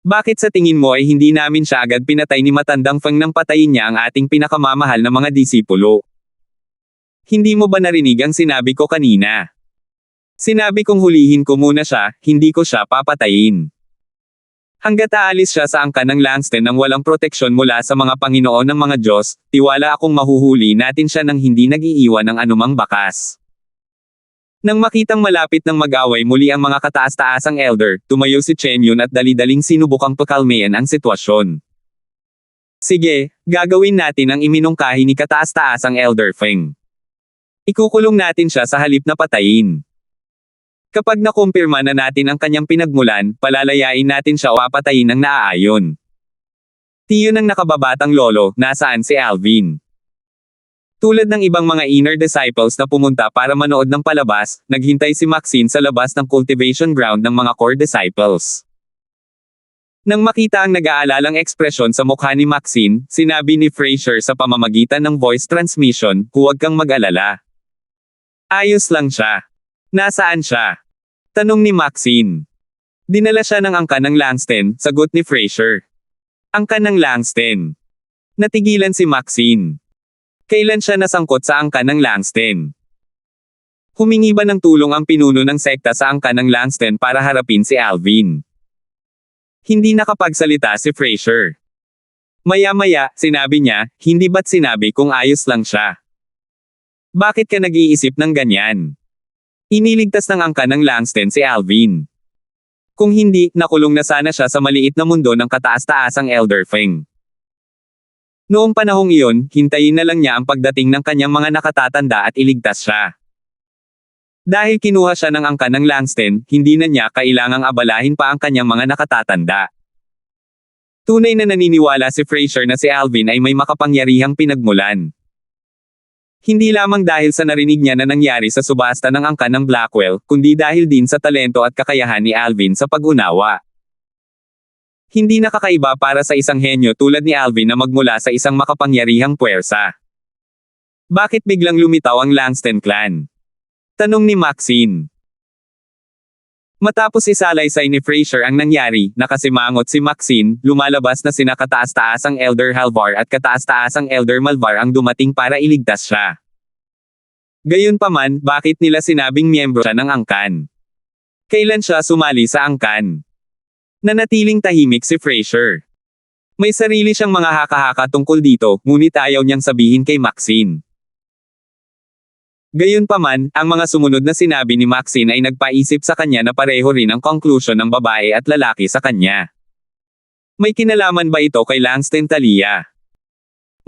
Bakit sa tingin mo ay hindi namin siya agad pinatay ni matandang Feng nang patayin niya ang ating pinakamamahal na mga disipulo? Hindi mo ba narinig ang sinabi ko kanina? Sinabi kong hulihin ko muna siya, hindi ko siya papatayin. Hanggat aalis siya sa angkan ng Langston nang walang proteksyon mula sa mga Panginoon ng mga Diyos, tiwala akong mahuhuli natin siya nang hindi nag-iiwan ng anumang bakas. Nang makitang malapit ng mag-away muli ang mga kataas-taasang elder, tumayo si Chen Yun at dali-daling sinubukang pakalmayan ang sitwasyon. Sige, gagawin natin ang iminungkahi ni kataas-taasang Elder Feng. Ikukulong natin siya sa halip na patayin. Kapag nakumpirma na natin ang kanyang pinagmulan, palalayain natin siya o papatayin ng naaayon. Tiyo ng nakababatang lolo, nasaan si Alvin? Tulad ng ibang mga inner disciples na pumunta para manood ng palabas, naghintay si Maxine sa labas ng cultivation ground ng mga core disciples. Nang makita ang nag-aalalang ekspresyon sa mukha ni Maxine, sinabi ni Fraser sa pamamagitan ng voice transmission, huwag kang mag-alala. Ayos lang siya. Nasaan siya? Tanong ni Maxine. Dinala siya ng angkan ng Langston, sagot ni Fraser. Angkan ng Langston. Natigilan si Maxine. Kailan siya nasangkot sa angkan ng Langston? Humingi ba ng tulong ang pinuno ng sekta sa angkan ng Langston para harapin si Alvin? Hindi nakapagsalita si Fraser. Maya-maya, sinabi niya, hindi ba't sinabi kung ayos lang siya? Bakit ka nag-iisip ng ganyan? Iniligtas ng angkan ng Langston si Alvin. Kung hindi, nakulong na sana siya sa maliit na mundo ng kataas-taasang Elder Feng. Noong panahong iyon, hintayin na lang niya ang pagdating ng kanyang mga nakatatanda at iligtas siya. Dahil kinuha siya ng angkan ng Langston, hindi na niya kailangang abalahin pa ang kanyang mga nakatatanda. Tunay na naniniwala si Fraser na si Alvin ay may makapangyarihang pinagmulan. Hindi lamang dahil sa narinig niya na nangyari sa subasta ng angkan ng Blackwell, kundi dahil din sa talento at kakayahan ni Alvin sa pag-unawa. Hindi nakakaiba para sa isang henyo tulad ni Alvin na magmula sa isang makapangyarihang puwersa. Bakit biglang lumitaw ang Langston clan? Tanong ni Maxine. Matapos isalaysay ni Fraser ang nangyari, nakasimangot si Maxine, lumalabas na sina kataas-taasang Elder Halvar at kataas-taasang Elder Malvar ang dumating para iligtas siya. Gayunpaman, bakit nila sinabing miyembro siya ng angkan? Kailan siya sumali sa angkan? Nanatiling tahimik si Fraser. May sarili siyang mga haka-haka tungkol dito, ngunit ayaw niyang sabihin kay Maxine. Gayunpaman, ang mga sumunod na sinabi ni Maxine ay nagpaisip sa kanya na pareho rin ang conclusion ng babae at lalaki sa kanya. May kinalaman ba ito kay Langston Talia?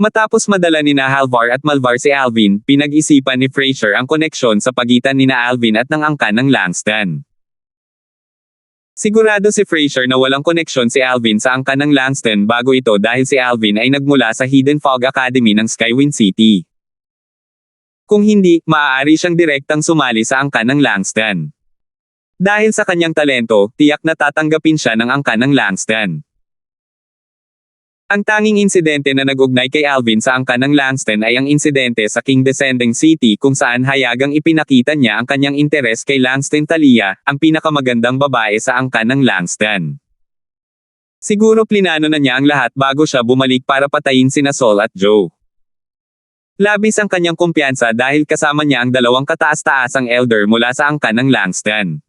Matapos madala ni na Halvar at Malvar si Alvin, pinag-isipan ni Fraser ang koneksyon sa pagitan ni na Alvin at ng angkan ng Langston. Sigurado si Fraser na walang koneksyon si Alvin sa angkan ng Langston bago ito dahil si Alvin ay nagmula sa Hidden Fog Academy ng Skywind City. Kung hindi, maaari siyang direktang sumali sa angkan ng Langston. Dahil sa kanyang talento, tiyak na tatanggapin siya ng angkan ng Langston. Ang tanging insidente na nag-ugnay kay Alvin sa angkan ng Langston ay ang insidente sa King Descending City kung saan hayagang ipinakita niya ang kanyang interes kay Langston Talia, ang pinakamagandang babae sa angkan ng Langston. Siguro plinano na niya ang lahat bago siya bumalik para patayin sina Sol at Joe. Labis ang kanyang kumpiyansa dahil kasama niya ang dalawang kataas-taasang elder mula sa angkan ng Langston.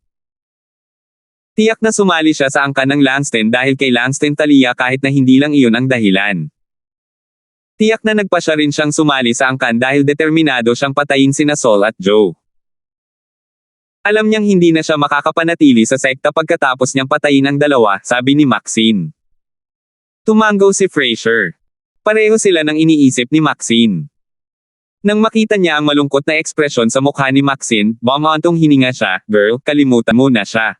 Tiyak na sumali siya sa angkan ng Langston dahil kay Langston Talia kahit na hindi lang iyon ang dahilan. Tiyak na nagpasya rin siyang sumali sa angkan dahil determinado siyang patayin sina Saul at Joe. Alam niyang hindi na siya makakapanatili sa sekta pagkatapos niyang patayin ang dalawa, sabi ni Maxine. Tumango si Fraser. Pareho sila ng iniisip ni Maxine. Nang makita niya ang malungkot na ekspresyon sa mukha ni Maxine, bumantong hininga siya, "Girl, kalimutan mo na siya.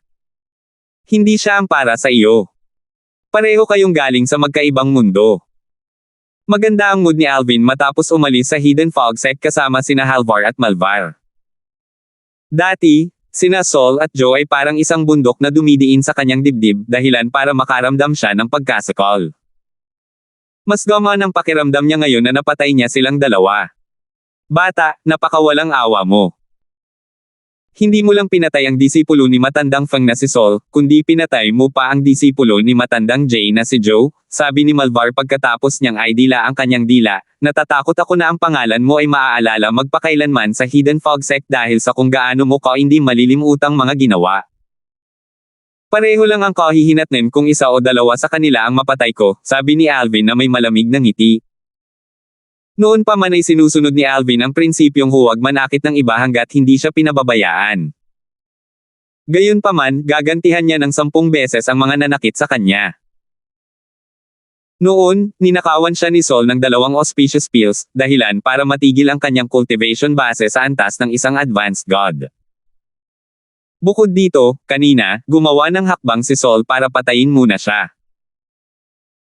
Hindi siya ang para sa iyo. Pareho kayong galing sa magkaibang mundo." Maganda ang mood ni Alvin matapos umalis sa Hidden Fog Sect kasama sina Halvar at Malvar. Dati, sina Saul at Joe ay parang isang bundok na dumidiin sa kanyang dibdib, dahilan para makaramdam siya ng pagkasakal. Mas gumaan ang pakiramdam niya ngayon na napatay niya silang dalawa. "Bata, napakawalang awa mo. Hindi mo lang pinatay ang disipulo ni matandang Fang na si Saul, kundi pinatay mo pa ang disipulo ni matandang Jay na si Joe," sabi ni Malvar pagkatapos niyang idila ang kanyang dila. "Natatakot ako na ang pangalan mo ay maaalala magpakailanman sa Hidden Fog Sect dahil sa kung gaano mo hindi malilimutang mga ginawa. Pareho lang ang kahihinatnin kung isa o dalawa sa kanila ang mapatay ko," sabi ni Alvin na may malamig na ngiti. Noon pa man ay sinusunod ni Alvin ang prinsipyong huwag manakit ng iba hanggat hindi siya pinababayaan. Gayunpaman, gagantihan niya ng 10 beses ang mga nanakit sa kanya. Noon, ninakawan siya ni Saul ng 2 auspicious pills, dahilan para matigil ang kanyang cultivation base sa antas ng isang advanced god. Bukod dito, kanina, gumawa ng hakbang si Saul para patayin muna siya.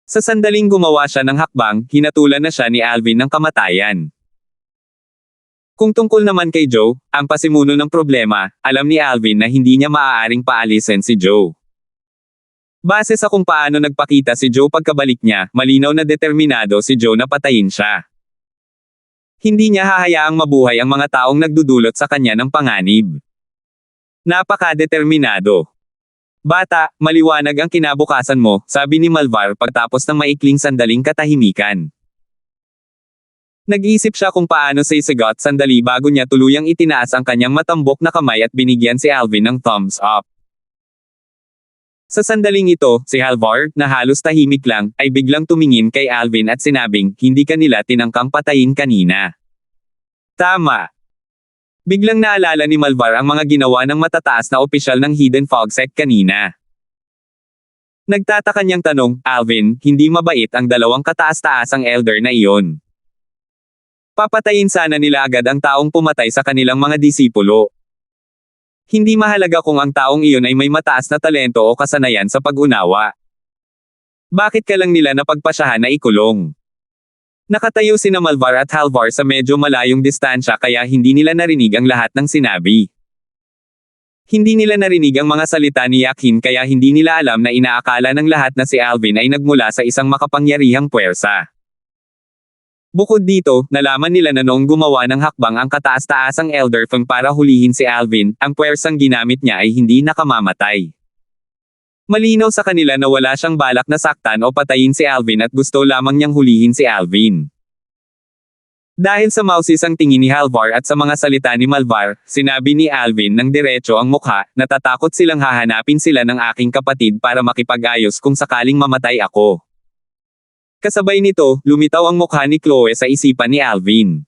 Sa sandaling gumawa siya ng hakbang, hinatulan na siya ni Alvin ng kamatayan. Kung tungkol naman kay Joe, ang pasimuno ng problema, alam ni Alvin na hindi niya maaaring paalisin si Joe. Base sa kung paano nagpakita si Joe pagkabalik niya, malinaw na determinado si Joe na patayin siya. Hindi niya hahayaang mabuhay ang mga taong nagdudulot sa kanya ng panganib. Napaka-determinado. "Bata, maliwanag ang kinabukasan mo," sabi ni Malvar pagtapos ng maikling sandaling katahimikan. Nag-iisip siya kung paano sa isagot sandali bago niya tuluyang itinaas ang kanyang matambok na kamay at binigyan si Alvin ng thumbs up. Sa sandaling ito, si Halvar, na halos tahimik lang, ay biglang tumingin kay Alvin at sinabing, "Hindi ka nila tinangkang patayin kanina." Tama. Biglang naalala ni Malvar ang mga ginawa ng matataas na opisyal ng Hidden Fog Sect kanina. Nagtataka niyang tanong, "Alvin, hindi mabait ang 2 kataas-taasang elder na iyon. Papatayin sana nila agad ang taong pumatay sa kanilang mga disipulo. Hindi mahalaga kung ang taong iyon ay may mataas na talento o kasanayan sa pag-unawa. Bakit ka lang nila napagpasyahan na ikulong?" Nakatayo sina Malvar at Halvar sa medyo malayong distansya kaya hindi nila narinig ang lahat ng sinabi. Hindi nila narinig ang mga salita ni Yakin kaya hindi nila alam na inaakala ng lahat na si Alvin ay nagmula sa isang makapangyarihang puwersa. Bukod dito, nalaman nila na noong gumawa ng hakbang ang kataas-taasang Elder Fang para hulihin si Alvin, ang puwersang ginamit niya ay hindi nakamamatay. Malinaw sa kanila na wala siyang balak na saktan o patayin si Alvin at gusto lamang niyang hulihin si Alvin. Dahil sa mausis ang tingin ni Halvar at sa mga salita ni Malvar, sinabi ni Alvin ng diretso ang mukha, "Natatakot silang hahanapin sila ng aking kapatid para makipag-ayos kung sakaling mamatay ako." Kasabay nito, lumitaw ang mukha ni Chloe sa isipan ni Alvin.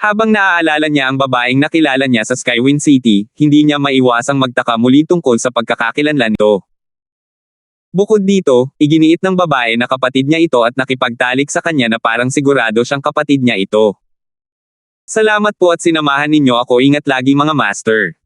Habang naaalala niya ang babaeng nakilala niya sa Skywind City, hindi niya maiwasang magtaka muli tungkol sa pagkakakilanlan nito. Bukod dito, iginiit ng babae na kapatid niya ito at nakipagtalik sa kanya na parang sigurado siyang kapatid niya ito. Salamat po at sinamahan ninyo ako, ingat lagi mga master.